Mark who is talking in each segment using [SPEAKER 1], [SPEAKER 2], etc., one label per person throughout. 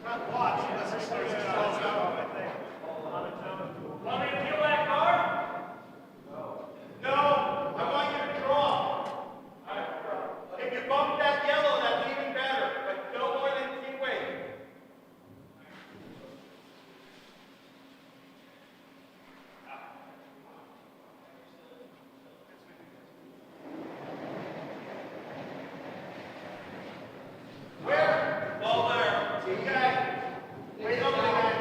[SPEAKER 1] Want me to peel that card? No, I want you to draw. If you bump that yellow, that's even better, but no more than 3 ways. Where? Ball there. Okay. Wait over the net.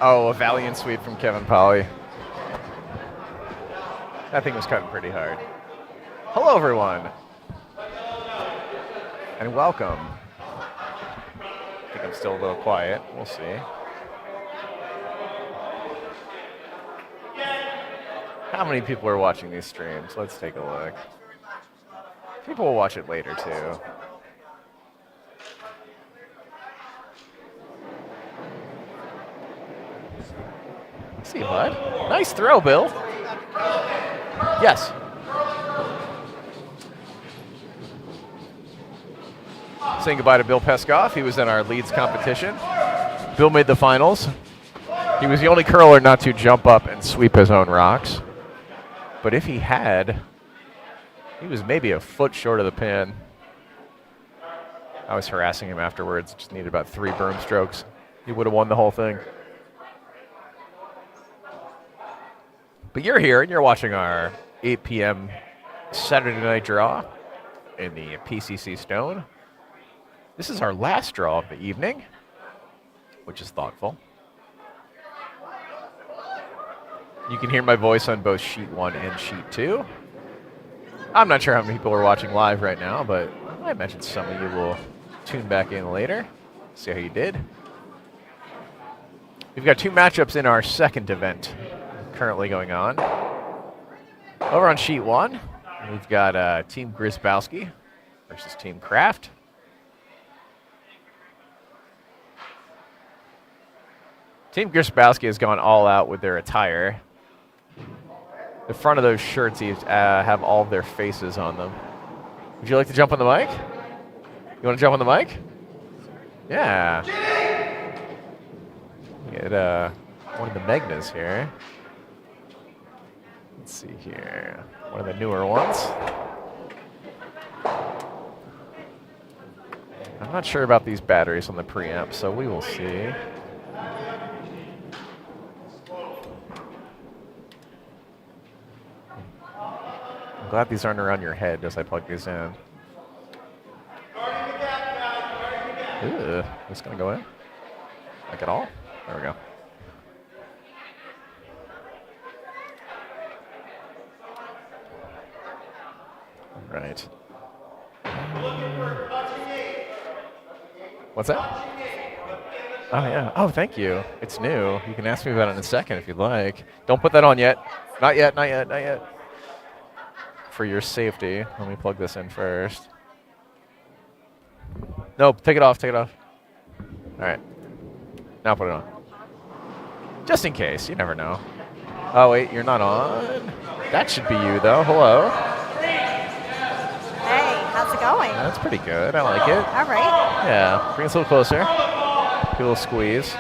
[SPEAKER 2] Oh, a valiant sweep from Kevin Polly. That thing was cutting pretty hard. Hello, everyone. And welcome. I think I'm still a little quiet. We'll see. How many people are watching these streams? Let's take a look. People will watch it later, too. See you, bud. Nice throw, Bill. Yes. Saying goodbye to Bill Peskoff. He was in our Leeds competition. Bill made the finals. He was the only curler not to jump up and sweep his own rocks. But if he had, he was maybe a foot short of the pin. I was harassing him afterwards. Just needed about 3 broom strokes. He would have won the whole thing. But you're here, and you're watching our 8 p.m. Saturday night draw in the P.C.C. Stone. This is our last draw of the evening, which is thoughtful. You can hear my voice on both Sheet 1 and Sheet 2. I'm not sure how many people are watching live right now, but I imagine some of you will tune back in later, see how you did. We've got 2 matchups in our second event currently going on. Over on Sheet 1, we've got Team Grisbowski versus Team Kraft. Team Grisbowski has gone all out with their attire. The front of those shirts have all of their faces on them. Would you like to jump on the mic? You want to jump on the mic? Yeah. Get one of the Magnas here. Let's see here. One of the newer ones. I'm not sure about these batteries on the preamp, so we will see. I'm glad these aren't around your head as I plug these in. Ooh, this gonna go in? Like at all? There we go. All right. What's that? Oh, yeah. Oh, thank you. It's new. You can ask me about it in a second if you'd like. Don't put that on yet. Not yet, not yet, not yet. For your safety, let me plug this in first. Nope, take it off, take it off. All right. Now put it on. Just in case, you never know. Oh, wait, you're not on? That should be you, though. Hello.
[SPEAKER 3] Hey, how's it going?
[SPEAKER 2] That's pretty good. I like it.
[SPEAKER 3] All right.
[SPEAKER 2] Yeah, bring us a little closer. Give a little squeeze.
[SPEAKER 3] Okay,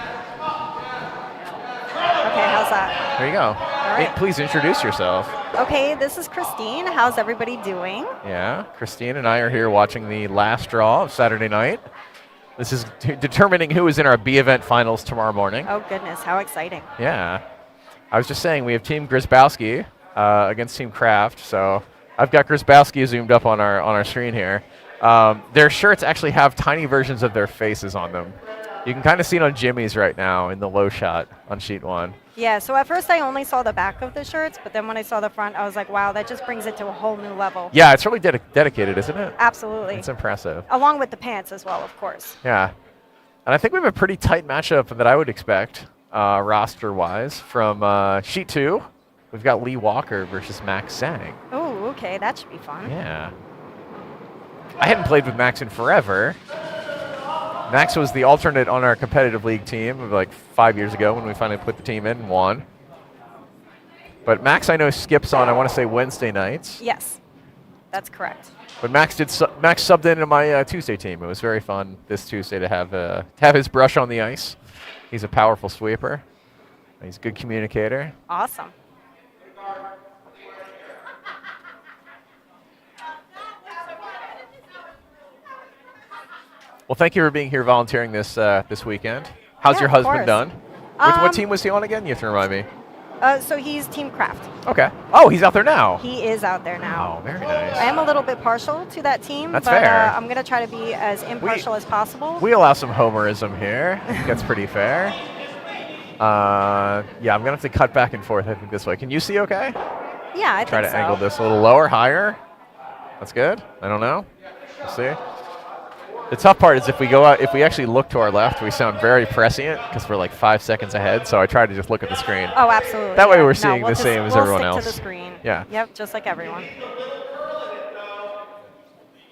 [SPEAKER 3] how's that?
[SPEAKER 2] There you go.
[SPEAKER 3] right.
[SPEAKER 2] Hey, please introduce yourself.
[SPEAKER 3] Okay, this is Christine. How's everybody doing?
[SPEAKER 2] Yeah, Christine and I are here watching the last draw of Saturday night. This is determining who is in our B event finals tomorrow morning.
[SPEAKER 3] Oh, goodness, how exciting.
[SPEAKER 2] Yeah. I was just saying, we have Team Grisbowski against Team Kraft. So I've got Grisbowski zoomed up on our screen here. Their shirts actually have tiny versions of their faces on them. You can kind of see it on Jimmy's right now in the low shot on sheet one.
[SPEAKER 3] Yeah, so at first I only saw the back of the shirts, but then when I saw the front, I was like, wow, that just brings it to a whole new level.
[SPEAKER 2] Yeah, it's really dedicated, isn't it?
[SPEAKER 3] Absolutely.
[SPEAKER 2] It's impressive.
[SPEAKER 3] Along with the pants as well, of course.
[SPEAKER 2] Yeah. And I think we have a pretty tight matchup that I would expect, roster-wise. From sheet 2, we've got Lee Walker versus Max Sang.
[SPEAKER 3] Oh, okay, that should be fun.
[SPEAKER 2] Yeah. I hadn't played with Max in forever. Max was the alternate on our competitive league team like 5 years ago when we finally put the team in and won. But Max, I know, skips on, I want to say, Wednesday nights.
[SPEAKER 3] Yes, that's correct.
[SPEAKER 2] But Max subbed into my Tuesday team. It was very fun this Tuesday to have his brush on the ice. He's a powerful sweeper. He's a good communicator.
[SPEAKER 3] Awesome.
[SPEAKER 2] Well, thank you for being here volunteering this weekend. How's
[SPEAKER 3] Yeah,
[SPEAKER 2] your
[SPEAKER 3] of
[SPEAKER 2] husband
[SPEAKER 3] course.
[SPEAKER 2] done? What team was he on again? You have to remind me.
[SPEAKER 3] So he's Team Kraft.
[SPEAKER 2] Okay. Oh, he's out there now.
[SPEAKER 3] He is out there now.
[SPEAKER 2] Oh, very nice.
[SPEAKER 3] I am a little bit partial to that team,
[SPEAKER 2] That's
[SPEAKER 3] but
[SPEAKER 2] fair.
[SPEAKER 3] I'm going to try to be as impartial as possible.
[SPEAKER 2] We allow some homerism here. I think that's pretty fair. Yeah, I'm going to have to cut back and forth, I think, this way. Can you see okay?
[SPEAKER 3] Yeah, I
[SPEAKER 2] Try
[SPEAKER 3] think
[SPEAKER 2] to
[SPEAKER 3] so.
[SPEAKER 2] angle this a little lower, higher. That's good. I don't know. We'll see. The tough part is if we go out, if we actually look to our left, we sound very prescient because we're like 5 seconds ahead. So I try to just look at the screen.
[SPEAKER 3] Oh, absolutely.
[SPEAKER 2] That way
[SPEAKER 3] yeah.
[SPEAKER 2] we're
[SPEAKER 3] No,
[SPEAKER 2] seeing
[SPEAKER 3] we'll
[SPEAKER 2] the same as
[SPEAKER 3] we'll
[SPEAKER 2] everyone
[SPEAKER 3] stick
[SPEAKER 2] else.
[SPEAKER 3] to the screen.
[SPEAKER 2] Yeah.
[SPEAKER 3] Yep, just like everyone.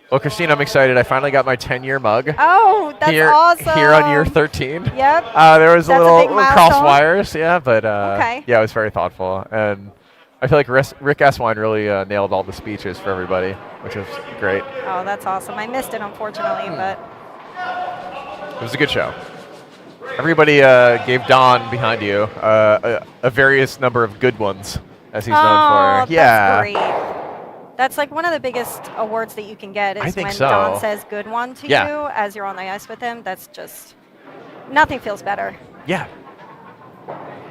[SPEAKER 2] Well, Christine, I'm excited. I finally got my 10-year mug.
[SPEAKER 3] Oh, that's awesome.
[SPEAKER 2] Here on year 13.
[SPEAKER 3] Yep.
[SPEAKER 2] There was
[SPEAKER 3] That's
[SPEAKER 2] a
[SPEAKER 3] a
[SPEAKER 2] little
[SPEAKER 3] big
[SPEAKER 2] cross
[SPEAKER 3] milestone.
[SPEAKER 2] wires, yeah, but
[SPEAKER 3] Okay.
[SPEAKER 2] yeah, it was very thoughtful. And I feel like Rick Eswine really nailed all the speeches for everybody, which was great.
[SPEAKER 3] Oh, that's awesome. I missed it, unfortunately, but
[SPEAKER 2] It was a good show. Everybody gave Don behind you a various number of good ones, as he's known for.
[SPEAKER 3] That's great. That's like one of the biggest awards that you can get
[SPEAKER 2] I
[SPEAKER 3] is
[SPEAKER 2] think
[SPEAKER 3] when
[SPEAKER 2] so.
[SPEAKER 3] Don says good one to
[SPEAKER 2] Yeah.
[SPEAKER 3] you as you're on the ice with him. That's just, nothing feels better.
[SPEAKER 2] Yeah.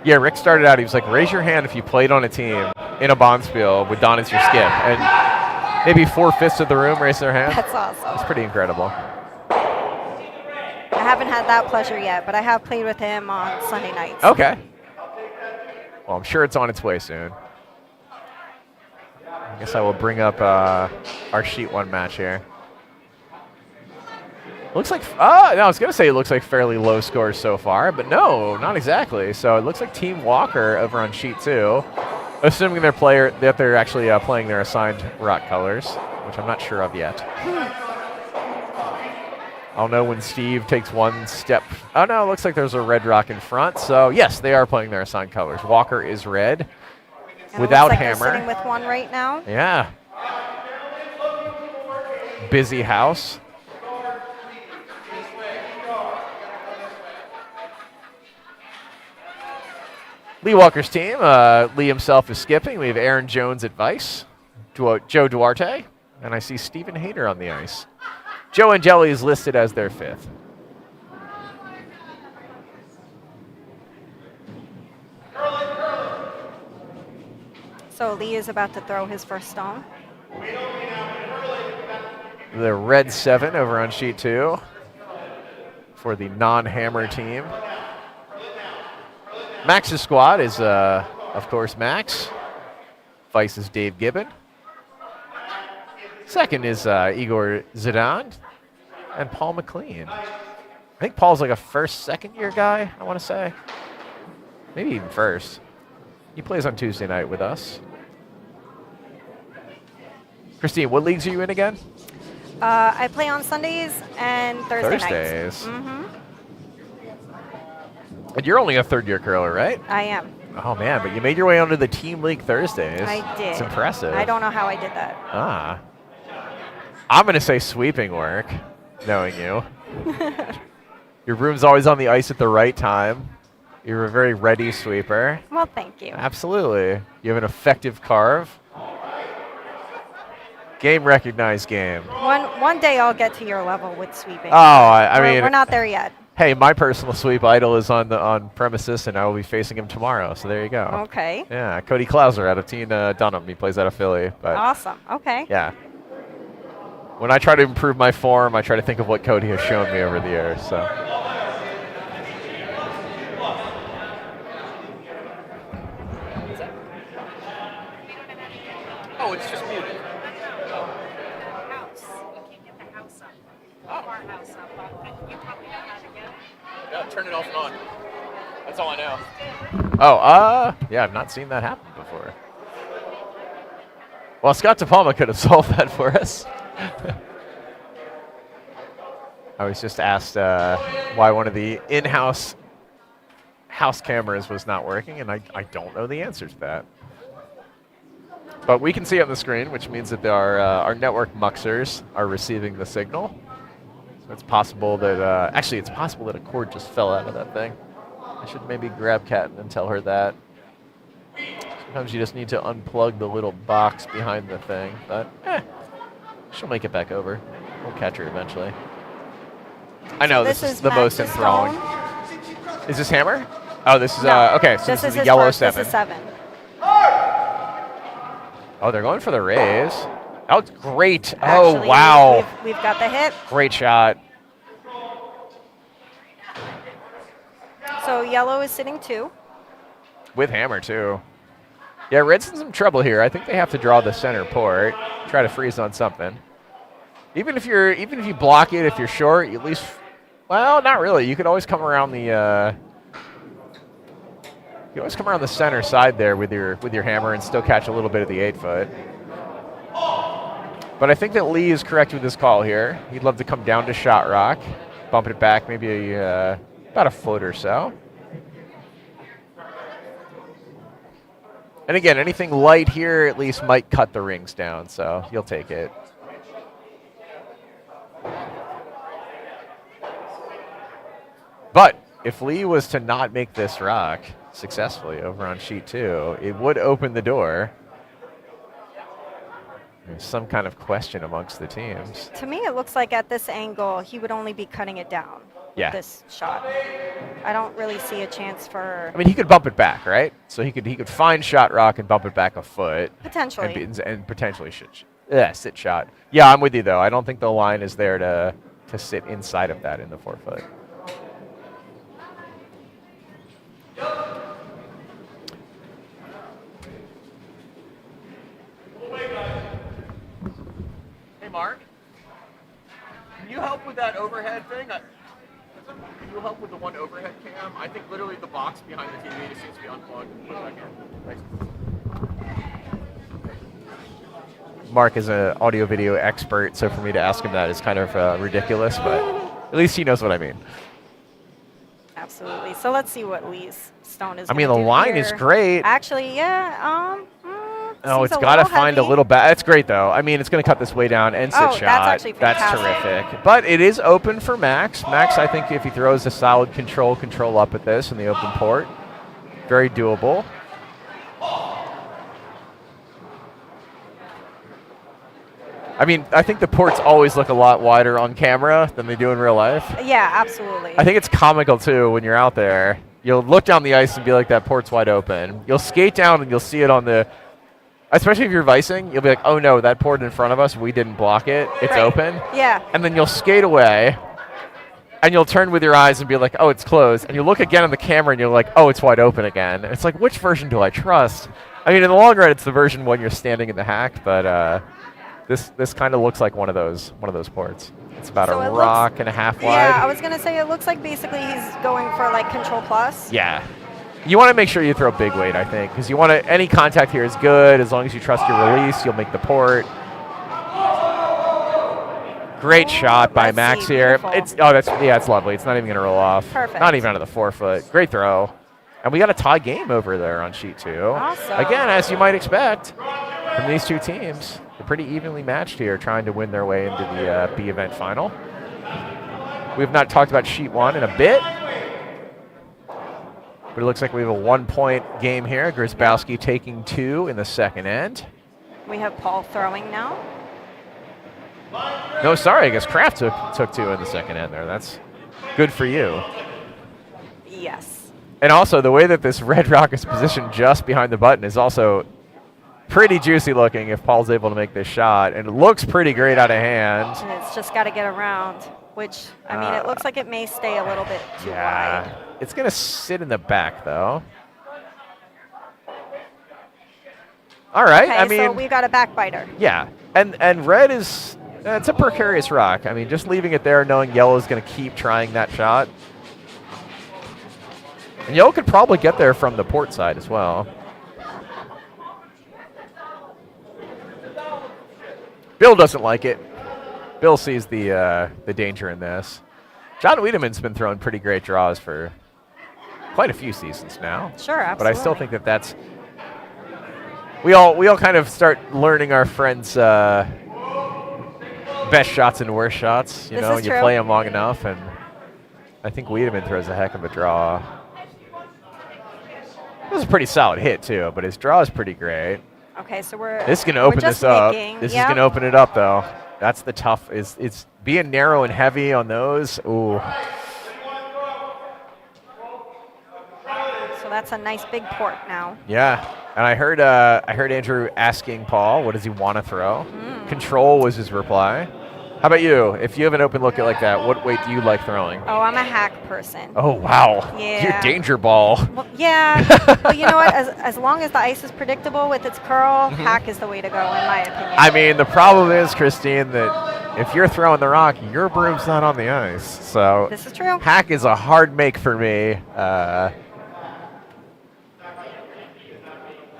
[SPEAKER 2] Yeah, Rick started out, he was like, raise your hand if you played on a team in a Bonspiel with Don as your skip. And maybe 4/5 of the room raised their hand.
[SPEAKER 3] That's awesome.
[SPEAKER 2] It's pretty incredible.
[SPEAKER 3] I haven't had that pleasure yet, but I have played with him on Sunday nights.
[SPEAKER 2] Okay. Well, I'm sure it's on its way soon. I guess I will bring up our Sheet 1 match here. Looks like, no, I was going to say it looks like fairly low scores so far, but no, not exactly. So it looks like Team Walker over on Sheet 2, assuming they're actually playing their assigned rock colors, which I'm not sure of yet. I'll know when Steve takes one step. Oh, no, it looks like there's a red rock in front. So, yes, they are playing their assigned colors. Walker is red.
[SPEAKER 3] And
[SPEAKER 2] Without
[SPEAKER 3] it looks like
[SPEAKER 2] hammer.
[SPEAKER 3] They're sitting with one right now.
[SPEAKER 2] Yeah. Busy house. Lee Walker's team. Lee himself is skipping. We have Aaron Jones at Vice, Joe Duarte, and I see Stephen Hayter on the ice. Joe Angeli is listed as their 5th.
[SPEAKER 3] So Lee is about to throw his first stone.
[SPEAKER 2] The red 7 over on Sheet 2 for the non-hammer team. Max's squad is, of course, Max. Vice is Dave Gibbon. Second is Igor Zidane and Paul McLean. I think Paul's like a first, second-year guy, I want to say. Maybe even first. He plays on Tuesday night with us. Christine, what leagues are you in again?
[SPEAKER 3] I play on Sundays and Thursdays.
[SPEAKER 2] Thursdays.
[SPEAKER 3] Mm-hmm.
[SPEAKER 2] And you're only a third-year curler, right?
[SPEAKER 3] I am.
[SPEAKER 2] Oh, man, but you made your way onto the Team League Thursdays.
[SPEAKER 3] I did.
[SPEAKER 2] It's impressive.
[SPEAKER 3] I don't know how I did that.
[SPEAKER 2] Ah. I'm going to say sweeping work, knowing you. Your room's always on the ice at the right time. You're a very ready sweeper.
[SPEAKER 3] Well, thank you.
[SPEAKER 2] Absolutely. You have an effective carve. Game recognized game.
[SPEAKER 3] One day I'll get to your level with sweeping.
[SPEAKER 2] Oh, I mean,
[SPEAKER 3] we're not there yet.
[SPEAKER 2] Hey, my personal sweep idol is on premises, and I will be facing him tomorrow. So there you go.
[SPEAKER 3] Okay.
[SPEAKER 2] Yeah, Cody Klauser out of Team Dunham. He plays out of Philly. But
[SPEAKER 3] Awesome. Okay.
[SPEAKER 2] yeah. When I try to improve my form, I try to think of what Cody has shown me over the years. So. Oh, it's just muted. Yeah, turn it off and on. That's all I know. Oh, yeah, I've not seen that happen before. Well, Scott DePalma could have solved that for us. I was just asked why one of the in-house house cameras was not working, and I don't know the answer to that. But we can see it on the screen, which means that our network muxers are receiving the signal. So it's possible that, actually, it's possible that a cord just fell out of that thing. I should maybe grab Kat and tell her that. Sometimes you just need to unplug the little box behind the thing, but she'll make it back over. We'll catch her eventually. I know, this is the most
[SPEAKER 3] Max's
[SPEAKER 2] enthralling.
[SPEAKER 3] stone.
[SPEAKER 2] Is this hammer? Oh, this is,
[SPEAKER 3] No,
[SPEAKER 2] okay, so this is the
[SPEAKER 3] his
[SPEAKER 2] yellow
[SPEAKER 3] first.
[SPEAKER 2] 7.
[SPEAKER 3] This is 7.
[SPEAKER 2] Oh, they're going for the raise. Oh, it's great.
[SPEAKER 3] Actually,
[SPEAKER 2] oh, wow.
[SPEAKER 3] We've got the hit.
[SPEAKER 2] Great shot.
[SPEAKER 3] So yellow is sitting 2.
[SPEAKER 2] With hammer, too. Yeah, red's in some trouble here. I think they have to draw the center port, try to freeze on something. Even if you block it, if you're short, you at least, well, not really. You could always come around the center side there with your hammer and still catch a little bit of the 8-foot. But I think that Lee is correct with this call here. He'd love to come down to shot rock, bump it back maybe about a foot or so. And again, anything light here at least might cut the rings down, so you'll take it. But if Lee was to not make this rock successfully over on sheet 2, it would open the door. There's some kind of question amongst the teams.
[SPEAKER 3] To me, it looks like at this angle, he would only be cutting it down
[SPEAKER 2] Yeah.
[SPEAKER 3] with this shot. I don't really see a chance for...
[SPEAKER 2] I mean, he could bump it back, right? So he could find shot rock and bump it back a foot.
[SPEAKER 3] Potentially.
[SPEAKER 2] And potentially sit shot. Yeah, I'm with you, though. I don't think the line is there to sit inside of that in the 4-foot. Hey, Mark. Can you help with that overhead thing? Can you help with the one overhead cam? I think literally the box behind the TV just seems to be unplugged. Put it back in. Thanks. Mark is an audio video expert, so for me to ask him that is kind of ridiculous, but at least he knows what I mean.
[SPEAKER 3] Absolutely. So let's see what Lee's stone is.
[SPEAKER 2] I mean, the line is great.
[SPEAKER 3] Actually, yeah.
[SPEAKER 2] Oh, it's got to find a little back. It's great, though. I mean, it's going to cut this way down and sit shot.
[SPEAKER 3] That's actually fantastic.
[SPEAKER 2] That's terrific. But it is open for Max. Max, I think if he throws a solid control up at this in the open port, very doable. I mean, I think the ports always look a lot wider on camera than they do in real life.
[SPEAKER 3] Yeah, absolutely.
[SPEAKER 2] I think it's comical, too, when you're out there. You'll look down the ice and be like, that port's wide open. You'll skate down and you'll see it on the... Especially if you're vicing, you'll be like, oh, no, that port in front of us, we didn't block it. It's open.
[SPEAKER 3] Yeah.
[SPEAKER 2] And then you'll skate away, and you'll turn with your eyes and be like, oh, it's closed. And you look again on the camera, and you're like, oh, it's wide open again. And it's like, which version do I trust? I mean, in the long run, it's the version when you're standing in the hack, but this kind of looks like one of those ports. It's about a rock and a half wide.
[SPEAKER 3] Yeah, I was going to say it looks like basically he's going for like control plus.
[SPEAKER 2] Yeah. You want to make sure you throw big weight, I think, because you want to. Any contact here is good as long as you trust your release. You'll make the port. Great shot by Max here. It's lovely. It's not even going to roll off.
[SPEAKER 3] Perfect.
[SPEAKER 2] Not even out of the 4-foot. Great throw, and we got a tie game over there on sheet 2.
[SPEAKER 3] Awesome.
[SPEAKER 2] Again, as you might expect from these two teams, they're pretty evenly matched here, trying to win their way into the B event final. We have not talked about sheet 1 in a bit. But it looks like we have a 1-point game here. Grzybowski taking 2 in the second end.
[SPEAKER 3] We have Paul throwing now.
[SPEAKER 2] No, sorry. I guess Kraft took 2 in the second end there. That's good for you.
[SPEAKER 3] Yes.
[SPEAKER 2] And also, the way that this red rock is positioned just behind the button is also pretty juicy looking if Paul's able to make this shot. And it looks pretty great out of hand.
[SPEAKER 3] And it's just got to get around, which, I mean, it looks like it may stay a little bit too wide.
[SPEAKER 2] It's going to sit in the back, though. All right.
[SPEAKER 3] Okay,
[SPEAKER 2] I mean,
[SPEAKER 3] so we got a backbiter.
[SPEAKER 2] Yeah. And red is, it's a precarious rock. I mean, just leaving it there, knowing yellow is going to keep trying that shot. And yellow could probably get there from the port side as well. Bill doesn't like it. Bill sees the danger in this. John Wiedemann's been throwing pretty great draws for quite a few seasons now.
[SPEAKER 3] Sure, absolutely.
[SPEAKER 2] But I still think that's we all kind of start learning our friends' best shots and worst shots. You know, you play them long enough, and I think Wiedemann throws a heck of a draw. It was a pretty solid hit too, but his draw is pretty great.
[SPEAKER 3] Okay, so
[SPEAKER 2] this is going to open this up. This is going to open it up, though. That's the tough. It's being narrow and heavy on those. Ooh.
[SPEAKER 3] So that's a nice big port now.
[SPEAKER 2] Yeah, and I heard Andrew asking Paul, what does he want to throw? Control was his reply. How about you? If you have an open look like that, what weight do you like throwing?
[SPEAKER 3] Oh, I'm a hack person.
[SPEAKER 2] Oh, wow.
[SPEAKER 3] Yeah.
[SPEAKER 2] You're danger ball.
[SPEAKER 3] Well, yeah. Well, you know what? As long as the ice is predictable with its curl, hack is the way to go, in my opinion.
[SPEAKER 2] I mean, the problem is, Christine, that if you're throwing the rock, your broom's not on the ice. So
[SPEAKER 3] This is true.
[SPEAKER 2] hack is a hard make for me.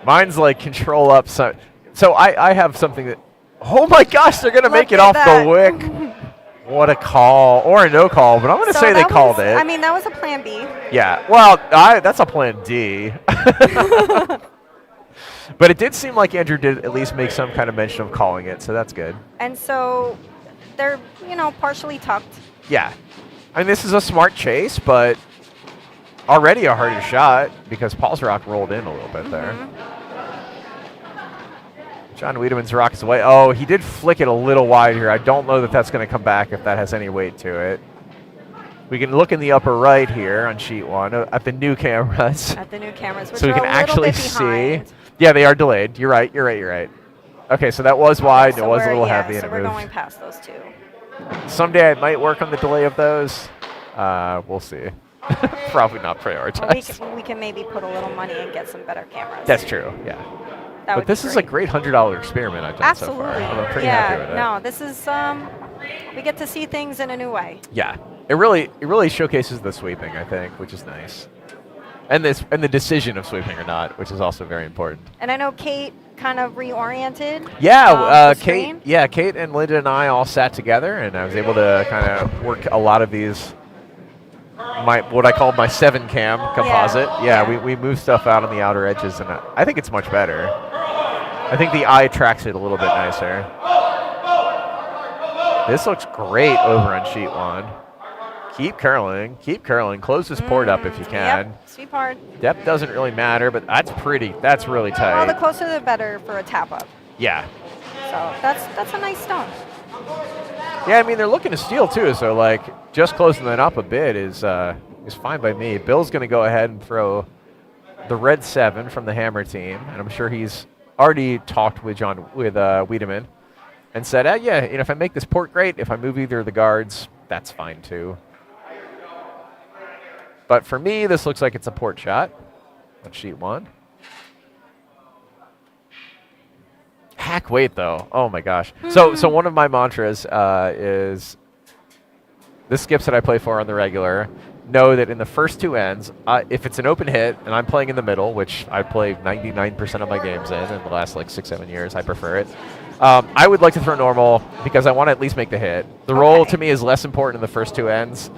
[SPEAKER 2] Mine's like control up. So I have something that, oh my gosh, they're going to make it
[SPEAKER 3] Look
[SPEAKER 2] off
[SPEAKER 3] at
[SPEAKER 2] the wick. What a call, or a no call, but I'm going to
[SPEAKER 3] So
[SPEAKER 2] say they
[SPEAKER 3] that
[SPEAKER 2] called
[SPEAKER 3] was-
[SPEAKER 2] it.
[SPEAKER 3] I mean, that was a plan B.
[SPEAKER 2] Yeah, well, that's a plan D. But it did seem like Andrew did at least make some kind of mention of calling it, so that's good.
[SPEAKER 3] And so they're, partially tucked.
[SPEAKER 2] Yeah. I mean, this is a smart chase, but already a harder shot because Paul's rock rolled in a little bit there. John Wiedemann's rock is away. Oh, he did flick it a little wide here. I don't know that that's going to come back if that has any weight to it. We can look in the upper right here on sheet 1 at the new cameras.
[SPEAKER 3] At the new cameras, which
[SPEAKER 2] So we
[SPEAKER 3] are
[SPEAKER 2] can
[SPEAKER 3] a little
[SPEAKER 2] actually
[SPEAKER 3] bit
[SPEAKER 2] see.
[SPEAKER 3] behind.
[SPEAKER 2] Yeah, they are delayed. You're right. Okay, so that was wide.
[SPEAKER 3] So
[SPEAKER 2] it was a little
[SPEAKER 3] yeah,
[SPEAKER 2] heavy
[SPEAKER 3] so
[SPEAKER 2] and it
[SPEAKER 3] we're
[SPEAKER 2] moved.
[SPEAKER 3] going past those two.
[SPEAKER 2] Someday I might work on the delay of those. We'll see. Probably not
[SPEAKER 3] Well,
[SPEAKER 2] prioritized.
[SPEAKER 3] we can maybe put a little money and get some better cameras.
[SPEAKER 2] That's true, yeah.
[SPEAKER 3] That
[SPEAKER 2] But
[SPEAKER 3] would be
[SPEAKER 2] this is a great $100 experiment I've done so
[SPEAKER 3] Absolutely.
[SPEAKER 2] far. I'm pretty
[SPEAKER 3] yeah,
[SPEAKER 2] happy with it.
[SPEAKER 3] no, this is we get to see things in a new way.
[SPEAKER 2] Yeah, it really showcases the sweeping, I think, which is nice, and the decision of sweeping or not, which is also very important.
[SPEAKER 3] And I know Kate kind of reoriented.
[SPEAKER 2] Yeah,
[SPEAKER 3] the
[SPEAKER 2] Kate.
[SPEAKER 3] screen.
[SPEAKER 2] Yeah, Kate and Linda and I all sat together, and I was able to kind of work a lot of these. What I call my 7-cam composite. Yeah, we moved stuff out on the outer edges, and I think it's much better. I think the eye tracks it a little bit nicer. This looks great over on sheet 1. Keep curling. Close this port up if you can.
[SPEAKER 3] Yep, sweep hard.
[SPEAKER 2] Depth doesn't really matter, but that's really tight.
[SPEAKER 3] Well, the closer the better for a tap up.
[SPEAKER 2] Yeah.
[SPEAKER 3] So that's a nice stone.
[SPEAKER 2] Yeah, I mean, they're looking to steal too, so like just closing that up a bit is fine by me. Bill's going to go ahead and throw the red 7 from the Hammer team, and I'm sure he's already talked with Wiedemann and said, yeah, if I make this port, great. If I move either of the guards, that's fine too. But for me, this looks like it's a port shot on sheet 1. Hack weight, though. Oh, my gosh. So one of my mantras is the skips that I play for on the regular know that in the first 2 ends, if it's an open hit and I'm playing in the middle, which I play 99% of my games in the last like 6-7 years, I prefer it. I would like to throw normal because I want to at least make the hit. The roll to me is less important in the first 2 ends,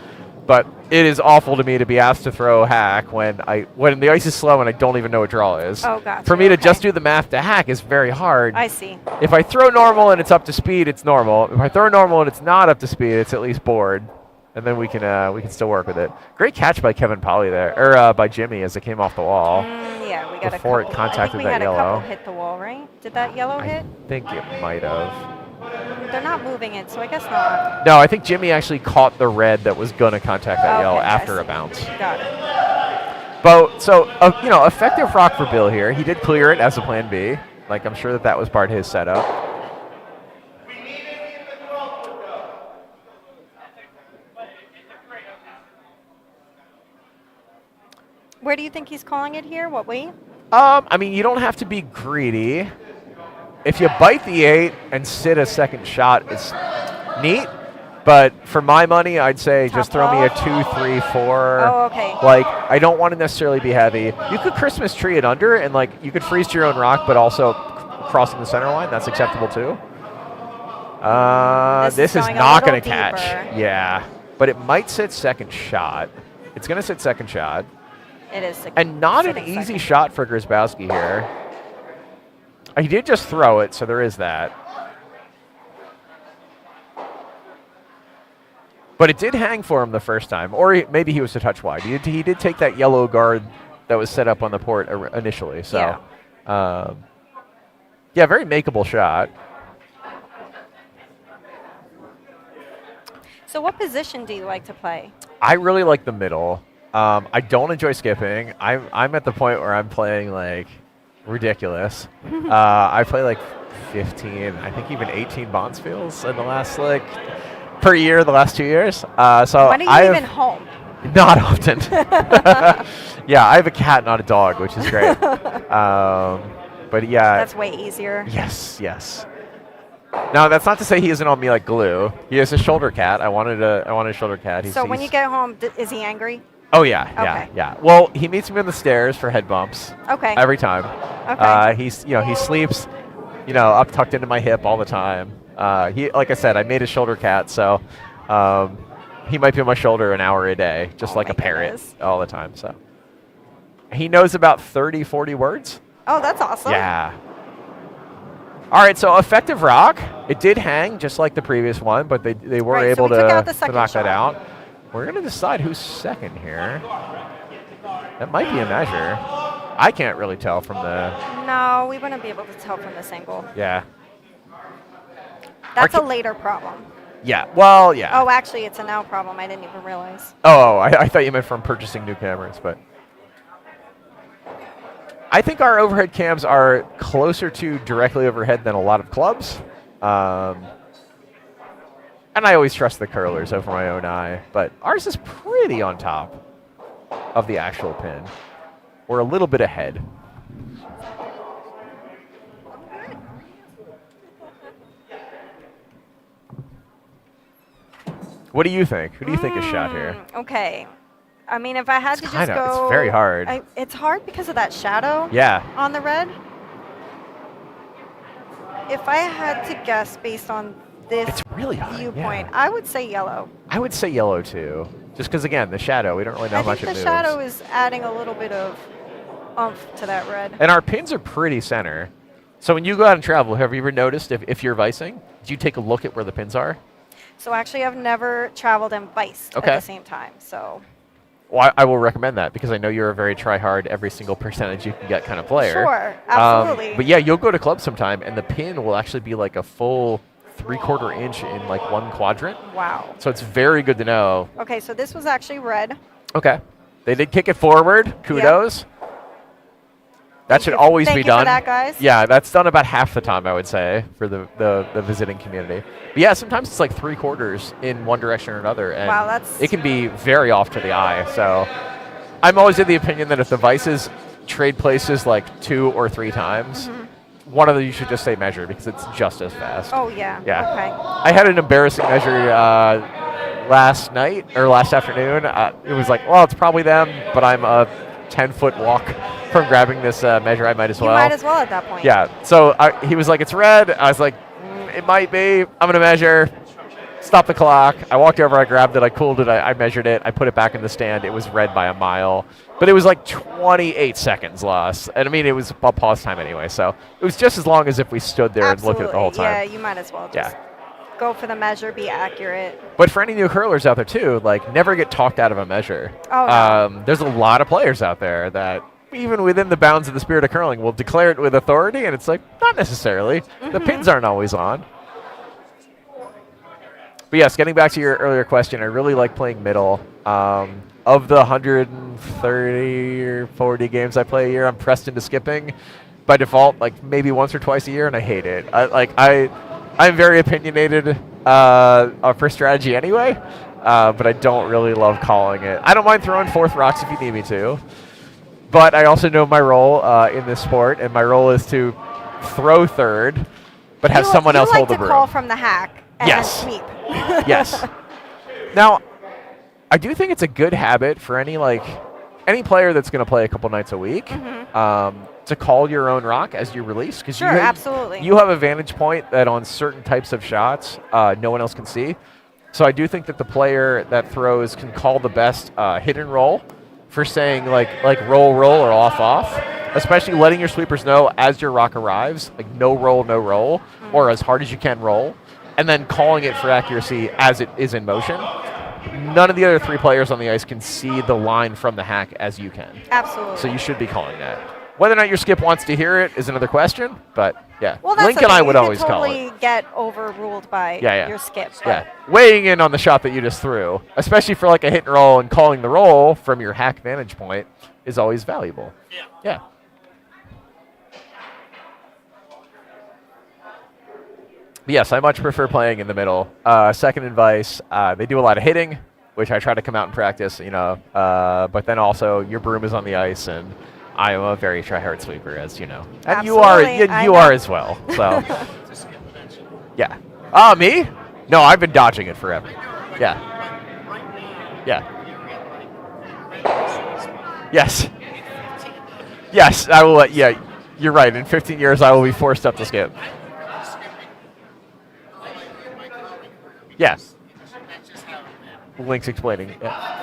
[SPEAKER 2] but it is awful to me to be asked to throw hack when the ice is slow and I don't even know what draw is.
[SPEAKER 3] Oh, gotcha.
[SPEAKER 2] For me to just do the math to hack is very hard.
[SPEAKER 3] I see.
[SPEAKER 2] If I throw normal and it's up to speed, it's normal. If I throw normal and it's not up to speed, it's at least board. And then we can still work with it. Great catch by Kevin Polly there, or by Jimmy as it came off the wall.
[SPEAKER 3] Yeah, we got
[SPEAKER 2] Before
[SPEAKER 3] a
[SPEAKER 2] it
[SPEAKER 3] couple.
[SPEAKER 2] contacted
[SPEAKER 3] I think we
[SPEAKER 2] that
[SPEAKER 3] had
[SPEAKER 2] yellow.
[SPEAKER 3] a couple hit the wall, right? Did that yellow hit?
[SPEAKER 2] I think it might have.
[SPEAKER 3] They're not moving it, so I guess not.
[SPEAKER 2] No, I think Jimmy actually caught the red that was going to contact that yellow
[SPEAKER 3] Okay, I
[SPEAKER 2] after
[SPEAKER 3] see.
[SPEAKER 2] a bounce.
[SPEAKER 3] Got it.
[SPEAKER 2] But so effective rock for Bill here. He did clear it as a plan B. Like I'm sure that was part of his setup.
[SPEAKER 3] Where do you think he's calling it here? What weight?
[SPEAKER 2] I mean, you don't have to be greedy. If you bite the 8 and sit a second shot, it's neat. But for my money, I'd say just throw me a 2, 3, 4.
[SPEAKER 3] Oh, okay.
[SPEAKER 2] Like, I don't want to necessarily be heavy. You could Christmas tree it under, and like you could freeze to your own rock, but also crossing the center line. That's acceptable too. This is
[SPEAKER 3] going a
[SPEAKER 2] not
[SPEAKER 3] little
[SPEAKER 2] going to catch.
[SPEAKER 3] deeper.
[SPEAKER 2] Yeah, but it might sit second shot. It's going to sit second shot.
[SPEAKER 3] It is.
[SPEAKER 2] And not an
[SPEAKER 3] sitting
[SPEAKER 2] easy
[SPEAKER 3] second.
[SPEAKER 2] shot for Grzybowski here. He did just throw it, so there is that. But it did hang for him the first time, or maybe he was a touch wide. He did take that yellow guard that was set up on the port initially. So, yeah, very makeable shot.
[SPEAKER 3] So what position do you like to play?
[SPEAKER 2] I really like the middle. I don't enjoy skipping. I'm at the point where I'm playing like ridiculous. I play like 15, I think even 18 Bondsfields in the last per year the last 2 years. So
[SPEAKER 3] When are you
[SPEAKER 2] I've
[SPEAKER 3] even home?
[SPEAKER 2] not often. Yeah, I have a cat, not a dog, which is great. But yeah.
[SPEAKER 3] That's way easier.
[SPEAKER 2] Yes, yes. Now that's not to say he isn't on me like glue. He is a shoulder cat. I wanted a shoulder cat.
[SPEAKER 3] So when you get home, is he angry?
[SPEAKER 2] Oh yeah,
[SPEAKER 3] Okay.
[SPEAKER 2] yeah. Well, he meets me on the stairs for head bumps.
[SPEAKER 3] Okay.
[SPEAKER 2] Every time.
[SPEAKER 3] Okay.
[SPEAKER 2] He sleeps, up tucked into my hip all the time. He, like I said, I made a shoulder cat, so he might be on my shoulder an hour a day, just like a parrot all the time. So he knows about 30, 40 words.
[SPEAKER 3] Oh, that's awesome.
[SPEAKER 2] Yeah. All right, so effective rock. It did hang just like the previous one, but they were
[SPEAKER 3] Right, so
[SPEAKER 2] able
[SPEAKER 3] we took out the
[SPEAKER 2] to
[SPEAKER 3] second
[SPEAKER 2] knock that
[SPEAKER 3] shot.
[SPEAKER 2] out. We're going to decide who's second here. That might be a measure. I can't really tell from the...
[SPEAKER 3] No, we wouldn't be able to tell from this angle.
[SPEAKER 2] Yeah.
[SPEAKER 3] That's a later problem.
[SPEAKER 2] Yeah, well, yeah.
[SPEAKER 3] Oh, actually, it's a now problem. I didn't even realize.
[SPEAKER 2] Oh, I thought you meant from purchasing new cameras, but... I think our overhead cams are closer to directly overhead than a lot of clubs. And I always trust the curlers over my own eye, but ours is pretty on top of the actual pin. We're a little bit ahead. What do you think? Who do you think is shot here?
[SPEAKER 3] Okay. I mean, if I had to just go...
[SPEAKER 2] It's very hard.
[SPEAKER 3] It's hard because of that shadow
[SPEAKER 2] Yeah.
[SPEAKER 3] on the red. If I had to guess based on this
[SPEAKER 2] It's really hard,
[SPEAKER 3] viewpoint,
[SPEAKER 2] yeah.
[SPEAKER 3] I would say yellow.
[SPEAKER 2] I would say yellow too. Just because, again, the shadow, we don't really know
[SPEAKER 3] I
[SPEAKER 2] how much
[SPEAKER 3] think
[SPEAKER 2] it
[SPEAKER 3] the
[SPEAKER 2] moves.
[SPEAKER 3] shadow is adding a little bit of oomph to that red.
[SPEAKER 2] And our pins are pretty center. So when you go out and travel, have you ever noticed if you're vicing, do you take a look at where the pins are?
[SPEAKER 3] So actually, I've never traveled and viced at the same time. So.
[SPEAKER 2] Well, I will recommend that because I know you're a very try-hard, every single percentage you can get kind of player.
[SPEAKER 3] Sure, absolutely.
[SPEAKER 2] But yeah, you'll go to clubs sometime, and the pin will actually be like a full 3/4 inch in like one quadrant.
[SPEAKER 3] Wow.
[SPEAKER 2] So it's very good to know.
[SPEAKER 3] Okay, so this was actually red.
[SPEAKER 2] Okay. They did kick it forward. Kudos. That should always be done.
[SPEAKER 3] Thank you for that, guys.
[SPEAKER 2] Yeah, that's done about half the time, I would say, for the visiting community. But yeah, sometimes it's like 3/4 in one direction or another, and
[SPEAKER 3] wow,
[SPEAKER 2] it can be very off to the eye. So I'm always of the opinion that if the vices trade places like 2 or 3 times, one of them you should just say measure because it's just as fast.
[SPEAKER 3] Oh, yeah.
[SPEAKER 2] Yeah.
[SPEAKER 3] Okay.
[SPEAKER 2] I had an embarrassing measure last night or last afternoon. It was like, well, it's probably them, but I'm a 10-foot walk from grabbing this measure. I might as well.
[SPEAKER 3] You might as well at that point.
[SPEAKER 2] Yeah. So he was like, it's red. I was like, it might be. I'm going to measure. Stop the clock. I walked over. I grabbed it. I cooled it. I measured it. I put it back in the stand. It was red by a mile. But it was like 28 seconds lost. And I mean, it was a pause time anyway. So it was just as long as if we stood there and looked at it the whole time.
[SPEAKER 3] Yeah, you might as well just go for the measure, be accurate.
[SPEAKER 2] But for any new curlers out there too, like never get talked out of a measure.
[SPEAKER 3] Oh, no.
[SPEAKER 2] There's a lot of players out there that even within the bounds of the spirit of curling will declare it with authority, and it's like, not necessarily. The pins aren't always on. But yes, getting back to your earlier question, I really like playing middle. Of the 130 or 40 games I play a year, I'm pressed into skipping by default, like maybe once or twice a year, and I hate it. I'm very opinionated for strategy anyway, but I don't really love calling it. I don't mind throwing fourth rocks if you need me to, but I also know my role in this sport, and my role is to throw third, but have someone else hold the broom.
[SPEAKER 3] You like to call from the hack and sweep.
[SPEAKER 2] Yes. Now, I do think it's a good habit for any player that's going to play a couple nights a week to call your own rock as you release. Because
[SPEAKER 3] absolutely.
[SPEAKER 2] You have a vantage point that on certain types of shots no one else can see. So I do think that the player that throws can call the best hit and roll for saying like roll or off, especially letting your sweepers know as your rock arrives, like no roll, or as hard as you can roll, and then calling it for accuracy as it is in motion. None of the other 3 players on the ice can see the line from the hack as you can.
[SPEAKER 3] Absolutely.
[SPEAKER 2] So you should be calling that. Whether or not your skip wants to hear it is another question, but yeah.
[SPEAKER 3] Well, that's
[SPEAKER 2] Link and I would always
[SPEAKER 3] totally
[SPEAKER 2] call it.
[SPEAKER 3] Get overruled by your skip.
[SPEAKER 2] Yeah. Weighing in on the shot that you just threw, especially for like a hit and roll and calling the roll from your hack vantage point is always valuable. Yeah. Yes, I much prefer playing in the middle. Second advice, they do a lot of hitting, which I try to come out and practice, but then also your broom is on the ice, and I am a very try-hard sweeper, as you know. And you are,
[SPEAKER 3] Absolutely, I
[SPEAKER 2] you
[SPEAKER 3] know.
[SPEAKER 2] are as well. So, yeah. Me? No, I've been dodging it forever. Yeah. Yeah. Yes. Yes, I will. Yeah, you're right. In 15 years, I will be forced up to skip. Yeah. Link's explaining. Yeah.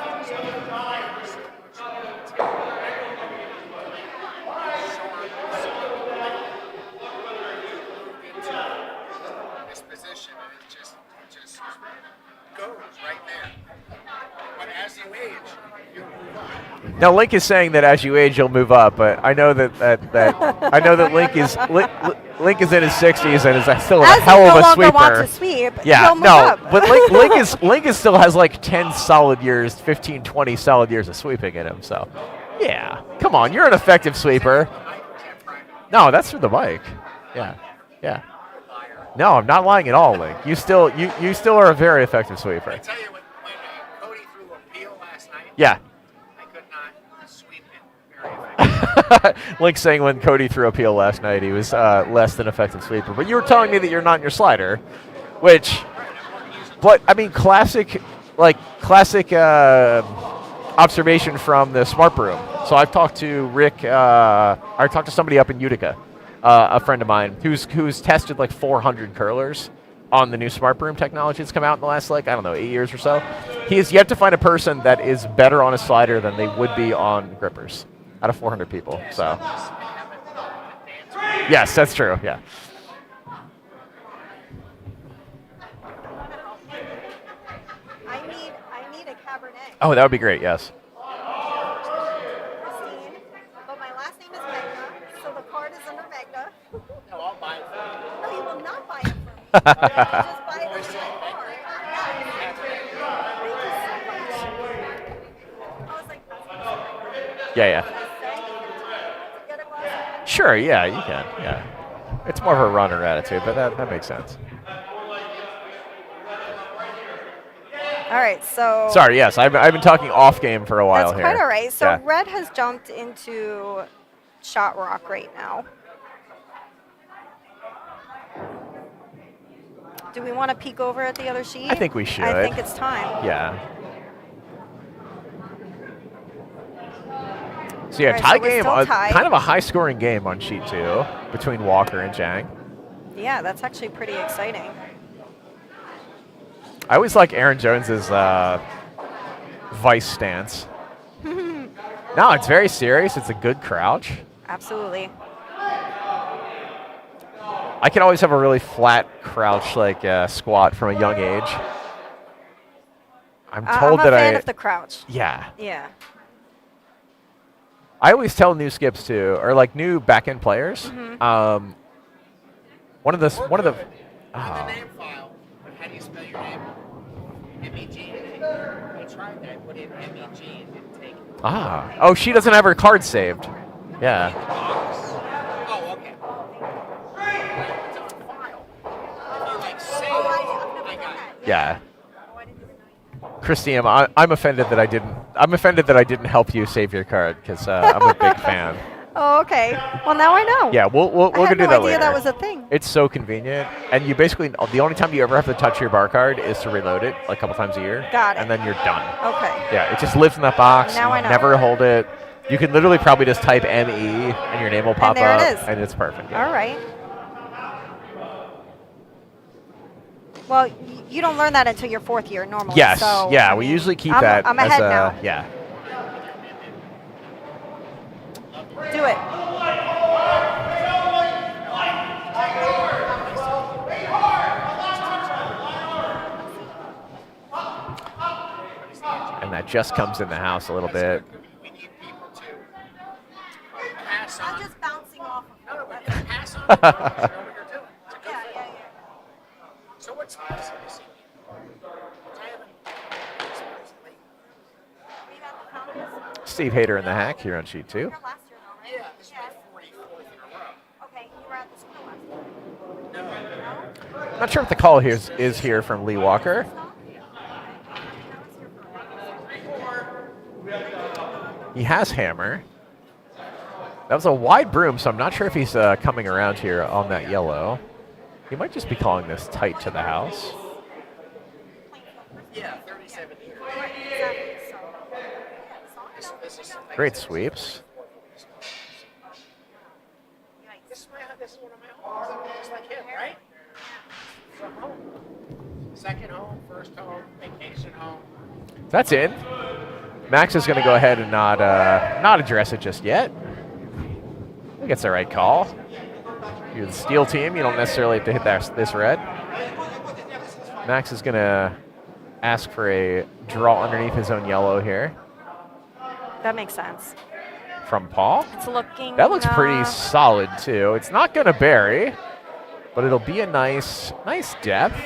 [SPEAKER 4] This position, and it just goes right there. But as you age, you move on.
[SPEAKER 2] Now Link is saying that as you age, you'll move up, but I know that I know that Link is in his 60s and is still a
[SPEAKER 3] As
[SPEAKER 2] hell
[SPEAKER 3] you
[SPEAKER 2] of
[SPEAKER 3] no
[SPEAKER 2] a
[SPEAKER 3] longer
[SPEAKER 2] sweeper.
[SPEAKER 3] want to sweep,
[SPEAKER 2] Yeah,
[SPEAKER 3] you'll move
[SPEAKER 2] no,
[SPEAKER 3] up.
[SPEAKER 2] but Link is still has like 10 solid years, 15, 20 solid years of sweeping in him. So, yeah, come on, you're an effective sweeper. No, that's for the mic. Yeah, yeah. No, I'm not lying at all, Link. You still are a very effective sweeper.
[SPEAKER 4] I tell you, when Cody threw a peel last night,
[SPEAKER 2] Yeah.
[SPEAKER 4] I could not sweep it very effectively.
[SPEAKER 2] Link saying when Cody threw a peel last night, he was less than effective sweeper. But you were telling me that you're not in your slider, which, but I mean, classic observation from the smart broom. So I've talked to Rick. I talked to somebody up in Utica, a friend of mine who's tested like 400 curlers on the new smart broom technology that's come out in the last 8 years or so. He has yet to find a person that is better on a slider than they would be on grippers out of 400 people. So yes, that's true. Yeah.
[SPEAKER 3] I need a Cabernet.
[SPEAKER 2] Oh, that would be great. Yes.
[SPEAKER 3] Christine, but my last name is Magna, so the card is under Magna.
[SPEAKER 4] No, I'll buy it for you.
[SPEAKER 3] No, you will not buy it from me. You just buy it with my card. I was like, that's what
[SPEAKER 2] Yeah, yeah.
[SPEAKER 3] get a glass.
[SPEAKER 2] Sure. Yeah, you can. Yeah. It's more of a runner attitude, but that makes sense.
[SPEAKER 3] All right, so
[SPEAKER 2] Sorry. Yes, I've been talking off game for a while
[SPEAKER 3] that's
[SPEAKER 2] here.
[SPEAKER 3] quite all right. So
[SPEAKER 2] Yeah.
[SPEAKER 3] Red has jumped into shot rock right now. Do we want to peek over at the other sheet?
[SPEAKER 2] I think we should.
[SPEAKER 3] I think it's time.
[SPEAKER 2] Yeah. So yeah,
[SPEAKER 3] All right,
[SPEAKER 2] tie
[SPEAKER 3] so we're
[SPEAKER 2] game,
[SPEAKER 3] still tied.
[SPEAKER 2] kind of a high-scoring game on sheet 2 between Walker and Jang.
[SPEAKER 3] Yeah, that's actually pretty exciting.
[SPEAKER 2] I always like Aaron Jones's vice stance. No, it's very serious. It's a good crouch.
[SPEAKER 3] Absolutely.
[SPEAKER 2] I can always have a really flat crouch, like squat from a young age. I'm told
[SPEAKER 3] I'm a
[SPEAKER 2] that
[SPEAKER 3] fan of the crouch.
[SPEAKER 2] Yeah.
[SPEAKER 3] Yeah.
[SPEAKER 2] I always tell new skips too, or like new back-end players.
[SPEAKER 3] Mm-hmm.
[SPEAKER 2] One of the
[SPEAKER 4] On the name file, how do you spell your name? M-E-G. I tried that. I put in M-E-G and didn't take it.
[SPEAKER 2] Oh, she doesn't have her card saved. Yeah.
[SPEAKER 4] Oh, okay. It's on file. If you like save, I got it.
[SPEAKER 2] Yeah. Christine, I'm offended that I didn't. I'm offended that I didn't help you save your card because I'm a big fan.
[SPEAKER 3] Oh, okay. Well, now I know.
[SPEAKER 2] Yeah, we'll
[SPEAKER 3] I had
[SPEAKER 2] do
[SPEAKER 3] no
[SPEAKER 2] that
[SPEAKER 3] idea
[SPEAKER 2] later.
[SPEAKER 3] that was a thing.
[SPEAKER 2] It's so convenient, and you basically the only time you ever have to touch your bar card is to reload it like a couple times a year.
[SPEAKER 3] Got it.
[SPEAKER 2] And then you're done.
[SPEAKER 3] Okay.
[SPEAKER 2] Yeah, it just lives in that box.
[SPEAKER 3] Now
[SPEAKER 2] You
[SPEAKER 3] I know.
[SPEAKER 2] never hold it. You can literally probably just type ME and your name will pop
[SPEAKER 3] there it
[SPEAKER 2] up,
[SPEAKER 3] is.
[SPEAKER 2] and it's perfect. Yeah.
[SPEAKER 3] All right. Well, you don't learn that until your 4th year normally.
[SPEAKER 2] Yes.
[SPEAKER 3] So,
[SPEAKER 2] yeah,
[SPEAKER 3] I
[SPEAKER 2] we
[SPEAKER 3] mean,
[SPEAKER 2] usually keep
[SPEAKER 3] I'm,
[SPEAKER 2] that
[SPEAKER 3] I'm
[SPEAKER 2] as
[SPEAKER 3] ahead
[SPEAKER 2] a
[SPEAKER 3] now.
[SPEAKER 2] yeah.
[SPEAKER 3] Do it.
[SPEAKER 2] And that just comes in the house a little bit.
[SPEAKER 4] We need people to pass on.
[SPEAKER 3] I'm just bouncing off of
[SPEAKER 4] No, but pass on. You know what you're doing. It's a good thing.
[SPEAKER 3] yeah.
[SPEAKER 4] So what's this? Let me see. I haven't lately.
[SPEAKER 2] Steve Hayter in the hack here on sheet 2.
[SPEAKER 3] Last year, though, right?
[SPEAKER 4] Yeah, this is my 44th in a row.
[SPEAKER 3] Okay, you were at the school last year.
[SPEAKER 4] No.
[SPEAKER 2] Not sure what the call is here from Lee Walker. He has hammer. That was a wide broom, so I'm not sure if he's coming around here on that yellow. He might just be calling this tight to the house.
[SPEAKER 4] Yeah, 37 here. This is
[SPEAKER 2] Great sweeps.
[SPEAKER 4] This is one of my homes. Just like him, right? From home. Second home, first home, vacation home.
[SPEAKER 2] That's in. Max is going to go ahead and not address it just yet. I think it's the right call. You're the steel team. You don't necessarily have to hit this red. Max is going to ask for a draw underneath his own yellow here.
[SPEAKER 3] That makes sense.
[SPEAKER 2] From Paul.
[SPEAKER 3] It's looking.
[SPEAKER 2] That looks pretty solid too. It's not going to bury, but it'll be a nice depth.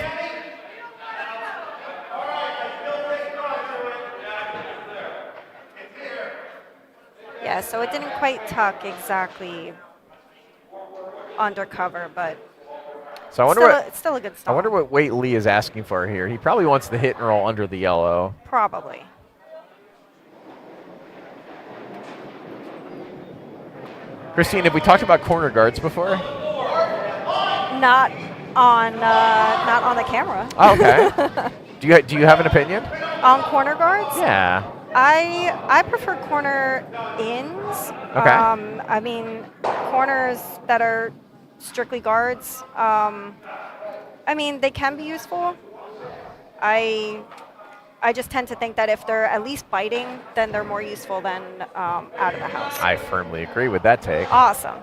[SPEAKER 3] Yeah, so it didn't quite tuck exactly undercover, but
[SPEAKER 2] So I wonder
[SPEAKER 3] it's still a good
[SPEAKER 2] I
[SPEAKER 3] stall.
[SPEAKER 2] wonder what weight Lee is asking for here. He probably wants the hit and roll under the yellow.
[SPEAKER 3] Probably.
[SPEAKER 2] Christine, have we talked about corner guards before?
[SPEAKER 3] Not on the camera.
[SPEAKER 2] Oh, okay. do you have an opinion?
[SPEAKER 3] On corner guards?
[SPEAKER 2] Yeah.
[SPEAKER 3] I prefer corner ins.
[SPEAKER 2] Okay.
[SPEAKER 3] I mean, corners that are strictly guards. I mean, they can be useful. I just tend to think that if they're at least biting, then they're more useful than out of the house.
[SPEAKER 2] I firmly agree with that take.
[SPEAKER 3] Awesome.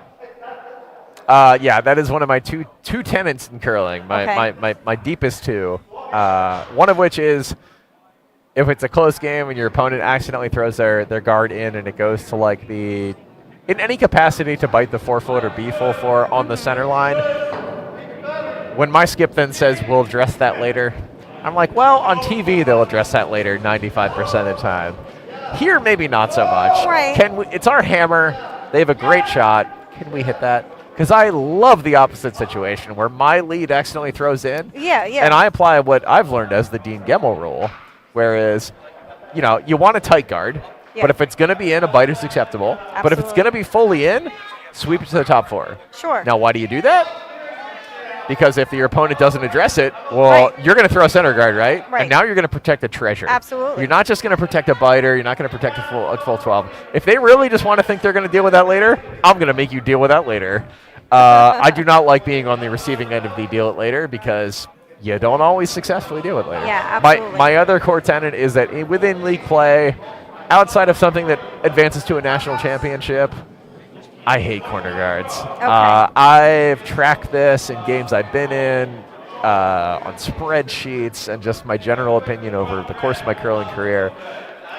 [SPEAKER 2] Yeah, that is one of my two tenets in curling. My deepest two. One of which is if it's a close game and your opponent accidentally throws their guard in and it goes to like in any capacity to bite the 4-foot or be full 4 on the center line. When my skip then says we'll address that later, I'm like, well, on TV they'll address that later 95% of the time. Here, maybe not so much.
[SPEAKER 3] Right.
[SPEAKER 2] It's our hammer. They have a great shot. Can we hit that? Because I love the opposite situation where my lead accidentally throws in.
[SPEAKER 3] Yeah.
[SPEAKER 2] And I apply what I've learned as the Dean Gemmel rule, whereas, you want a tight guard, but if it's going to be in, a bite is acceptable.
[SPEAKER 3] Absolutely.
[SPEAKER 2] But if it's going to be fully in, sweep it to the top 4.
[SPEAKER 3] Sure.
[SPEAKER 2] Now, why do you do that? Because if your opponent doesn't address it, well, you're going to throw a center guard, right?
[SPEAKER 3] Right.
[SPEAKER 2] And now you're going to protect a treasure.
[SPEAKER 3] Absolutely.
[SPEAKER 2] You're not just going to protect a biter. You're not going to protect a full 12. If they really just want to think they're going to deal with that later, I'm going to make you deal with that later. I do not like being on the receiving end of the deal it later because you don't always successfully deal with it later.
[SPEAKER 3] Yeah, absolutely.
[SPEAKER 2] My other core tenet is that within league play, outside of something that advances to a national championship, I hate corner guards.
[SPEAKER 3] Okay.
[SPEAKER 2] I've tracked this in games I've been in, on spreadsheets, and just my general opinion over the course of my curling career.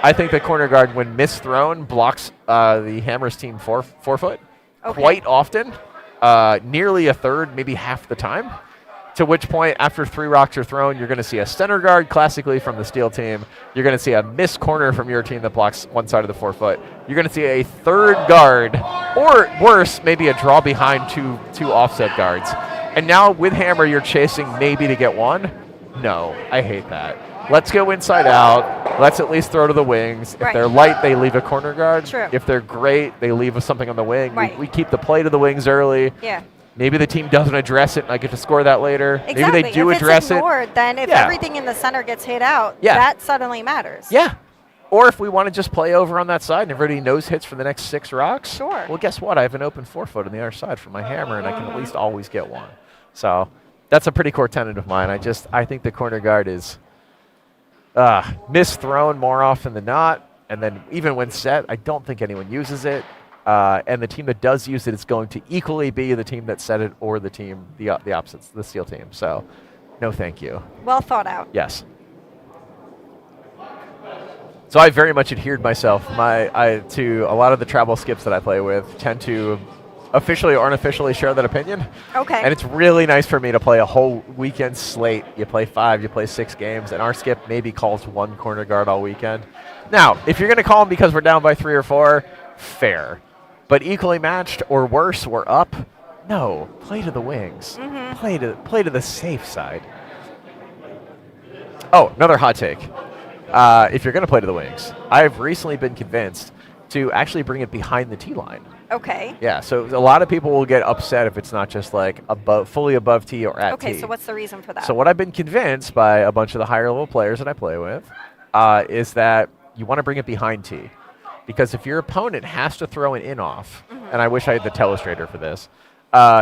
[SPEAKER 2] I think the corner guard, when misthrown, blocks the Hammers team 4-foot quite often, nearly a third, maybe half the time. To which point, after 3 rocks are thrown, you're going to see a center guard, classically from the steel team. You're going to see a missed corner from your team that blocks one side of the 4-foot. You're going to see a third guard, or worse, maybe a draw behind two offset guards. And now with hammer, you're chasing maybe to get one. No, I hate that. Let's go inside out. Let's at least throw to the wings. If they're light, they leave a corner guard.
[SPEAKER 3] True.
[SPEAKER 2] If they're great, they leave something on the wing.
[SPEAKER 3] Right.
[SPEAKER 2] We keep the play to the wings early.
[SPEAKER 3] Yeah.
[SPEAKER 2] Maybe the team doesn't address it, and I get to score that later.
[SPEAKER 3] Exactly.
[SPEAKER 2] Maybe they do
[SPEAKER 3] if
[SPEAKER 2] address
[SPEAKER 3] it's ignored, then if
[SPEAKER 2] Yeah.
[SPEAKER 3] everything in the center gets hit out,
[SPEAKER 2] Yeah.
[SPEAKER 3] that suddenly matters.
[SPEAKER 2] Yeah. Or if we want to just play over on that side and everybody knows hits for the next 6 rocks.
[SPEAKER 3] Sure.
[SPEAKER 2] Well, guess what? I have an open 4-foot on the other side for my hammer, and I can at least always get one. So that's a pretty core tenet of mine. I think the corner guard is misthrown more often than not. And then even when set, I don't think anyone uses it. And the team that does use it is going to equally be the team that set it or the team, the opposites, the steel team. So no thank you.
[SPEAKER 3] Well thought out.
[SPEAKER 2] Yes. So I very much adhered myself to a lot of the travel skips that I play with, tend to officially or unofficially share that opinion.
[SPEAKER 3] Okay.
[SPEAKER 2] And it's really nice for me to play a whole weekend slate. You play 5, you play 6 games, and our skip maybe calls 1 corner guard all weekend. Now, if you're going to call them because we're down by 3 or 4, fair. But equally matched or worse, we're up, No, play to the wings. Play to the safe side. Oh, another hot take. If you're going to play to the wings, I've recently been convinced to actually bring it behind the tee line.
[SPEAKER 3] Okay.
[SPEAKER 2] Yeah, so a lot of people will get upset if it's not just like fully above tee or at tee.
[SPEAKER 3] Okay, so what's the reason for that?
[SPEAKER 2] So what I've been convinced by a bunch of the higher level players that I play with is that you want to bring it behind tee. Because if your opponent has to throw an in-off, and I wish I had the telestrator for this,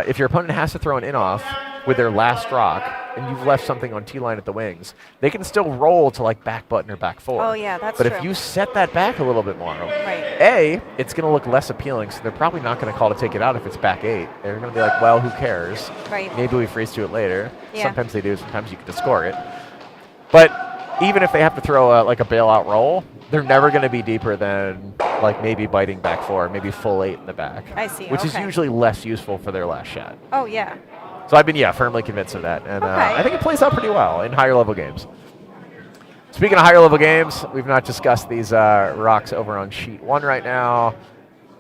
[SPEAKER 2] if your opponent has to throw an in-off with their last rock, and you've left something on tee line at the wings, they can still roll to like back button or back four.
[SPEAKER 3] Oh, yeah, that's
[SPEAKER 2] But
[SPEAKER 3] true.
[SPEAKER 2] if you set that back a little bit more,
[SPEAKER 3] Right.
[SPEAKER 2] A, it's going to look less appealing, so they're probably not going to call to take it out if it's back 8. They're going to be like, well, who cares?
[SPEAKER 3] Right.
[SPEAKER 2] Maybe we freeze to it later.
[SPEAKER 3] Yeah.
[SPEAKER 2] Sometimes they do, sometimes you can just score it. But even if they have to throw like a bailout roll, they're never going to be deeper than like maybe biting back 4, maybe full 8 in the back.
[SPEAKER 3] I see,
[SPEAKER 2] Which is
[SPEAKER 3] okay.
[SPEAKER 2] usually less useful for their last shot.
[SPEAKER 3] Oh, yeah.
[SPEAKER 2] So I've been, firmly convinced of that. And
[SPEAKER 3] Okay.
[SPEAKER 2] I think it plays out pretty well in higher level games. Speaking of higher level games, we've not discussed these rocks over on sheet 1 right now.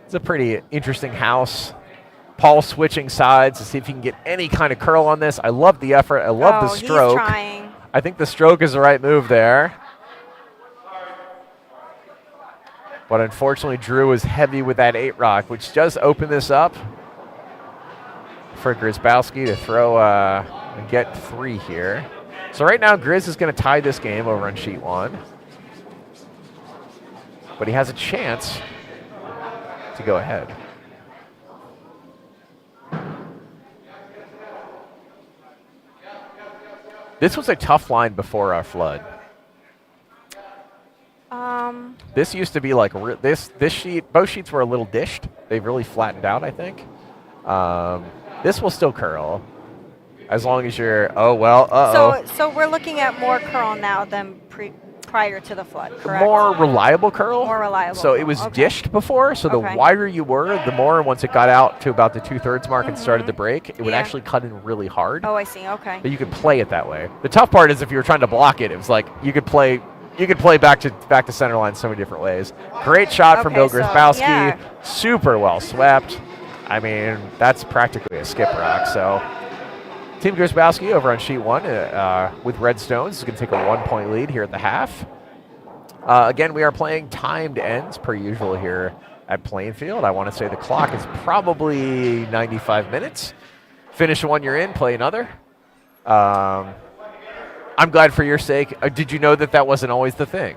[SPEAKER 2] It's a pretty interesting house. Paul switching sides to see if he can get any kind of curl on this. I love the effort. I love the stroke.
[SPEAKER 3] He's trying.
[SPEAKER 2] I think the stroke is the right move there. But unfortunately, Drew is heavy with that 8 rock, which does open this up for Grzybowski to throw and get 3 here. So right now, Grizz is going to tie this game over on sheet 1. But he has a chance to go ahead. This was a tough line before our flood. This used to be like this sheet. Both sheets were a little dished. They've really flattened out, I think. This will still curl, as long as you're. Oh well.
[SPEAKER 3] So we're looking at more curl now than prior to the flood, correct?
[SPEAKER 2] More reliable curl.
[SPEAKER 3] More reliable
[SPEAKER 2] So it
[SPEAKER 3] curl,
[SPEAKER 2] was
[SPEAKER 3] okay.
[SPEAKER 2] dished before. So the
[SPEAKER 3] Okay.
[SPEAKER 2] wider you were, the more. Once it got out to about the 2/3 mark and started to break, it would
[SPEAKER 3] Yeah.
[SPEAKER 2] actually cut in really hard.
[SPEAKER 3] Oh, I see. Okay.
[SPEAKER 2] But you could play it that way. The tough part is if you were trying to block it, it was like you could play back to center line so many different ways. Great shot from
[SPEAKER 3] Okay,
[SPEAKER 2] Bill
[SPEAKER 3] so,
[SPEAKER 2] Grzybowski.
[SPEAKER 3] yeah.
[SPEAKER 2] Super well swept. I mean, that's practically a skip rock. So Team Grzybowski over on sheet 1 with red stones is going to take a 1-point lead here at the half. Again, we are playing timed ends per usual here at Plainfield. I want to say the clock is probably 95 minutes. Finish one you're in, play another. I'm glad for your sake. Did you know that wasn't always the thing?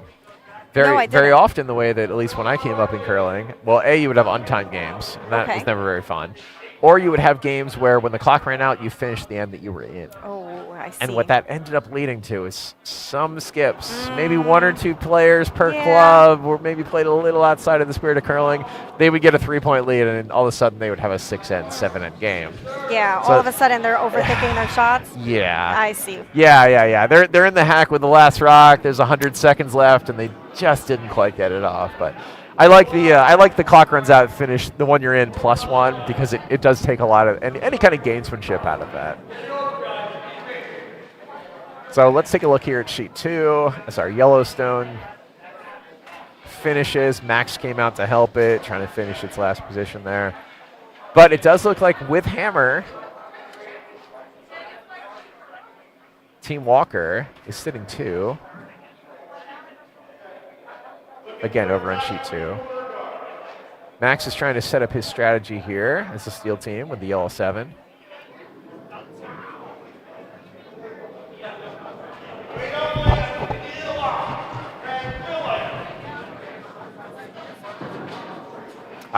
[SPEAKER 3] No, I
[SPEAKER 2] Very
[SPEAKER 3] didn't.
[SPEAKER 2] often the way that, at least when I came up in curling, well, A, you would have untimed games, and that
[SPEAKER 3] Okay.
[SPEAKER 2] was never very fun. Or you would have games where when the clock ran out, you finished the end that you were in.
[SPEAKER 3] Oh, I see.
[SPEAKER 2] And what that ended up leading to is some skips, maybe 1 or 2 players per
[SPEAKER 3] Yeah.
[SPEAKER 2] club, or maybe played a little outside of the spirit of curling. They would get a 3-point lead, and then all of a sudden they would have a 6-end, 7-end game.
[SPEAKER 3] Yeah,
[SPEAKER 2] So-
[SPEAKER 3] all of a sudden they're overthinking their shots.
[SPEAKER 2] Yeah.
[SPEAKER 3] I see.
[SPEAKER 2] Yeah. They're in the hack with the last rock. There's 100 seconds left, and they just didn't quite get it off. But I like the clock runs out finish, the one you're in +1, because it does take a lot of any kind of gamesmanship out of that. So let's take a look here at sheet 2 as our Yellowstone finishes. Max came out to help it, trying to finish its last position there. But it does look like with hammer, Team Walker is sitting 2. Again, over on sheet 2. Max is trying to set up his strategy here as a steel team with the yellow 7.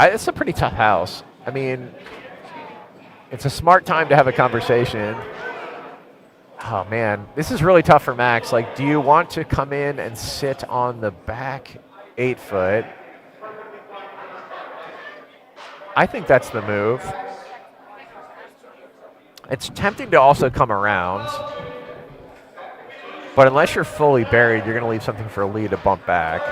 [SPEAKER 2] It's a pretty tough house. I mean, it's a smart time to have a conversation. Oh, man. This is really tough for Max. Like, do you want to come in and sit on the back 8-foot? I think that's the move. It's tempting to also come around. But unless you're fully buried, you're going to leave something for Lee to bump back.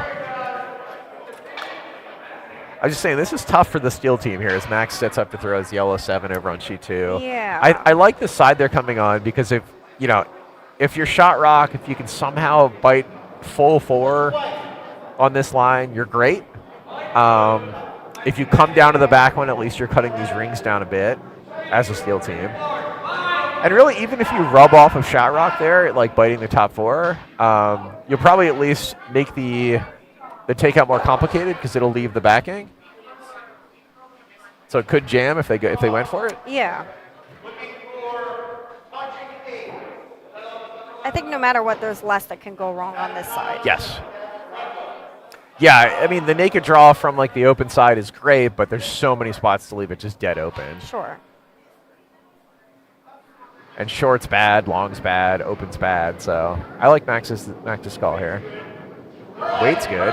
[SPEAKER 2] I was just saying, this is tough for the steel team here as Max sets up to throw his yellow 7 over on sheet 2.
[SPEAKER 3] Yeah.
[SPEAKER 2] I like the side they're coming on because if you're shot rock, if you can somehow bite full 4 on this line, you're great. If you come down to the back one, at least you're cutting these rings down a bit. as a steel team. And really, even if you rub off of Shot Rock there, like biting the top 4, you'll probably at least make the takeout more complicated because it'll leave the backing. So it could jam if they went for it.
[SPEAKER 3] Yeah. I think no matter what, there's less that can go wrong on this side.
[SPEAKER 2] Yes. Yeah, I mean, the naked draw from like the open side is great, but there's so many spots to leave it just dead open.
[SPEAKER 3] Sure.
[SPEAKER 2] And short's bad, long's bad, open's bad. So I like Max's call here. Weight's good.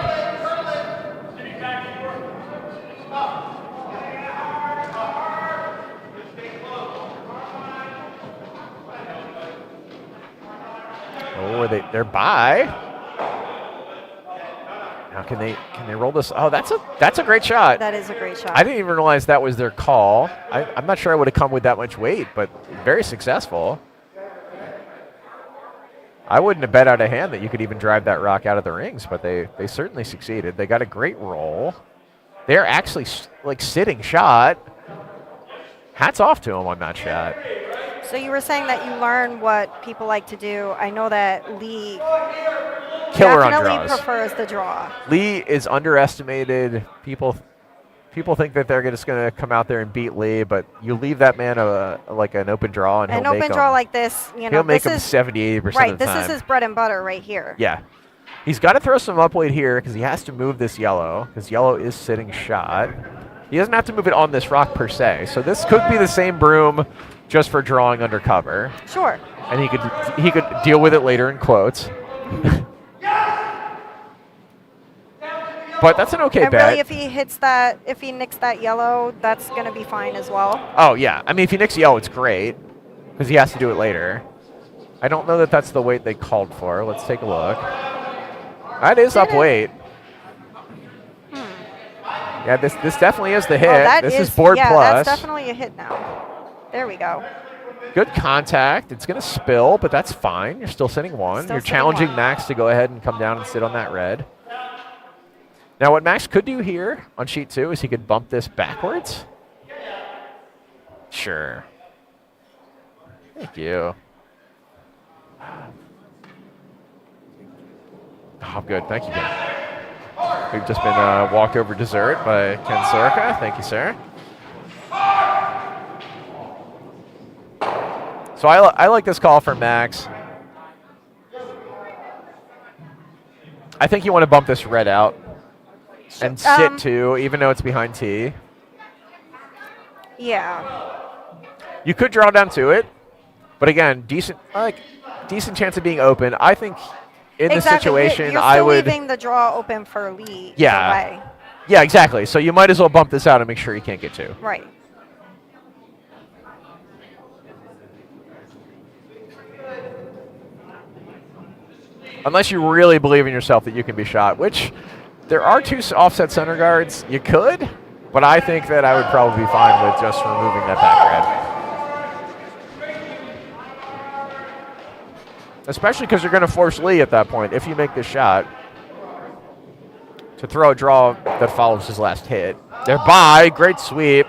[SPEAKER 2] Oh, they're by. Now can they roll this? Oh, that's a great shot.
[SPEAKER 3] That is a great shot.
[SPEAKER 2] I didn't even realize that was their call. I'm not sure I would have come with that much weight, but very successful. I wouldn't have bet out of hand that you could even drive that rock out of the rings, but they certainly succeeded. They got a great roll. They're actually like sitting shot. Hats off to them on that shot.
[SPEAKER 3] So you were saying that you learn what people like to do. I know that Lee
[SPEAKER 2] Killer on
[SPEAKER 3] definitely
[SPEAKER 2] draws.
[SPEAKER 3] prefers the draw.
[SPEAKER 2] Lee is underestimated. People think that they're just going to come out there and beat Lee, but you leave that man like an open draw, and
[SPEAKER 3] An open draw like this, you know,
[SPEAKER 2] he'll make
[SPEAKER 3] this
[SPEAKER 2] him
[SPEAKER 3] is
[SPEAKER 2] 70-80%
[SPEAKER 3] right.
[SPEAKER 2] of the
[SPEAKER 3] This
[SPEAKER 2] time.
[SPEAKER 3] is his bread and butter right here.
[SPEAKER 2] Yeah. He's got to throw some upweight here because he has to move this yellow because yellow is sitting shot. He doesn't have to move it on this rock per se. So this could be the same broom just for drawing under cover.
[SPEAKER 3] Sure.
[SPEAKER 2] And he could deal with it later in quotes. But that's an okay
[SPEAKER 3] And
[SPEAKER 2] bet.
[SPEAKER 3] really, if he nicks that yellow, that's going to be fine as well.
[SPEAKER 2] Oh, yeah. I mean, if he nicks yellow, it's great because he has to do it later. I don't know that that's the weight they called for. Let's take a look. That is up weight. Yeah, this definitely is the hit. This is board
[SPEAKER 3] yeah,
[SPEAKER 2] plus.
[SPEAKER 3] that's definitely a hit now. There we go.
[SPEAKER 2] Good contact. It's going to spill, but that's fine. You're still sitting 1.
[SPEAKER 3] Still
[SPEAKER 2] You're
[SPEAKER 3] sitting
[SPEAKER 2] challenging
[SPEAKER 3] 1.
[SPEAKER 2] Max to go ahead and come down and sit on that red. Now, what Max could do here on sheet 2 is he could bump this backwards. Sure. Thank you. Oh, good. Thank you, Ken. We've just been walked over dessert by Ken Sorka. Thank you, sir. So I like this call for Max. I think you want to bump this red out and sit 2, even though it's behind T.
[SPEAKER 3] Yeah.
[SPEAKER 2] You could draw down to it, but again, decent chance of being open. I think in this situation,
[SPEAKER 3] You're
[SPEAKER 2] I
[SPEAKER 3] still
[SPEAKER 2] would.
[SPEAKER 3] leaving the draw open for Lee.
[SPEAKER 2] Yeah.
[SPEAKER 3] Either way.
[SPEAKER 2] Yeah, exactly. So you might as well bump this out and make sure he can't get 2.
[SPEAKER 3] Right.
[SPEAKER 2] Unless you really believe in yourself that you can be shot, which there are 2 offset center guards. You could, but I think that I would probably be fine with just removing that back red. Especially because you're going to force Lee at that point, if you make this shot, to throw a draw that follows his last hit. They're by. Great sweep.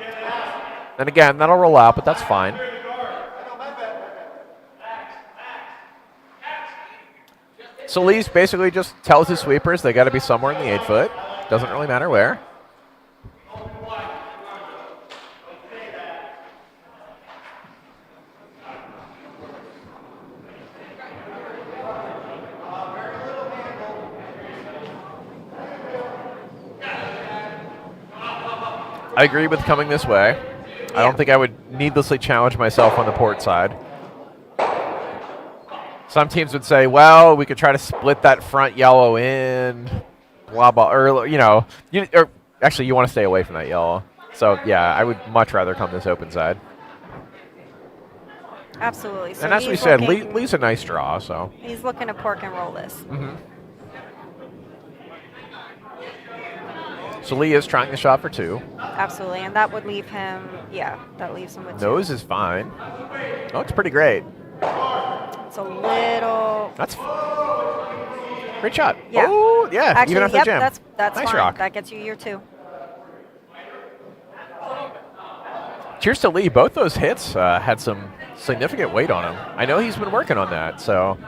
[SPEAKER 2] And again, that'll roll out, but that's fine. So Lee's basically just tells his sweepers they got to be somewhere in the 8-foot. Doesn't really matter where. I agree with coming this way. I don't think I would needlessly challenge myself on the port side. Some teams would say, well, we could try to split that front yellow in, blah, blah, or, or actually, you want to stay away from that yellow. So, yeah, I would much rather come this open side.
[SPEAKER 3] Absolutely. So
[SPEAKER 2] and as we said, Lee's a nice draw, so.
[SPEAKER 3] He's looking to pork and roll this.
[SPEAKER 2] Mm-hmm. So Lee is trying the shot for 2.
[SPEAKER 3] Absolutely, and that would leave him, that leaves him with 2.
[SPEAKER 2] Nose is fine. Oh, it's pretty great.
[SPEAKER 3] It's a little.
[SPEAKER 2] That's great shot.
[SPEAKER 3] Yeah.
[SPEAKER 2] Oh, yeah.
[SPEAKER 3] Actually,
[SPEAKER 2] even after the jam.
[SPEAKER 3] that's
[SPEAKER 2] nice
[SPEAKER 3] fine.
[SPEAKER 2] rock.
[SPEAKER 3] That gets you your 2.
[SPEAKER 2] cheers to Lee. Both those hits had some significant weight on him. I know he's been working on that, so.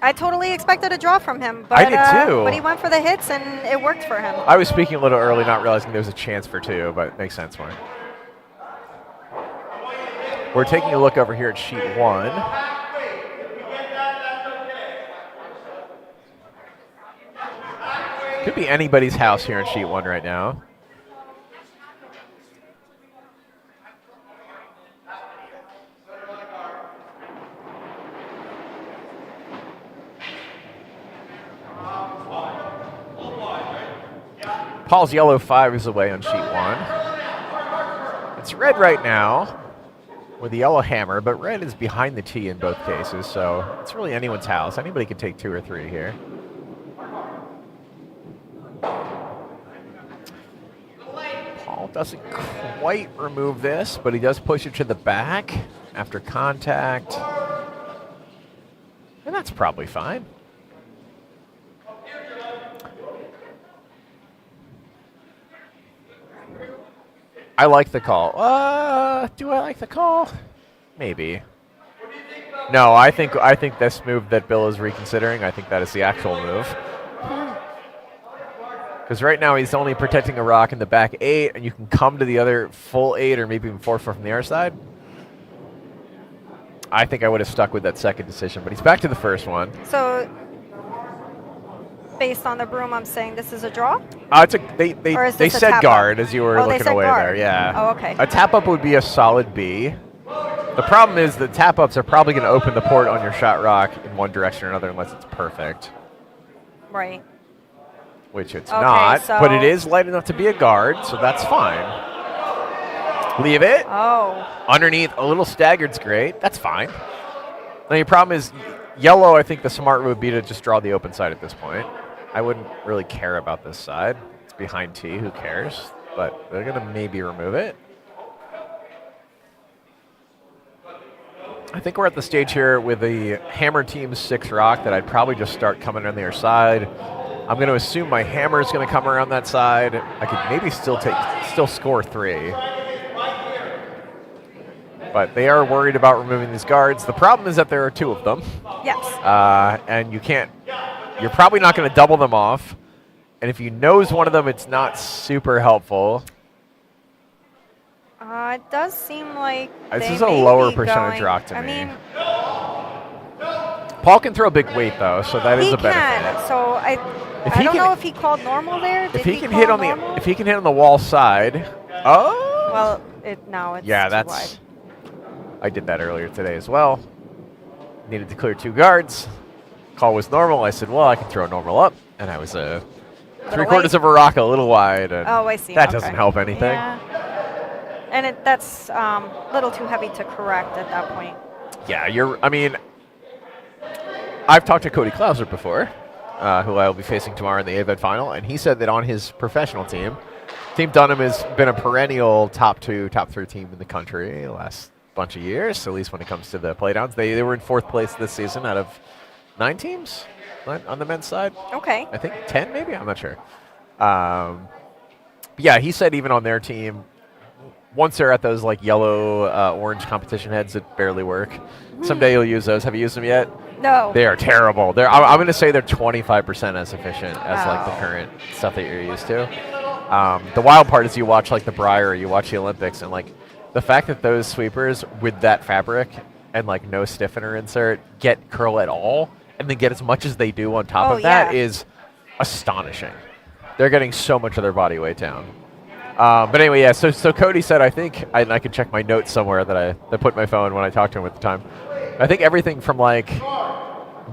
[SPEAKER 3] I totally expected a draw from him, but
[SPEAKER 2] I did too.
[SPEAKER 3] But he went for the hits and it worked for him.
[SPEAKER 2] I was speaking a little early, not realizing there was a chance for 2, but it makes sense for me. We're taking a look over here at sheet 1. Could be anybody's house here in sheet 1 right now. Paul's yellow 5 is away on sheet 1. It's red right now with the yellow hammer, but red is behind the tee in both cases, so it's really anyone's house. Anybody can take 2 or 3 here. Paul doesn't quite remove this, but he does push it to the back after contact. And that's probably fine. I like the call. Do I like the call? Maybe. No, I think this move that Bill is reconsidering, I think that is the actual move. Because right now he's only protecting a rock in the back 8, and you can come to the other full 8 or maybe even 4 from the other side. I think I would have stuck with that second decision, but he's back to the first one.
[SPEAKER 3] So, based on the broom, I'm saying this is a draw?
[SPEAKER 2] They said guard as you were looking away
[SPEAKER 3] guard.
[SPEAKER 2] there. Yeah.
[SPEAKER 3] Oh, okay.
[SPEAKER 2] A tap up would be a solid B. The problem is the tap ups are probably going to open the port on your shot rock in one direction or another unless it's perfect.
[SPEAKER 3] Right.
[SPEAKER 2] Which it's
[SPEAKER 3] Okay,
[SPEAKER 2] not,
[SPEAKER 3] so
[SPEAKER 2] but it is light enough to be a guard, so that's fine. Leave it.
[SPEAKER 3] Oh.
[SPEAKER 2] Underneath, a little staggered's great. That's fine. Now your problem is yellow. I think the smart move would be to just draw the open side at this point. I wouldn't really care about this side. It's behind tee. Who cares? But they're going to maybe remove it. I think we're at the stage here with the hammer team's 6 rock that I'd probably just start coming on the other side. I'm going to assume my hammer is going to come around that side. I could maybe still score 3. But they are worried about removing these guards. The problem is that there are 2 of them.
[SPEAKER 3] Yes.
[SPEAKER 2] And you're probably not going to double them off. And if you nose one of them, it's not super helpful.
[SPEAKER 3] It does seem like
[SPEAKER 2] this
[SPEAKER 3] they
[SPEAKER 2] is a
[SPEAKER 3] may
[SPEAKER 2] lower
[SPEAKER 3] be
[SPEAKER 2] percentage
[SPEAKER 3] going,
[SPEAKER 2] rock to
[SPEAKER 3] I
[SPEAKER 2] me.
[SPEAKER 3] mean,
[SPEAKER 2] Paul can throw big weight though, so that is
[SPEAKER 3] he
[SPEAKER 2] a benefit.
[SPEAKER 3] can. So I don't know if he called normal there.
[SPEAKER 2] If he can hit on the wall side. Oh.
[SPEAKER 3] Well, now it's
[SPEAKER 2] yeah,
[SPEAKER 3] too
[SPEAKER 2] that's.
[SPEAKER 3] wide.
[SPEAKER 2] I did that earlier today as well. Needed to clear 2 guards. Call was normal. I said, well, I can throw normal up, and I was 3/4 of a rock, a little wide. And
[SPEAKER 3] oh, I see.
[SPEAKER 2] That doesn't help anything.
[SPEAKER 3] Yeah. And that's a little too heavy to correct at that point.
[SPEAKER 2] Yeah, I mean, I've talked to Cody Klauser before, who I will be facing tomorrow in the AVED final, and he said that on his professional team, Team Dunham has been a perennial top 2, top 3 team in the country the last bunch of years, at least when it comes to the playdowns. They were in 4th place this season out of 9 teams on the men's side.
[SPEAKER 3] Okay.
[SPEAKER 2] I think 10 maybe? I'm not sure. Yeah, he said even on their team, once they're at those like yellow, orange competition heads that barely work, someday you'll use those. Have you used them yet?
[SPEAKER 3] No.
[SPEAKER 2] They are terrible. I'm going to say they're 25% as efficient as like the current stuff that you're used to. The wild part is you watch like the Briar, you watch the Olympics, and like the fact that those sweepers with that fabric and like no stiffener insert get curl at all, and then get as much as they do on top of that is astonishing. They're getting so much of their body weight down. But anyway, yeah. So Cody said, I think I can check my notes somewhere that I put in my phone when I talked to him at the time. I think everything from like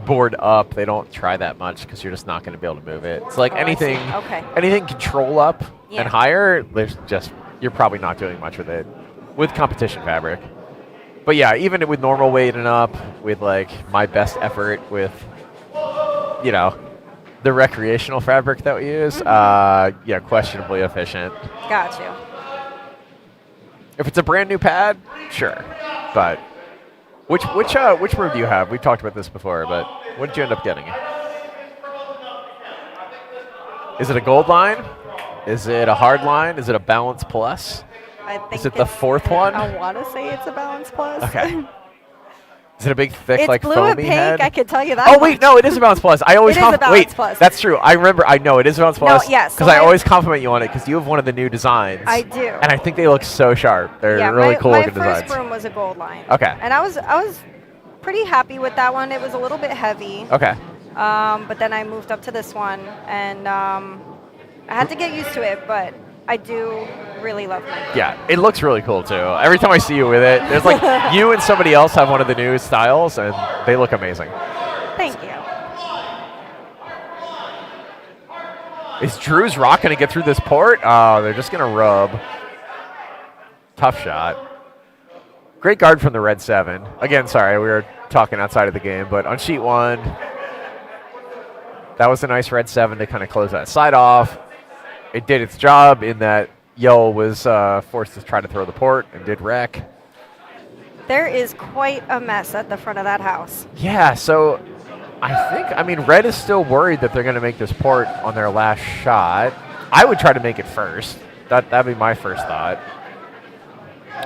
[SPEAKER 2] board up, they don't try that much because you're just not going to be able to move it. It's like anything control up and higher. There's just you're probably not doing much with it with competition fabric. But yeah, even with normal weight and up, with like my best effort with, the recreational fabric that we use, questionably efficient.
[SPEAKER 3] Got you.
[SPEAKER 2] If it's a brand new pad, sure. But which room do you have? We've talked about this before, but what did you end up getting? Is it a gold line? Is it a hard line? Is it a balance plus?
[SPEAKER 3] I think
[SPEAKER 2] Is it the
[SPEAKER 3] it's-
[SPEAKER 2] 4th one?
[SPEAKER 3] I want to say it's a balance plus.
[SPEAKER 2] Okay. Is it a big, thick,
[SPEAKER 3] It's
[SPEAKER 2] like
[SPEAKER 3] blue
[SPEAKER 2] foamy
[SPEAKER 3] and pink.
[SPEAKER 2] head?
[SPEAKER 3] I can tell you that.
[SPEAKER 2] Oh wait,
[SPEAKER 3] much.
[SPEAKER 2] no, it is a balance plus. I always
[SPEAKER 3] It is a balance
[SPEAKER 2] wait.
[SPEAKER 3] plus.
[SPEAKER 2] That's true. I remember. I know it is a balance plus.
[SPEAKER 3] yes, so
[SPEAKER 2] Because I
[SPEAKER 3] my-
[SPEAKER 2] always compliment you on it because you have one of the new designs.
[SPEAKER 3] I do.
[SPEAKER 2] And I think they look so sharp. They're
[SPEAKER 3] Yeah,
[SPEAKER 2] really cool
[SPEAKER 3] my
[SPEAKER 2] looking
[SPEAKER 3] first
[SPEAKER 2] designs.
[SPEAKER 3] broom was a gold line.
[SPEAKER 2] Okay.
[SPEAKER 3] And I was pretty happy with that one. It was a little bit heavy.
[SPEAKER 2] Okay.
[SPEAKER 3] But then I moved up to this one, and I had to get used to it, but I do really love my broom.
[SPEAKER 2] Yeah, it looks really cool too. Every time I see you with it, there's like you and somebody else have one of the new styles, and they look amazing.
[SPEAKER 3] Thank you.
[SPEAKER 2] Is Drew's rock going to get through this port? Oh, they're just going to rub. Tough shot. Great guard from the red 7. Again, sorry, we were talking outside of the game, but on sheet 1, that was a nice red 7 to kind of close that side off. It did its job in that yellow was forced to try to throw the port and did wreck.
[SPEAKER 3] There is quite a mess at the front of that house.
[SPEAKER 2] Yeah, so I mean, red is still worried that they're going to make this port on their last shot. I would try to make it first. That'd be my first thought.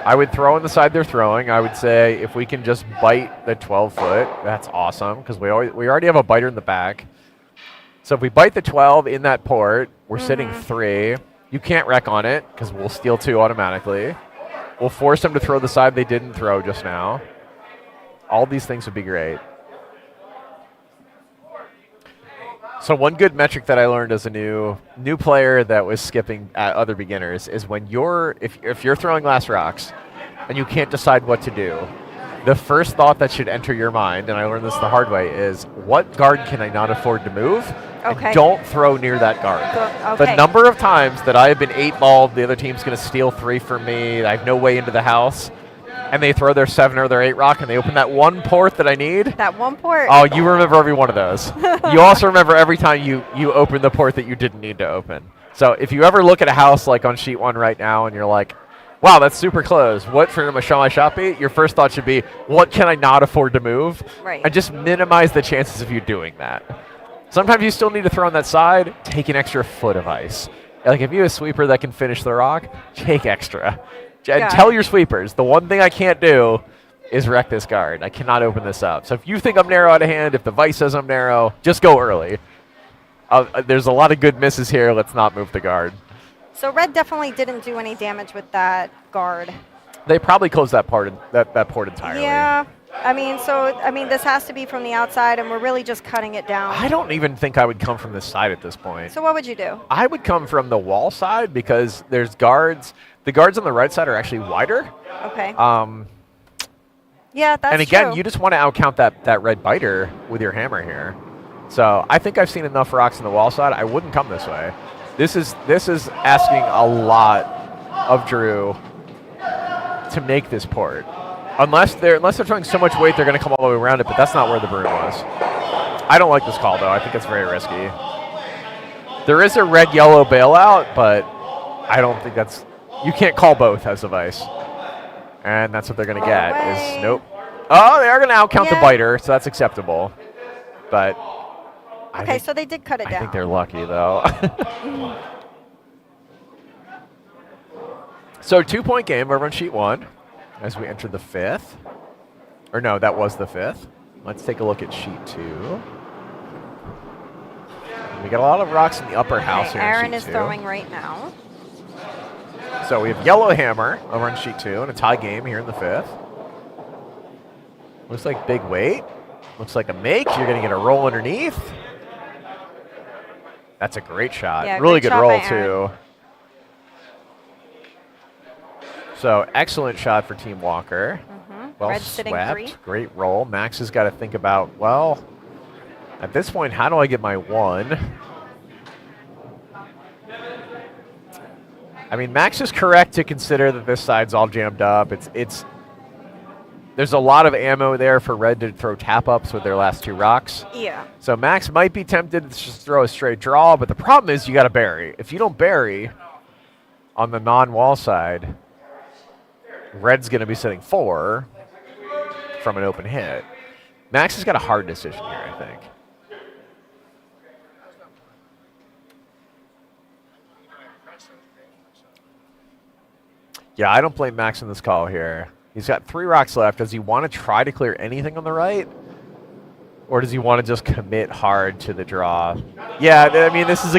[SPEAKER 2] I would throw on the side they're throwing. I would say if we can just bite the 12-foot, that's awesome because we already have a biter in the back. So if we bite the 12 in that port, we're sitting 3. You can't wreck on it because we'll steal 2 automatically. We'll force them to throw the side they didn't throw just now. All these things would be great. So one good metric that I learned as a new player that was skipping at other beginners is when if you're throwing last rocks and you can't decide what to do, the first thought that should enter your mind, and I learned this the hard way, is what guard can I not afford to move?
[SPEAKER 3] Okay.
[SPEAKER 2] And don't throw near that guard.
[SPEAKER 3] Okay.
[SPEAKER 2] The number of times that I have been 8-balled, the other team's going to steal 3 from me, I have no way into the house, and they throw their 7 or their 8 rock and they open that one port that I need.
[SPEAKER 3] That one port.
[SPEAKER 2] Oh, you remember every one of those. You also remember every time you open the port that you didn't need to open. So if you ever look at a house like on sheet 1 right now and you're like, wow, that's super close. What for my shot beat? Your first thought should be, what can I not afford to move?
[SPEAKER 3] Right.
[SPEAKER 2] And just minimize the chances of you doing that. Sometimes you still need to throw on that side, take an extra foot of ice. Like if you have a sweeper that can finish the rock, take extra. And tell your sweepers, the one thing I can't do is wreck this guard. I cannot open this up. So if you think I'm narrow out of hand, if the vice says I'm narrow, just go early. There's a lot of good misses here. Let's not move the guard.
[SPEAKER 3] So red definitely didn't do any damage with that guard.
[SPEAKER 2] They probably closed that port entirely.
[SPEAKER 3] Yeah. I mean, this has to be from the outside, and we're really just cutting it down.
[SPEAKER 2] I don't even think I would come from this side at this point.
[SPEAKER 3] So what would you do?
[SPEAKER 2] I would come from the wall side because there's guards. The guards on the right side are actually wider.
[SPEAKER 3] Okay. Yeah, that's
[SPEAKER 2] and again,
[SPEAKER 3] true.
[SPEAKER 2] you just want to outcount that red biter with your hammer here. So I think I've seen enough rocks on the wall side. I wouldn't come this way. This is asking a lot of Drew to make this port. Unless they're throwing so much weight, they're going to come all the way around it. But that's not where the broom was. I don't like this call though. I think it's very risky. There is a red-yellow bailout, but I don't think that's. You can't call both as a vice. And that's what they're going to get is nope. Oh, they are going to outcount the biter, so that's acceptable. But
[SPEAKER 3] okay, so they did cut it down.
[SPEAKER 2] I think they're lucky, though. So 2-point game over on sheet 1 as we enter the 5th. Or no, that was the 5th. Let's take a look at sheet 2. We got a lot of rocks in the upper house here in
[SPEAKER 3] Aaron
[SPEAKER 2] sheet
[SPEAKER 3] is
[SPEAKER 2] 2.
[SPEAKER 3] throwing right now.
[SPEAKER 2] So we have yellow hammer over on sheet 2 and a tie game here in the 5th. Looks like big weight. Looks like a make. You're going to get a roll underneath. That's a great shot.
[SPEAKER 3] Yeah,
[SPEAKER 2] really
[SPEAKER 3] good
[SPEAKER 2] good
[SPEAKER 3] shot
[SPEAKER 2] roll,
[SPEAKER 3] by Aaron.
[SPEAKER 2] too. So excellent shot for Team Walker. Well
[SPEAKER 3] Red sitting
[SPEAKER 2] swept.
[SPEAKER 3] 3.
[SPEAKER 2] Great roll. Max has got to think about, well, at this point, how do I get my 1? I mean, Max is correct to consider that this side's all jammed up. There's a lot of ammo there for red to throw tap-ups with their last 2 rocks.
[SPEAKER 3] Yeah.
[SPEAKER 2] So Max might be tempted to just throw a straight draw, but the problem is you got to bury. If you don't bury on the non-wall side, red's going to be sitting 4 from an open hit. Max has got a hard decision here, I think. Yeah, I don't blame Max in this call here. He's got 3 rocks left. Does he want to try to clear anything on the right? Or does he want to just commit hard to the draw? Yeah, I mean, this is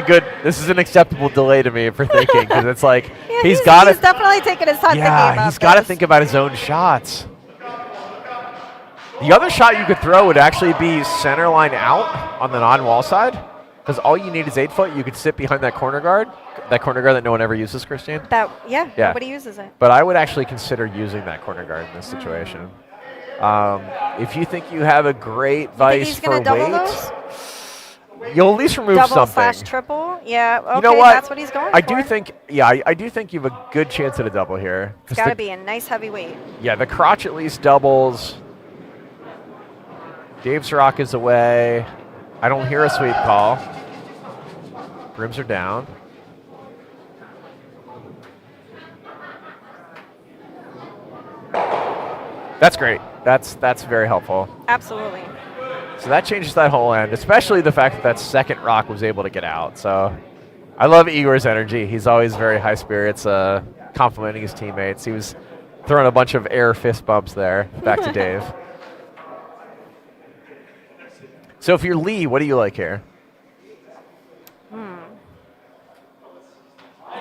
[SPEAKER 2] an acceptable delay to me for thinking, because it's like,
[SPEAKER 3] Yeah,
[SPEAKER 2] he's
[SPEAKER 3] he's
[SPEAKER 2] got to.
[SPEAKER 3] definitely taking his time thinking
[SPEAKER 2] Yeah,
[SPEAKER 3] about
[SPEAKER 2] he's got to
[SPEAKER 3] this.
[SPEAKER 2] think about his own shots. The other shot you could throw would actually be center line out on the non-wall side, because all you need is 8 foot. You could sit behind that corner guard that no one ever uses, Christine.
[SPEAKER 3] Yeah,
[SPEAKER 2] Yeah.
[SPEAKER 3] nobody uses it.
[SPEAKER 2] But I would actually consider using that corner guard in this situation. If you think you have a great vice
[SPEAKER 3] he's
[SPEAKER 2] for
[SPEAKER 3] gonna double
[SPEAKER 2] weight,
[SPEAKER 3] those?
[SPEAKER 2] you'll at least remove
[SPEAKER 3] Double
[SPEAKER 2] something.
[SPEAKER 3] / triple? Yeah, okay,
[SPEAKER 2] You know what?
[SPEAKER 3] that's what he's going
[SPEAKER 2] I
[SPEAKER 3] for.
[SPEAKER 2] do think, I do think you have a good chance at a double here.
[SPEAKER 3] It's got to be a nice heavyweight.
[SPEAKER 2] Yeah, the crotch at least doubles. Dave's rock is away. I don't hear a sweep call. Brims are down. That's great. That's very helpful.
[SPEAKER 3] Absolutely.
[SPEAKER 2] So that changes that whole end, especially the fact that that second rock was able to get out. So I love Igor's energy. He's always very high spirits, complimenting his teammates. He was throwing a bunch of air fist bumps there. Back to Dave. So if you're Lee, what do you like here?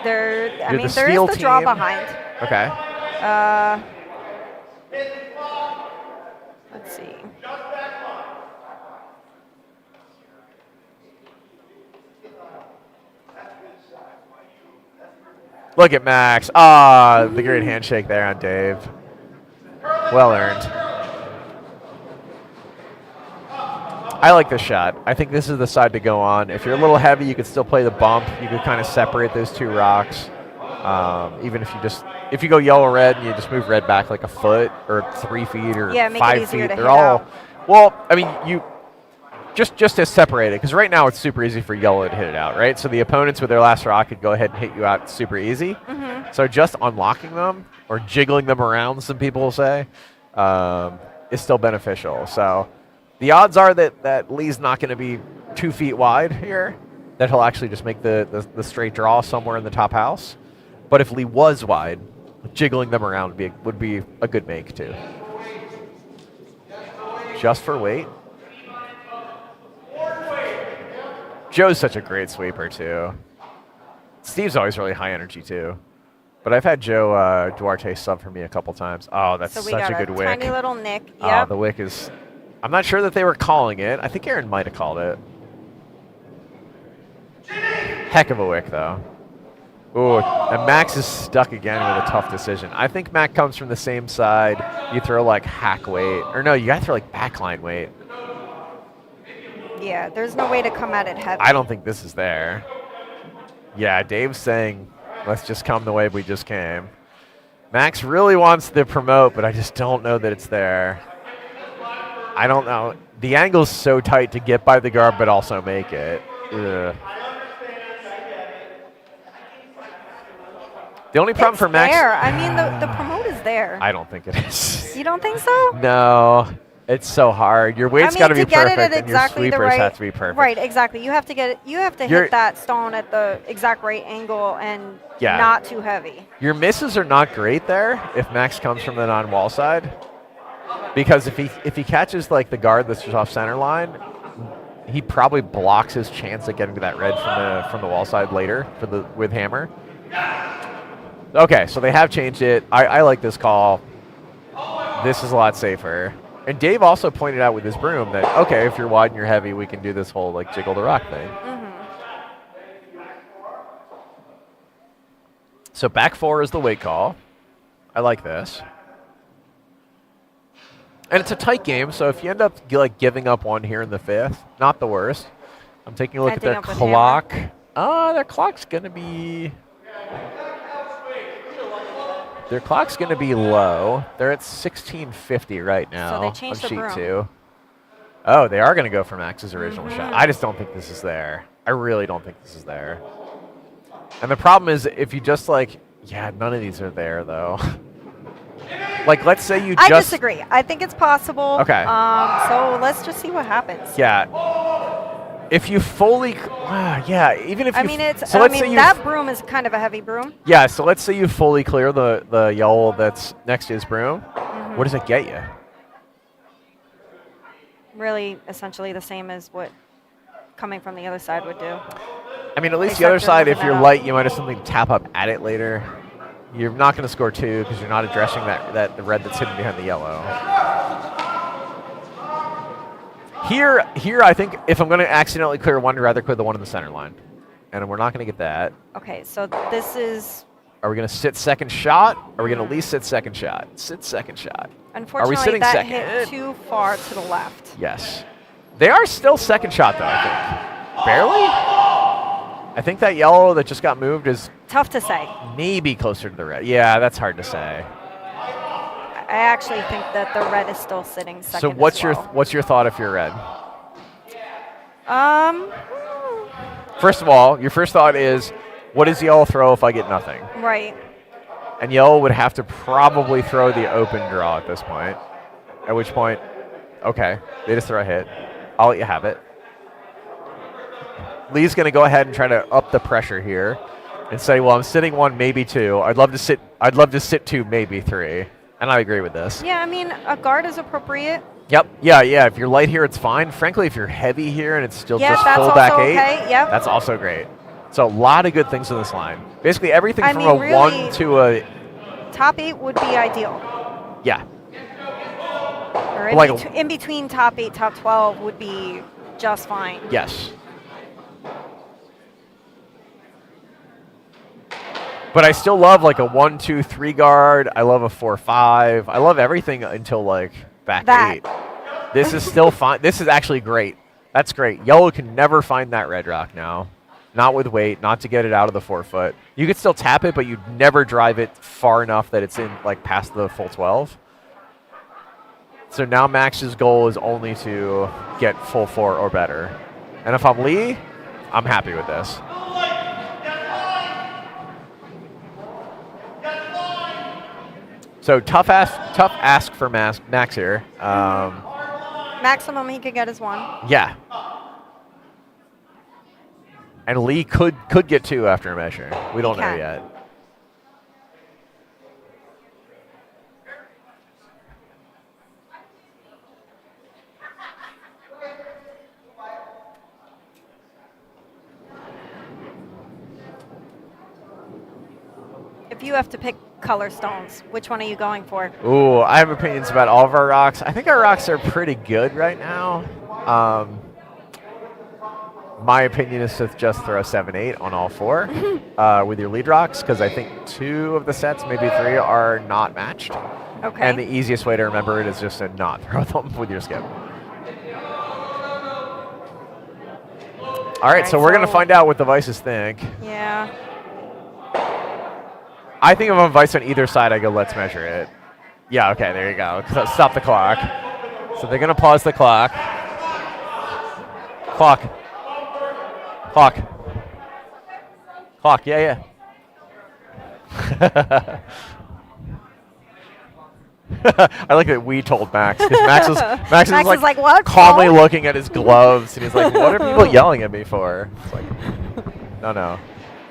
[SPEAKER 3] There
[SPEAKER 2] the
[SPEAKER 3] is
[SPEAKER 2] steel
[SPEAKER 3] the draw
[SPEAKER 2] team.
[SPEAKER 3] behind.
[SPEAKER 2] Okay.
[SPEAKER 3] Let's see.
[SPEAKER 2] Look at Max. Ah, the great handshake there on Dave. Well earned. I like this shot. I think this is the side to go on. If you're a little heavy, you could still play the bump. You could kind of separate those 2 rocks. Even if you go yellow-red and you just move red back like a foot or 3 feet or
[SPEAKER 3] Yeah, make it
[SPEAKER 2] 5
[SPEAKER 3] easier
[SPEAKER 2] feet,
[SPEAKER 3] to
[SPEAKER 2] they're
[SPEAKER 3] hit
[SPEAKER 2] all.
[SPEAKER 3] out.
[SPEAKER 2] Well, I mean, you just to separate it, because right now it's super easy for yellow to hit it out, right? So the opponents with their last rock could go ahead and hit you out super easy.
[SPEAKER 3] Mm-hmm.
[SPEAKER 2] So just unlocking them or jiggling them around, some people will say, is still beneficial. So the odds are that Lee's not going to be 2 feet wide here, that he'll actually just make the straight draw somewhere in the top house. But if Lee was wide, jiggling them around would be a good make too. Just for weight. Joe's such a great sweeper too. Steve's always really high energy too. But I've had Joe Duarte sub for me a couple times. Oh, that's
[SPEAKER 3] So we
[SPEAKER 2] such
[SPEAKER 3] got
[SPEAKER 2] a good wick.
[SPEAKER 3] tiny little nick.
[SPEAKER 2] Oh,
[SPEAKER 3] Yep.
[SPEAKER 2] the wick is... I'm not sure that they were calling it. I think Aaron might have called it. Heck of a wick, though. Ooh, and Max is stuck again with a tough decision. I think Mac comes from the same side. You throw like hack weight. Or no, you got to throw like backline weight.
[SPEAKER 3] Yeah, there's no way to come at it heavy.
[SPEAKER 2] I don't think this is there. Yeah, Dave's saying, let's just come the way we just came. Max really wants to promote, but I just don't know that it's there. I don't know. The angle's so tight to get by the guard, but also make it. Ugh. The only problem for Max...
[SPEAKER 3] there. I mean, the promote is there.
[SPEAKER 2] I don't think it is.
[SPEAKER 3] You don't think so?
[SPEAKER 2] No. It's so hard. Your weight's got to be
[SPEAKER 3] get it
[SPEAKER 2] perfect,
[SPEAKER 3] at
[SPEAKER 2] and your
[SPEAKER 3] exactly the
[SPEAKER 2] sweepers
[SPEAKER 3] right,
[SPEAKER 2] have to be perfect.
[SPEAKER 3] Right, exactly. You have to get it. You have to hit that stone at the exact right angle and not too heavy.
[SPEAKER 2] Your misses are not great there if Max comes from the non-wall side, because if he catches like the guard that's just off center line, he probably blocks his chance at getting to that red from the wall side later with hammer. Okay, so they have changed it. I like this call. This is a lot safer. And Dave also pointed out with his broom that, okay, if you're wide and you're heavy, we can do this whole like jiggle the rock thing.
[SPEAKER 3] Mm-hmm.
[SPEAKER 2] So back 4 is the weight call. I like this. And it's a tight game, so if you end up like giving up one here in the 5th, not the worst. I'm taking a look at their clock. Their clock's going to be... Their clock's going to be low. They're at 1650 right now.
[SPEAKER 3] So they changed
[SPEAKER 2] on
[SPEAKER 3] the
[SPEAKER 2] sheet
[SPEAKER 3] broom.
[SPEAKER 2] 2. Oh, they are going to go for Max's original shot. I just don't think this is there. I really don't think this is there. And the problem is if you just like, none of these are there though. Like, let's say you just...
[SPEAKER 3] I disagree. I think it's possible.
[SPEAKER 2] Okay.
[SPEAKER 3] So let's just see what happens.
[SPEAKER 2] Yeah. If you fully, yeah, even if you.
[SPEAKER 3] I mean, it's.
[SPEAKER 2] So
[SPEAKER 3] I
[SPEAKER 2] let's say
[SPEAKER 3] mean,
[SPEAKER 2] you.
[SPEAKER 3] that broom is kind of a heavy broom.
[SPEAKER 2] Yeah, so let's say you fully clear the yellow that's next to his broom.
[SPEAKER 3] Mm-hmm.
[SPEAKER 2] What does it get you?
[SPEAKER 3] Really, essentially the same as what coming from the other side would do.
[SPEAKER 2] I mean, at least
[SPEAKER 3] Except
[SPEAKER 2] the other
[SPEAKER 3] you're
[SPEAKER 2] side, if
[SPEAKER 3] moving
[SPEAKER 2] you're
[SPEAKER 3] that up.
[SPEAKER 2] light, you might have something to tap up at it later. You're not going to score 2 because you're not addressing the red that's hidden behind the yellow. Here, I think if I'm going to accidentally clear one, I'd rather clear the one in the center line. And we're not going to get that.
[SPEAKER 3] Okay, so this is.
[SPEAKER 2] Are we going to sit second shot? Are we going to at least sit second shot? Sit second shot.
[SPEAKER 3] Unfortunately,
[SPEAKER 2] sitting
[SPEAKER 3] that
[SPEAKER 2] second?
[SPEAKER 3] hit too far to the left.
[SPEAKER 2] Yes. They are still second shot, though, I think. Barely? I think that yellow that just got moved is
[SPEAKER 3] Tough to say.
[SPEAKER 2] maybe closer to the red. Yeah, that's hard to say.
[SPEAKER 3] I actually think that the red is still sitting second.
[SPEAKER 2] So what's
[SPEAKER 3] as
[SPEAKER 2] your
[SPEAKER 3] well.
[SPEAKER 2] what's your thought if you're red?
[SPEAKER 3] Um.
[SPEAKER 2] First of all, your first thought is, what does yellow throw if I get nothing?
[SPEAKER 3] Right.
[SPEAKER 2] And yellow would have to probably throw the open draw at this point. At which point, okay, they just throw a hit. I'll let you have it. Lee's going to go ahead and try to up the pressure here and say, well, I'm sitting 1, maybe 2. I'd love to sit 2, maybe 3. And I agree with this.
[SPEAKER 3] Yeah, I mean, a guard is appropriate.
[SPEAKER 2] Yep. Yeah. If you're light here, it's fine. Frankly, if you're heavy here and it's still
[SPEAKER 3] Yeah,
[SPEAKER 2] just
[SPEAKER 3] that's
[SPEAKER 2] full back
[SPEAKER 3] also
[SPEAKER 2] 8,
[SPEAKER 3] okay, yep.
[SPEAKER 2] that's also great. So a lot of good things in this line. Basically everything
[SPEAKER 3] I
[SPEAKER 2] from
[SPEAKER 3] mean,
[SPEAKER 2] a
[SPEAKER 3] really,
[SPEAKER 2] 1 to a
[SPEAKER 3] Top 8 would be ideal.
[SPEAKER 2] yeah.
[SPEAKER 3] Or in,
[SPEAKER 2] Like
[SPEAKER 3] in between top 8, top 12 would be just fine.
[SPEAKER 2] Yes. But I still love like a 1, 2, 3 guard. I love a 4, 5. I love everything until like back
[SPEAKER 3] That.
[SPEAKER 2] 8. This is still fine. This is actually great. That's great. Yellow can never find that red rock now. Not with weight, not to get it out of the 4-foot. You could still tap it, but you'd never drive it far enough that it's in like past the full 12. So now Max's goal is only to get full 4 or better. And if I'm Lee, I'm happy with this. So tough ask for Max here.
[SPEAKER 3] Maximum he could get is 1.
[SPEAKER 2] Yeah. And Lee could get 2 after a measure. We don't know
[SPEAKER 3] can.
[SPEAKER 2] yet.
[SPEAKER 3] If you have to pick color stones, which one are you going for?
[SPEAKER 2] Ooh, I have opinions about all of our rocks. I think our rocks are pretty good right now. My opinion is to just throw 7, 8 on all 4 with your lead rocks, because I think 2 of the sets, maybe 3, are not matched.
[SPEAKER 3] Okay.
[SPEAKER 2] And the easiest way to remember it is just to not throw them with your skip. All right, so we're going to find out what the Vices think.
[SPEAKER 3] Yeah.
[SPEAKER 2] I think if I'm Vice on either side, I go, let's measure it. Yeah, okay, there you go. Stop the clock. So they're going to pause the clock. Clock, yeah. I like that we told Max, because Max is like
[SPEAKER 3] what?
[SPEAKER 2] calmly
[SPEAKER 3] Oh?
[SPEAKER 2] looking at his gloves, and he's like, what are people yelling at me for? It's like, no.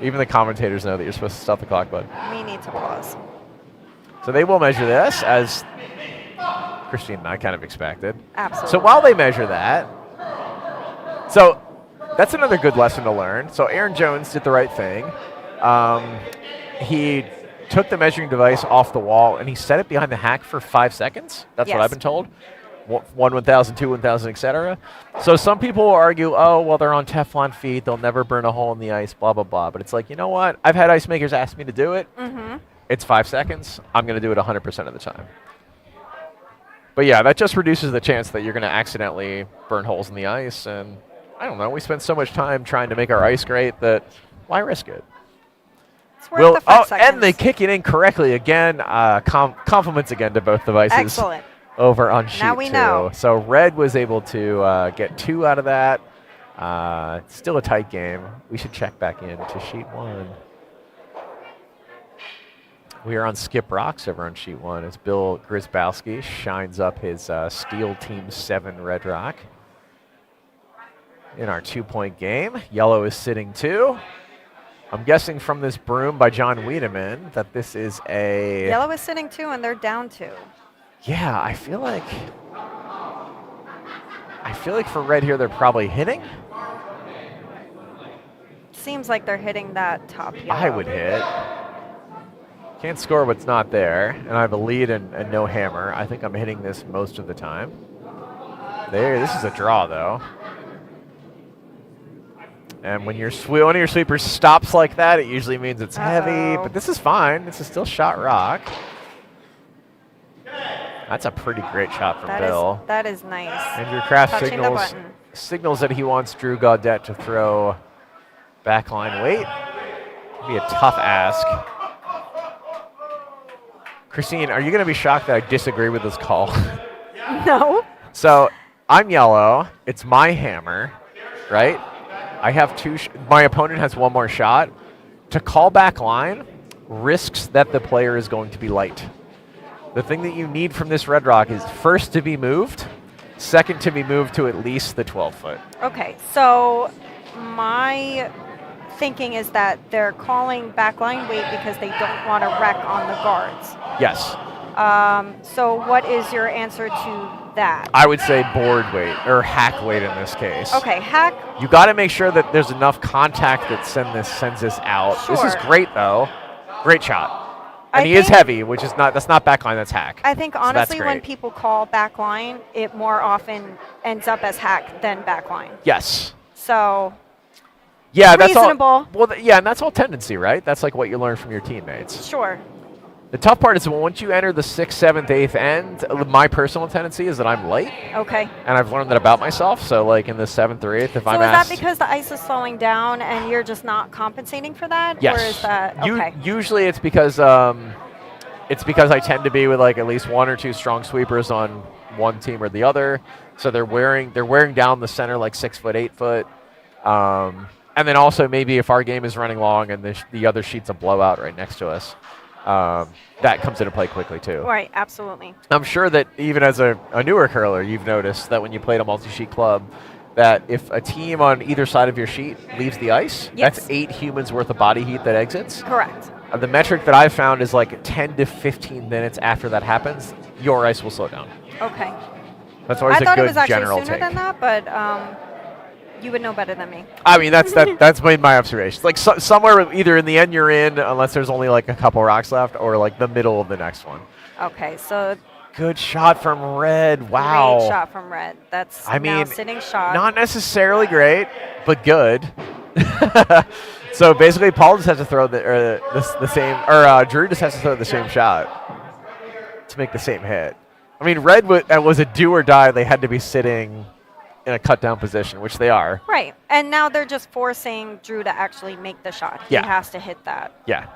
[SPEAKER 2] Even the commentators know that you're supposed to stop the clock, bud.
[SPEAKER 3] We need to pause.
[SPEAKER 2] So they will measure this, as Christine and I kind of expected.
[SPEAKER 3] Absolutely.
[SPEAKER 2] So while they measure that, so that's another good lesson to learn. So Aaron Jones did the right thing. He took the measuring device off the wall and he set it behind the hack for 5 seconds. That's what
[SPEAKER 3] Yes.
[SPEAKER 2] I've been told. 1,000, 2, 1,000, etc. So some people will argue, oh, well, they're on Teflon feet. They'll never burn a hole in the ice, blah, blah, blah. But it's like, you know what? I've had ice makers ask me to do it.
[SPEAKER 3] Mm-hmm.
[SPEAKER 2] It's 5 seconds. I'm going to do it 100% of the time. But yeah, that just reduces the chance that you're going to accidentally burn holes in the ice. And I don't know. We spend so much time trying to make our ice great that why risk it?
[SPEAKER 3] It's worth the 5 seconds.
[SPEAKER 2] And they kick it in correctly again. Compliments again to both devices.
[SPEAKER 3] Excellent.
[SPEAKER 2] Over on sheet 2.
[SPEAKER 3] Now we know.
[SPEAKER 2] So red was able to get 2 out of that. Still a tight game. We should check back in to sheet 1. We are on Skip Rocks over on sheet 1 as Bill Grisbowski shines up his Steel Team 7 red rock. in our 2-point game. Yellow is sitting 2. I'm guessing from this broom by John Wiedemann that this is a...
[SPEAKER 3] Yellow is sitting 2, and they're down 2.
[SPEAKER 2] Yeah, I feel like for red here, they're probably hitting.
[SPEAKER 3] Seems like they're hitting that top yellow.
[SPEAKER 2] I would hit. Can't score what's not there, and I have a lead and no hammer. I think I'm hitting this most of the time. This is a draw, though. And when one of your sweepers stops like that, it usually means it's heavy. But this is fine. This is still shot rock. That's a pretty great shot from Bill.
[SPEAKER 3] That is nice.
[SPEAKER 2] Andrew Kraft
[SPEAKER 3] Touching the button.
[SPEAKER 2] signals that he wants Drew Gaudette to throw backline weight. It'd be a tough ask. Christine, are you going to be shocked that I disagree with this call?
[SPEAKER 3] No.
[SPEAKER 2] So I'm yellow. It's my hammer, right? I have 2. My opponent has 1 more shot. To call back line risks that the player is going to be light. The thing that you need from this red rock is first to be moved, second to be moved to at least the 12-foot.
[SPEAKER 3] Okay, so my thinking is that they're calling backline weight because they don't want to wreck on the guards.
[SPEAKER 2] Yes.
[SPEAKER 3] So what is your answer to that?
[SPEAKER 2] I would say board weight or hack weight in this case.
[SPEAKER 3] Okay, hack.
[SPEAKER 2] You got to make sure that there's enough contact that sends this out.
[SPEAKER 3] Sure.
[SPEAKER 2] This is great though. Great shot. And he is heavy, which is that's not backline, that's hack.
[SPEAKER 3] I think honestly
[SPEAKER 2] so
[SPEAKER 3] when people call backline, it more often ends up as hack than backline.
[SPEAKER 2] Yes.
[SPEAKER 3] So
[SPEAKER 2] yeah,
[SPEAKER 3] reasonable.
[SPEAKER 2] That's all. Well, yeah, and that's all tendency, right? That's like what you learn from your teammates.
[SPEAKER 3] Sure.
[SPEAKER 2] The tough part is once you enter the 6th, 7th, 8th end, my personal tendency is that I'm light.
[SPEAKER 3] Okay.
[SPEAKER 2] And I've learned that about myself. So like in the 7th or 8th, if I'm
[SPEAKER 3] So
[SPEAKER 2] asked...
[SPEAKER 3] is that because the ice is slowing down and you're just not compensating for that?
[SPEAKER 2] Yes.
[SPEAKER 3] Or is that, okay.
[SPEAKER 2] Usually it's because I tend to be with like at least 1 or 2 strong sweepers on one team or the other. So they're wearing down the center like 6 foot, 8 foot. And then also maybe if our game is running long and the other sheet's a blowout right next to us. That comes into play quickly too.
[SPEAKER 3] Right, absolutely.
[SPEAKER 2] I'm sure that even as a newer curler, you've noticed that when you played a multi-sheet club, that if a team on either side of your sheet leaves the ice,
[SPEAKER 3] yes.
[SPEAKER 2] that's 8 humans worth of body heat that exits.
[SPEAKER 3] Correct.
[SPEAKER 2] The metric that I've found is like 10 to 15 minutes after that happens, your ice will slow down.
[SPEAKER 3] Okay.
[SPEAKER 2] That's always
[SPEAKER 3] I thought
[SPEAKER 2] a
[SPEAKER 3] it
[SPEAKER 2] good
[SPEAKER 3] was actually
[SPEAKER 2] general
[SPEAKER 3] sooner
[SPEAKER 2] take.
[SPEAKER 3] than that, but you would know better than me.
[SPEAKER 2] I mean, that's been my observation. Like somewhere either in the end you're in, unless there's only like a couple rocks left, or like the middle of the next one.
[SPEAKER 3] Okay, so
[SPEAKER 2] good shot from red. Wow.
[SPEAKER 3] Great shot from red. That's now sitting shot.
[SPEAKER 2] Not necessarily great, but good. So basically, Paul just has to throw the same, or Drew just has to throw the same shot to make the same hit. I mean, red was a do or die. They had to be sitting in a cut down position, which they are.
[SPEAKER 3] Right, and now they're just forcing Drew to actually make the shot.
[SPEAKER 2] Yeah.
[SPEAKER 3] He has to hit that.
[SPEAKER 2] Yeah.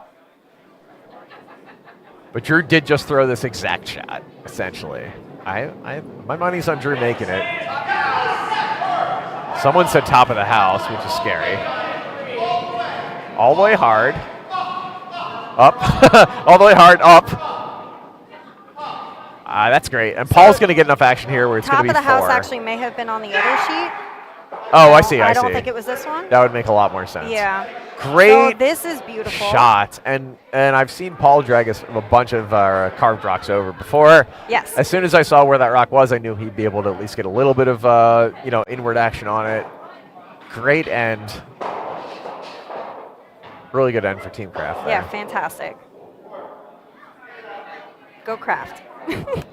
[SPEAKER 2] But Drew did just throw this exact shot, essentially. My money's on Drew making it. Someone said top of the house, which is scary. All the way hard. Up. All the way hard. Up. That's great. And Paul's going to get enough action here where it's going to be 4.
[SPEAKER 3] Top of the house actually may have been on the other sheet.
[SPEAKER 2] Oh, I see.
[SPEAKER 3] I don't think it was this one.
[SPEAKER 2] That would make a lot more sense.
[SPEAKER 3] Yeah.
[SPEAKER 2] Great.
[SPEAKER 3] So this is beautiful.
[SPEAKER 2] Shot. And I've seen Paul drag a bunch of carved rocks over before.
[SPEAKER 3] Yes.
[SPEAKER 2] As soon as I saw where that rock was, I knew he'd be able to at least get a little bit of inward action on it. Great end. Really good end for Team Kraft there.
[SPEAKER 3] Yeah, fantastic. Go Kraft.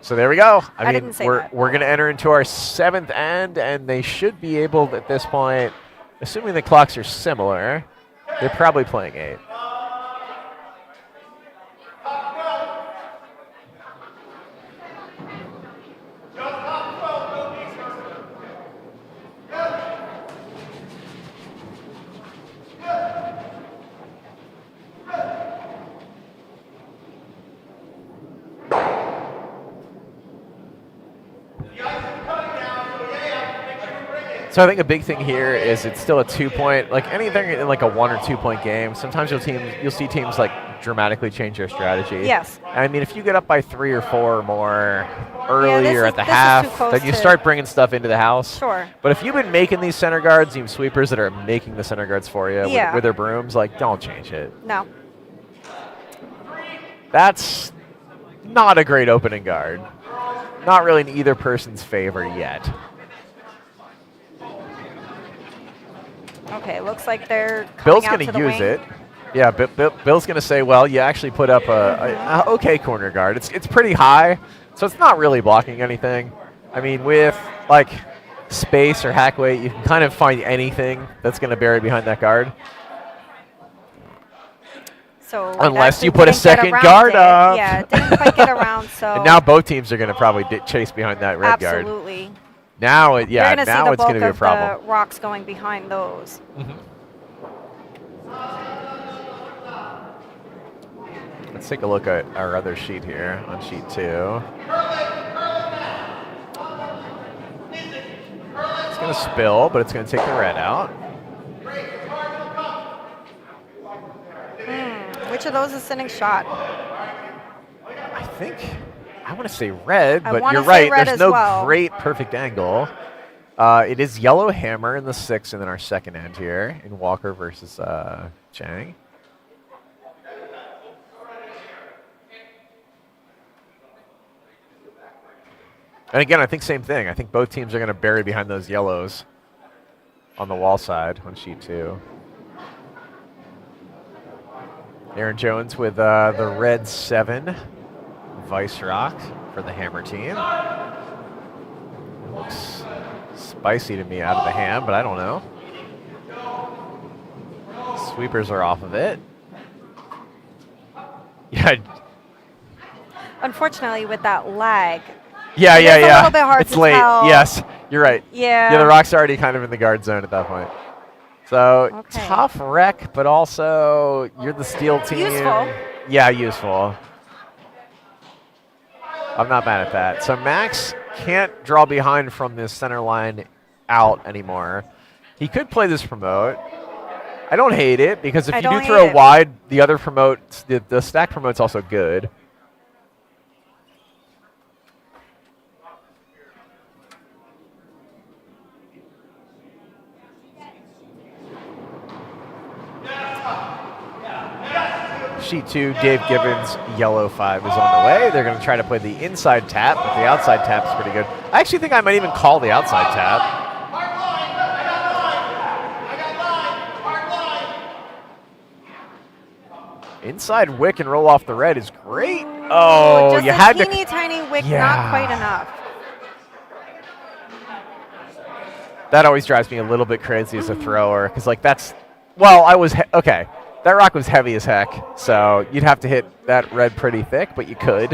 [SPEAKER 2] So there we go.
[SPEAKER 3] I didn't say
[SPEAKER 2] we're
[SPEAKER 3] that.
[SPEAKER 2] going to enter into our 7th end, and they should be able at this point, assuming the clocks are similar, they're probably playing 8. So I think a big thing here is it's still a 2-point, like anything in like a 1 or 2 point game. Sometimes you'll see teams like dramatically change their strategy.
[SPEAKER 3] Yes.
[SPEAKER 2] I mean, if you get up by 3 or 4 or more
[SPEAKER 3] this
[SPEAKER 2] earlier
[SPEAKER 3] is-
[SPEAKER 2] at the
[SPEAKER 3] this is too
[SPEAKER 2] half,
[SPEAKER 3] close
[SPEAKER 2] then you
[SPEAKER 3] to-
[SPEAKER 2] start bringing stuff into the house.
[SPEAKER 3] Sure.
[SPEAKER 2] But if you've been making these center guards, you sweepers that are making the center guards for you
[SPEAKER 3] Yeah.
[SPEAKER 2] with their brooms, like, don't change it.
[SPEAKER 3] No.
[SPEAKER 2] That's not a great opening guard. Not really in either person's favor yet.
[SPEAKER 3] Okay, looks like they're coming
[SPEAKER 2] Bill's
[SPEAKER 3] out
[SPEAKER 2] going
[SPEAKER 3] to
[SPEAKER 2] to
[SPEAKER 3] the
[SPEAKER 2] use
[SPEAKER 3] wing.
[SPEAKER 2] it. Yeah, Bill's going to say, well, you actually put up a okay corner guard. It's pretty high, so it's not really blocking anything. I mean, with like space or hack weight, you can kind of find anything that's going to bury behind that guard.
[SPEAKER 3] So it
[SPEAKER 2] Unless
[SPEAKER 3] actually
[SPEAKER 2] you put a
[SPEAKER 3] didn't get
[SPEAKER 2] second
[SPEAKER 3] around
[SPEAKER 2] guard
[SPEAKER 3] it.
[SPEAKER 2] up.
[SPEAKER 3] Yeah, it didn't quite get around. So
[SPEAKER 2] And now both teams are going to probably chase behind that red guard.
[SPEAKER 3] absolutely.
[SPEAKER 2] Now,
[SPEAKER 3] You're gonna see
[SPEAKER 2] now
[SPEAKER 3] the
[SPEAKER 2] it's going to
[SPEAKER 3] bulk
[SPEAKER 2] be a
[SPEAKER 3] of
[SPEAKER 2] problem.
[SPEAKER 3] the rocks going behind those.
[SPEAKER 2] Let's take a look at our other sheet here on sheet 2. It's going to spill, but it's going to take the red out.
[SPEAKER 3] Which of those is sitting shot?
[SPEAKER 2] I think I want to say red,
[SPEAKER 3] I
[SPEAKER 2] but
[SPEAKER 3] wanna
[SPEAKER 2] you're
[SPEAKER 3] say
[SPEAKER 2] right.
[SPEAKER 3] red
[SPEAKER 2] There's
[SPEAKER 3] as
[SPEAKER 2] no
[SPEAKER 3] well.
[SPEAKER 2] great perfect angle. It is yellow hammer in the 6th and then our second end here in Walker versus Chang. And again, I think same thing. I think both teams are going to bury behind those yellows on the wall side on sheet 2. Aaron Jones with the red 7 Vice Rock for the Hammer team. Looks spicy to me out of the ham, but I don't know. Sweepers are off of it. Yeah,
[SPEAKER 3] Unfortunately, with that lag.
[SPEAKER 2] yeah.
[SPEAKER 3] It's a little bit hard
[SPEAKER 2] It's
[SPEAKER 3] to
[SPEAKER 2] late.
[SPEAKER 3] tell.
[SPEAKER 2] Yes, you're right.
[SPEAKER 3] Yeah.
[SPEAKER 2] Yeah, the rock's already kind of in the guard zone at that point. So
[SPEAKER 3] Okay.
[SPEAKER 2] tough wreck, but also you're the steel team.
[SPEAKER 3] Useful.
[SPEAKER 2] Yeah, useful. I'm not mad at that. So Max can't draw behind from this center line out anymore. He could play this promote. I don't hate it because if
[SPEAKER 3] I
[SPEAKER 2] you do
[SPEAKER 3] don't
[SPEAKER 2] throw
[SPEAKER 3] hate it.
[SPEAKER 2] wide, the other promote, the stack promote's also good. Sheet 2, Dave Gibbons, yellow 5 is on the way. They're going to try to play the inside tap, but the outside tap's pretty good. I actually think I might even call the outside tap. Inside wick and roll off the red is great. Oh,
[SPEAKER 3] just
[SPEAKER 2] you
[SPEAKER 3] a
[SPEAKER 2] had to.
[SPEAKER 3] teeny tiny wick,
[SPEAKER 2] Yeah.
[SPEAKER 3] not quite enough.
[SPEAKER 2] That always drives me a little bit crazy as a thrower because, like, that's. Well, I was. Okay. That rock was heavy as heck, so you'd have to hit that red pretty thick, but you could.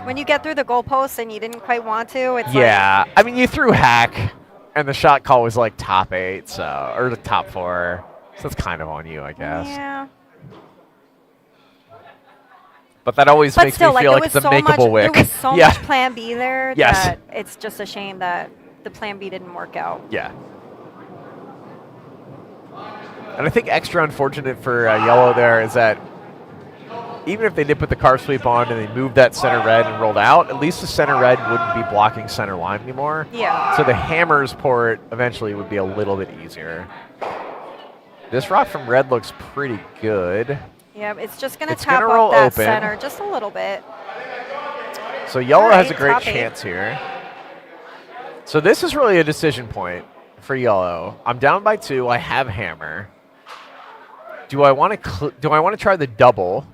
[SPEAKER 3] When you get through the goalposts and you didn't quite want to, it's
[SPEAKER 2] Yeah, I mean, you threw hack, and the shot call was like top 8, so or the top 4, so that's kind of on you, I
[SPEAKER 3] like,
[SPEAKER 2] guess.
[SPEAKER 3] yeah.
[SPEAKER 2] But that always
[SPEAKER 3] But
[SPEAKER 2] makes
[SPEAKER 3] still,
[SPEAKER 2] me
[SPEAKER 3] like,
[SPEAKER 2] feel
[SPEAKER 3] there
[SPEAKER 2] like
[SPEAKER 3] was
[SPEAKER 2] it's a
[SPEAKER 3] so much,
[SPEAKER 2] makeable wick.
[SPEAKER 3] there was so
[SPEAKER 2] yeah,
[SPEAKER 3] much plan B there
[SPEAKER 2] Yes.
[SPEAKER 3] that it's just a shame that the plan B didn't work out.
[SPEAKER 2] yeah. And I think extra unfortunate for yellow there is that even if they did put the car sweep on and they moved that center red and rolled out, at least the center red wouldn't be blocking center line anymore.
[SPEAKER 3] Yeah.
[SPEAKER 2] So the hammers port eventually would be a little bit easier. This rock from red looks pretty good.
[SPEAKER 3] Yeah, it's just going to
[SPEAKER 2] It's
[SPEAKER 3] tap
[SPEAKER 2] gonna roll
[SPEAKER 3] up that
[SPEAKER 2] open.
[SPEAKER 3] center just a little bit.
[SPEAKER 2] So yellow
[SPEAKER 3] All
[SPEAKER 2] has a
[SPEAKER 3] right,
[SPEAKER 2] great
[SPEAKER 3] top 8.
[SPEAKER 2] chance here. So this is really a decision point for yellow. I'm down by 2. I have hammer. Do I want to try the double,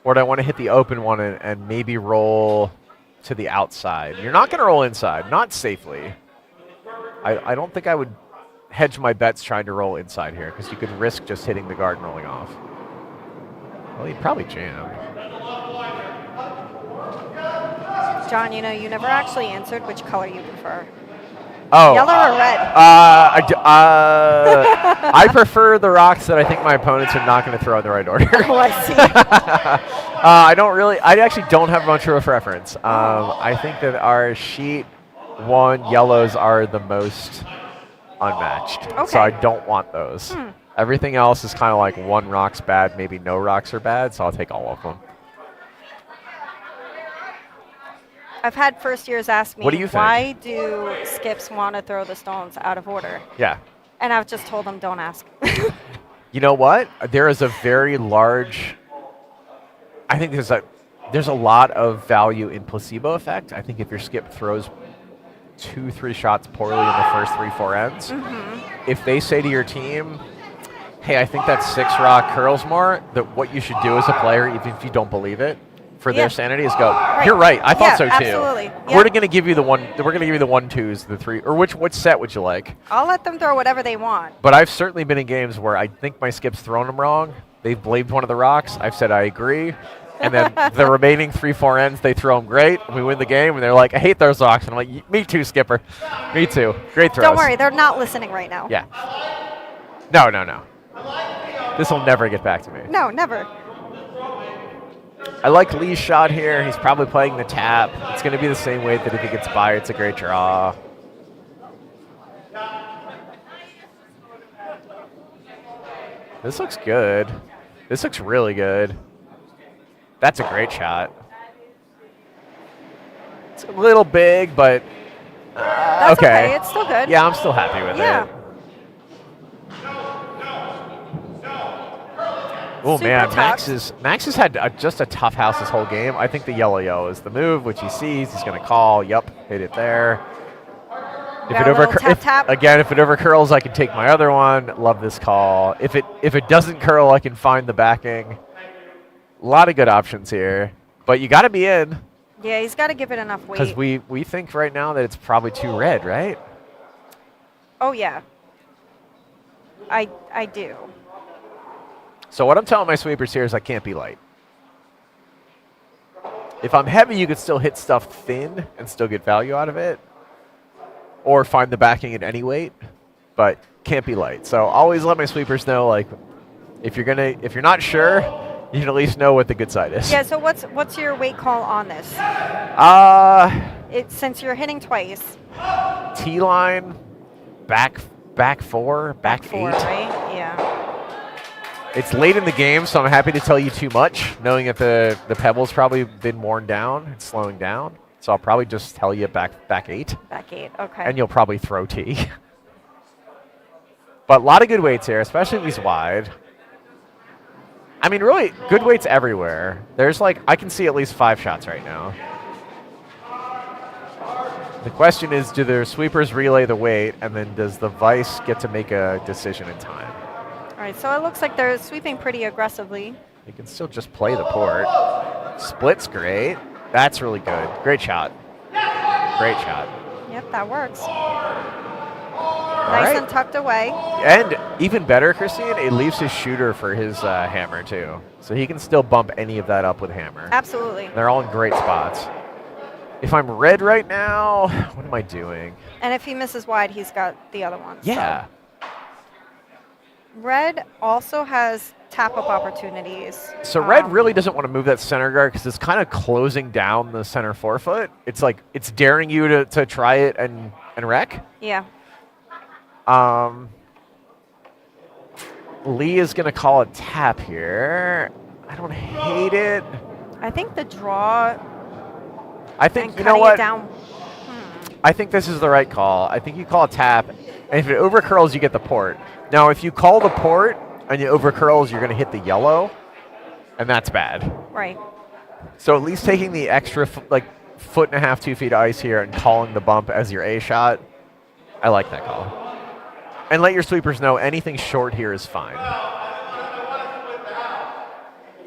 [SPEAKER 2] or do I want to hit the open one and maybe roll to the outside? You're not going to roll inside, not safely. I don't think I would hedge my bets trying to roll inside here because you could risk just hitting the guard and rolling off. Well, he'd probably jam.
[SPEAKER 3] John, you know, you never actually answered which color you prefer.
[SPEAKER 2] Oh,
[SPEAKER 3] Yellow or red?
[SPEAKER 2] I prefer the rocks that I think my opponents are not going to throw in the right order.
[SPEAKER 3] Oh, I see.
[SPEAKER 2] I actually don't have much of a preference. I think that our sheet 1 yellows are the most unmatched.
[SPEAKER 3] Okay.
[SPEAKER 2] So I don't want those Everything else is kind of like one rock's bad, maybe no rocks are bad, so I'll take all of them.
[SPEAKER 3] I've had first years ask me,
[SPEAKER 2] What do you think?
[SPEAKER 3] why do skips want to throw the stones out of order?
[SPEAKER 2] Yeah.
[SPEAKER 3] And I've just told them, don't ask.
[SPEAKER 2] You know what? There is a very large. I think there's a lot of value in placebo effect. I think if your skip throws 2-3 shots poorly in the first 3-4 ends, if they say to your team, "Hey, I think that 6 rock curls more," that what you should do as a player, even if you don't believe it, for their sanity, is go. You're right. I thought so too.
[SPEAKER 3] Absolutely.
[SPEAKER 2] We're going to give you the 1-2s, the 3, or which set would you like?
[SPEAKER 3] I'll let them throw whatever they want.
[SPEAKER 2] But I've certainly been in games where I think my skip's thrown them wrong. They've blamed one of the rocks. I've said I agree. And then the remaining 3-4 ends, they throw them great. And we win the game, and they're like, "I hate those rocks." And I'm like, "Me too, skipper. Me too. Great throws."
[SPEAKER 3] Don't worry, they're not listening right now.
[SPEAKER 2] Yeah. No. This will never get back to me.
[SPEAKER 3] No, never.
[SPEAKER 2] I like Lee's shot here. He's probably playing the tap. It's going to be the same weight that if he gets by, it's a great draw. This looks good. This looks really good. That's a great shot. It's a little big, but
[SPEAKER 3] That's okay. It's still good.
[SPEAKER 2] Yeah, I'm still happy with
[SPEAKER 3] Yeah.
[SPEAKER 2] it. Oh
[SPEAKER 3] Super
[SPEAKER 2] man,
[SPEAKER 3] tough.
[SPEAKER 2] Max has had just a tough house this whole game. I think the yellow is the move, which he sees. He's going to call. Yup, hit it there.
[SPEAKER 3] Got a little tap, tap.
[SPEAKER 2] Again, if it over curls, I can take my other one. Love this call. If it doesn't curl, I can find the backing. A lot of good options here, but you got to be in.
[SPEAKER 3] Yeah, he's got to give it enough weight.
[SPEAKER 2] Because we think right now that it's probably too red, right?
[SPEAKER 3] Oh yeah. I do.
[SPEAKER 2] So what I'm telling my sweepers here is I can't be light. If I'm heavy, you could still hit stuff thin and still get value out of it, or find the backing at any weight, but can't be light. So always let my sweepers know, like, if you're not sure, you can at least know what the good side is.
[SPEAKER 3] Yeah. So what's your weight call on this? Since you're hitting twice.
[SPEAKER 2] T-line, back 4, back 8.
[SPEAKER 3] Right? Yeah.
[SPEAKER 2] It's late in the game, so I'm happy to tell you too much, knowing that the pebble's probably been worn down. It's slowing down. So I'll probably just tell you back 8.
[SPEAKER 3] Back 8, okay.
[SPEAKER 2] And you'll probably throw T. But a lot of good weights here, especially these wide. I mean, really, good weights everywhere. There's I can see at least 5 shots right now. The question is, do the sweepers relay the weight, and then does the vice get to make a decision in time?
[SPEAKER 3] All right, so it looks like they're sweeping pretty aggressively.
[SPEAKER 2] You can still just play the port. Split's great. That's really good. Great shot. Great shot.
[SPEAKER 3] Yep, that works.
[SPEAKER 2] All
[SPEAKER 3] Nice
[SPEAKER 2] right.
[SPEAKER 3] and tucked away.
[SPEAKER 2] And even better, Christine, it leaves his shooter for his hammer, too. So he can still bump any of that up with hammer.
[SPEAKER 3] Absolutely.
[SPEAKER 2] They're all in great spots. If I'm red right now, what am I doing?
[SPEAKER 3] And if he misses wide, he's got the other one.
[SPEAKER 2] Yeah.
[SPEAKER 3] So. Red also has tap-up opportunities.
[SPEAKER 2] So red really doesn't want to move that center guard because it's kind of closing down the center forefoot. It's like it's daring you to try it and wreck.
[SPEAKER 3] Yeah.
[SPEAKER 2] Lee is going to call a tap here. I don't hate it.
[SPEAKER 3] I think the draw.
[SPEAKER 2] I think,
[SPEAKER 3] and
[SPEAKER 2] you know
[SPEAKER 3] cutting
[SPEAKER 2] what?
[SPEAKER 3] It down.
[SPEAKER 2] I think this is the right call. I think you call a tap, and if it overcurls, you get the port. Now, if you call the port and you overcurls, you're going to hit the yellow, and that's bad.
[SPEAKER 3] Right.
[SPEAKER 2] So at least taking the extra, 1.5 to 2 feet of ice here and calling the bump as your A shot, I like that call. And let your sweepers know anything short here is fine.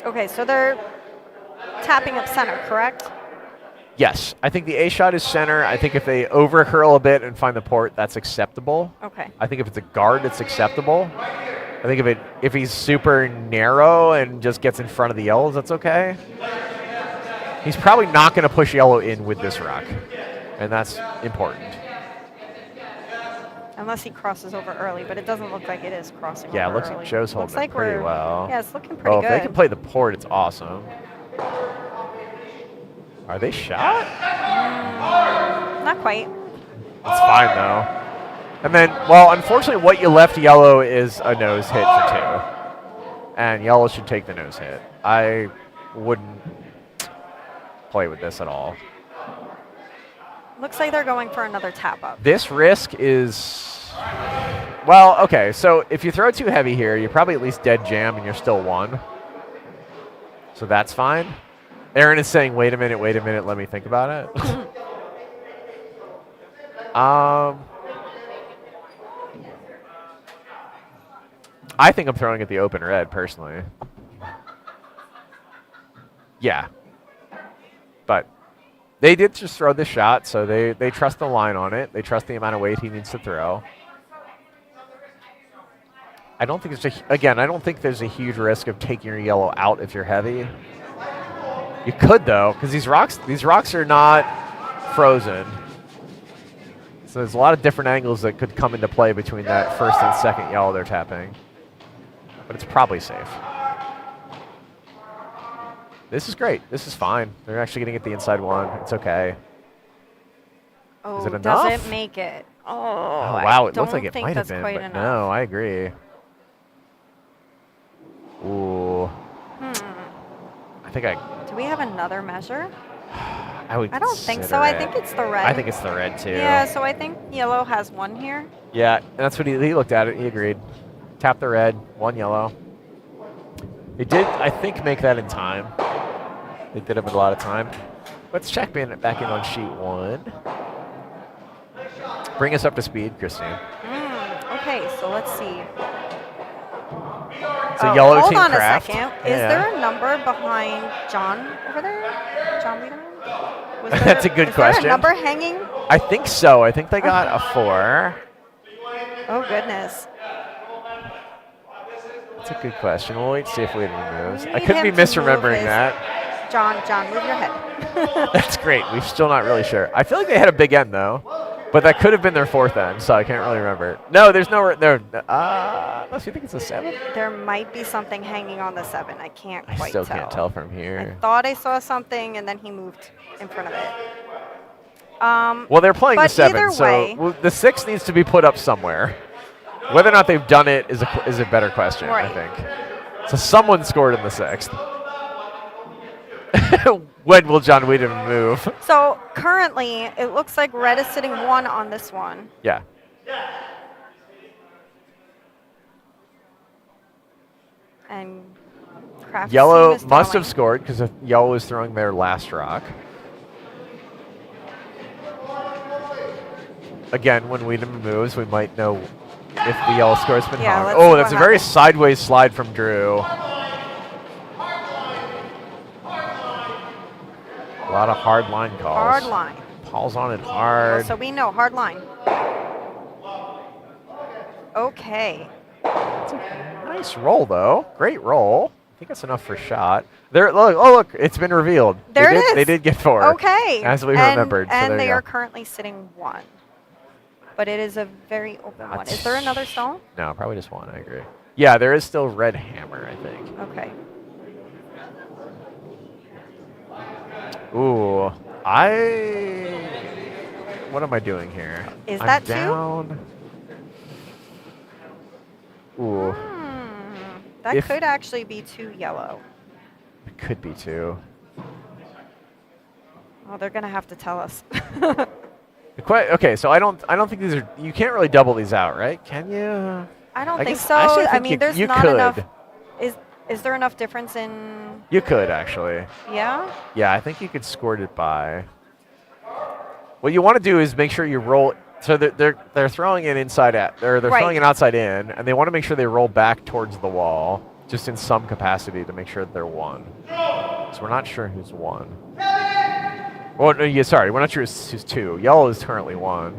[SPEAKER 3] Okay, so they're tapping up center, correct?
[SPEAKER 2] Yes, I think the A shot is center. I think if they overcurl a bit and find the port, that's acceptable.
[SPEAKER 3] Okay.
[SPEAKER 2] I think if it's a guard, it's acceptable. I think if he's super narrow and just gets in front of the yellows, that's okay. He's probably not going to push yellow in with this rock, and that's important.
[SPEAKER 3] Unless he crosses over early, but it doesn't look like it is crossing
[SPEAKER 2] Yeah, it
[SPEAKER 3] over
[SPEAKER 2] looks
[SPEAKER 3] early.
[SPEAKER 2] like Joe's holding
[SPEAKER 3] Looks like
[SPEAKER 2] it pretty well.
[SPEAKER 3] Yeah, it's looking pretty good.
[SPEAKER 2] If they can play the port, it's awesome. Are they shot?
[SPEAKER 3] Not quite.
[SPEAKER 2] It's fine, though. And then, well, unfortunately, what you left yellow is a nose hit for 2. And yellow should take the nose hit. I wouldn't play with this at all.
[SPEAKER 3] Looks like they're going for another tap up.
[SPEAKER 2] This risk is, well, okay. So if you throw too heavy here, you probably at least dead jam and you're still 1. So that's fine. Aaron is saying, wait a minute, let me think about it. I think I'm throwing at the open red, personally. Yeah. But they did just throw the shot, so they trust the line on it. They trust the amount of weight he needs to throw. I don't think I don't think there's a huge risk of taking your yellow out if you're heavy. You could, though, because these rocks are not frozen. So there's a lot of different angles that could come into play between that first and second yellow they're tapping. But it's probably safe. This is great. This is fine. They're actually getting at the inside 1. It's okay.
[SPEAKER 3] Oh,
[SPEAKER 2] is it enough?
[SPEAKER 3] does it make it? Oh,
[SPEAKER 2] wow. It looks like it
[SPEAKER 3] think
[SPEAKER 2] might have
[SPEAKER 3] that's
[SPEAKER 2] been,
[SPEAKER 3] quite
[SPEAKER 2] but
[SPEAKER 3] enough.
[SPEAKER 2] no, I agree. Ooh. I think
[SPEAKER 3] Do we have another measure?
[SPEAKER 2] I would
[SPEAKER 3] I don't think
[SPEAKER 2] consider
[SPEAKER 3] so. I
[SPEAKER 2] it.
[SPEAKER 3] think it's the red.
[SPEAKER 2] I think it's the red, too.
[SPEAKER 3] Yeah, so I think yellow has 1 here.
[SPEAKER 2] Yeah, and that's what he looked at it. He agreed. Tap the red, 1 yellow. They did, I think, make that in time. They did have a lot of time. Let's check back in on sheet 1. Bring us up to speed, Christine.
[SPEAKER 3] Okay, so let's see.
[SPEAKER 2] So yellow
[SPEAKER 3] hold
[SPEAKER 2] team
[SPEAKER 3] on
[SPEAKER 2] craft.
[SPEAKER 3] a second. Is there a number behind John over there? John Wiedemann?
[SPEAKER 2] That's a good question.
[SPEAKER 3] Is there a number hanging?
[SPEAKER 2] I think so. I think they got a 4.
[SPEAKER 3] Oh, goodness.
[SPEAKER 2] That's a good question. We'll wait to see if Wiedemann moves. I
[SPEAKER 3] Need
[SPEAKER 2] could be
[SPEAKER 3] him to move
[SPEAKER 2] misremembering
[SPEAKER 3] his-
[SPEAKER 2] that.
[SPEAKER 3] John, move your head.
[SPEAKER 2] That's great. We're still not really sure. I feel like they had a big end, though. But that could have been their 4th end, so I can't really remember. No, there's no... unless you think it's a 7?
[SPEAKER 3] There might be something hanging on the 7. I can't
[SPEAKER 2] I
[SPEAKER 3] quite
[SPEAKER 2] still
[SPEAKER 3] tell.
[SPEAKER 2] can't tell from
[SPEAKER 3] I
[SPEAKER 2] here.
[SPEAKER 3] thought I saw something, and then he moved in front of it.
[SPEAKER 2] Well, they're playing the
[SPEAKER 3] but
[SPEAKER 2] 7,
[SPEAKER 3] either way-
[SPEAKER 2] so the 6 needs to be put up somewhere. Whether or not they've done it is a better question,
[SPEAKER 3] Right.
[SPEAKER 2] I think. So someone scored in the 6th. When will John Wiedemann move?
[SPEAKER 3] So currently, it looks like red is sitting 1 on this one.
[SPEAKER 2] Yeah.
[SPEAKER 3] And Kraft's team
[SPEAKER 2] Yellow
[SPEAKER 3] is
[SPEAKER 2] must have
[SPEAKER 3] throwing.
[SPEAKER 2] scored because yellow is throwing their last rock. Again, when Wiedemann moves, we might know if the yellow score's been
[SPEAKER 3] Yeah,
[SPEAKER 2] hung.
[SPEAKER 3] let's see
[SPEAKER 2] Oh,
[SPEAKER 3] what
[SPEAKER 2] that's a very
[SPEAKER 3] happens.
[SPEAKER 2] sideways slide from Drew. A lot of hard line calls.
[SPEAKER 3] Hard line.
[SPEAKER 2] Paul's on it
[SPEAKER 3] Well,
[SPEAKER 2] hard.
[SPEAKER 3] so we know, hard line. Okay.
[SPEAKER 2] Nice roll, though. Great roll. I think that's enough for shot. There, look, it's been revealed.
[SPEAKER 3] There
[SPEAKER 2] they
[SPEAKER 3] it
[SPEAKER 2] did,
[SPEAKER 3] is.
[SPEAKER 2] They did get 4.
[SPEAKER 3] Okay.
[SPEAKER 2] As we
[SPEAKER 3] and,
[SPEAKER 2] remembered. So
[SPEAKER 3] And
[SPEAKER 2] there
[SPEAKER 3] they
[SPEAKER 2] you
[SPEAKER 3] are
[SPEAKER 2] go.
[SPEAKER 3] currently sitting 1. But it is a very open one. Is there another stone?
[SPEAKER 2] No, probably just 1. I agree. Yeah, there is still red hammer, I think.
[SPEAKER 3] Okay.
[SPEAKER 2] Ooh, what am I doing here?
[SPEAKER 3] Is
[SPEAKER 2] I'm
[SPEAKER 3] that 2?
[SPEAKER 2] down. Ooh,
[SPEAKER 3] That
[SPEAKER 2] If-
[SPEAKER 3] could actually be 2 yellow.
[SPEAKER 2] it could be 2.
[SPEAKER 3] Well, they're gonna have to tell us.
[SPEAKER 2] Okay, so I don't think these are. You can't really double these out, right? Can you?
[SPEAKER 3] I don't
[SPEAKER 2] I
[SPEAKER 3] think
[SPEAKER 2] guess-
[SPEAKER 3] so.
[SPEAKER 2] actually, I
[SPEAKER 3] I
[SPEAKER 2] think
[SPEAKER 3] mean, there's
[SPEAKER 2] you
[SPEAKER 3] not
[SPEAKER 2] could.
[SPEAKER 3] enough. Is there enough difference in?
[SPEAKER 2] You could actually.
[SPEAKER 3] Yeah.
[SPEAKER 2] Yeah, I think you could squirt it by. What you want to do is make sure you roll. So they're throwing it inside at, or they're
[SPEAKER 3] Right.
[SPEAKER 2] throwing it outside in, and they want to make sure they roll back towards the wall, just in some capacity to make sure that they're 1. So we're not sure who's 1. Well, no, sorry, we're not sure who's 2. Yellow is currently 1.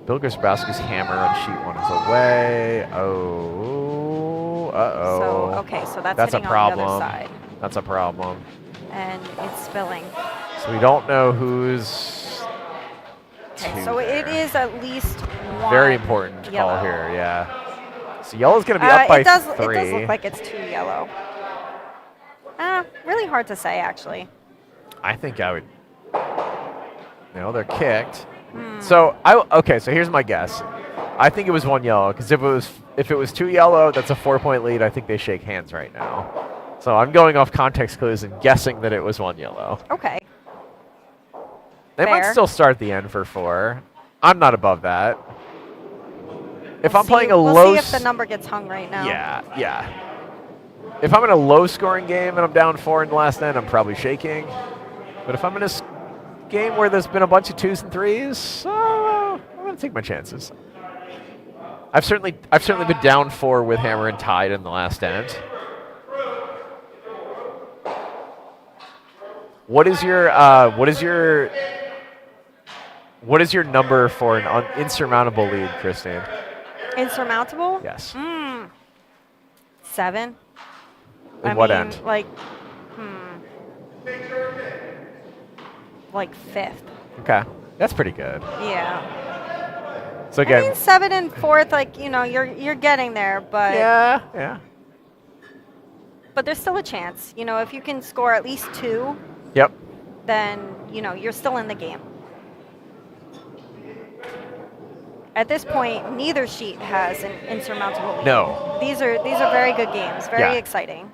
[SPEAKER 2] Bill Grabowski's hammer on sheet 1 is away. Oh,
[SPEAKER 3] So okay, so that's
[SPEAKER 2] That's a
[SPEAKER 3] hitting on the
[SPEAKER 2] problem.
[SPEAKER 3] other side,
[SPEAKER 2] That's a problem.
[SPEAKER 3] and it's spilling.
[SPEAKER 2] So we don't know who's.
[SPEAKER 3] Okay,
[SPEAKER 2] 2
[SPEAKER 3] so it
[SPEAKER 2] there.
[SPEAKER 3] is at least 1.
[SPEAKER 2] Very important call
[SPEAKER 3] yellow.
[SPEAKER 2] here, yeah. So yellow's going to be up by
[SPEAKER 3] it does
[SPEAKER 2] 3.
[SPEAKER 3] It does look like it's 2 yellow. Really hard to say, actually.
[SPEAKER 2] I think I would. They're kicked. So so here's my guess. I think it was 1 yellow because if it was 2 yellow, that's a 4-point lead. I think they shake hands right now. So I'm going off context clues and guessing that it was 1 yellow.
[SPEAKER 3] Okay.
[SPEAKER 2] They might
[SPEAKER 3] Fair.
[SPEAKER 2] still start the end for 4. I'm not above that. If
[SPEAKER 3] We'll
[SPEAKER 2] I'm playing a
[SPEAKER 3] we'll
[SPEAKER 2] low,
[SPEAKER 3] see if the number gets hung right now.
[SPEAKER 2] yeah. If I'm in a low-scoring game and I'm down 4 in the last end, I'm probably shaking. But if I'm in a game where there's been a bunch of 2s and 3s, I'm gonna take my chances. I've certainly been down 4 with hammer and tied in the last end. What is your number for an insurmountable lead, Christine?
[SPEAKER 3] Insurmountable?
[SPEAKER 2] Yes.
[SPEAKER 3] 7.
[SPEAKER 2] In what end?
[SPEAKER 3] Like 5th.
[SPEAKER 2] Okay, that's pretty good.
[SPEAKER 3] Yeah.
[SPEAKER 2] So
[SPEAKER 3] I
[SPEAKER 2] again,
[SPEAKER 3] mean, 7 and 4th, like, you're getting there, but
[SPEAKER 2] yeah.
[SPEAKER 3] but there's still a chance. If you can score at least 2,
[SPEAKER 2] Yep.
[SPEAKER 3] then you're still in the game. At this point, neither sheet has an insurmountable lead.
[SPEAKER 2] No.
[SPEAKER 3] These are very good games, very
[SPEAKER 2] Yeah.
[SPEAKER 3] exciting.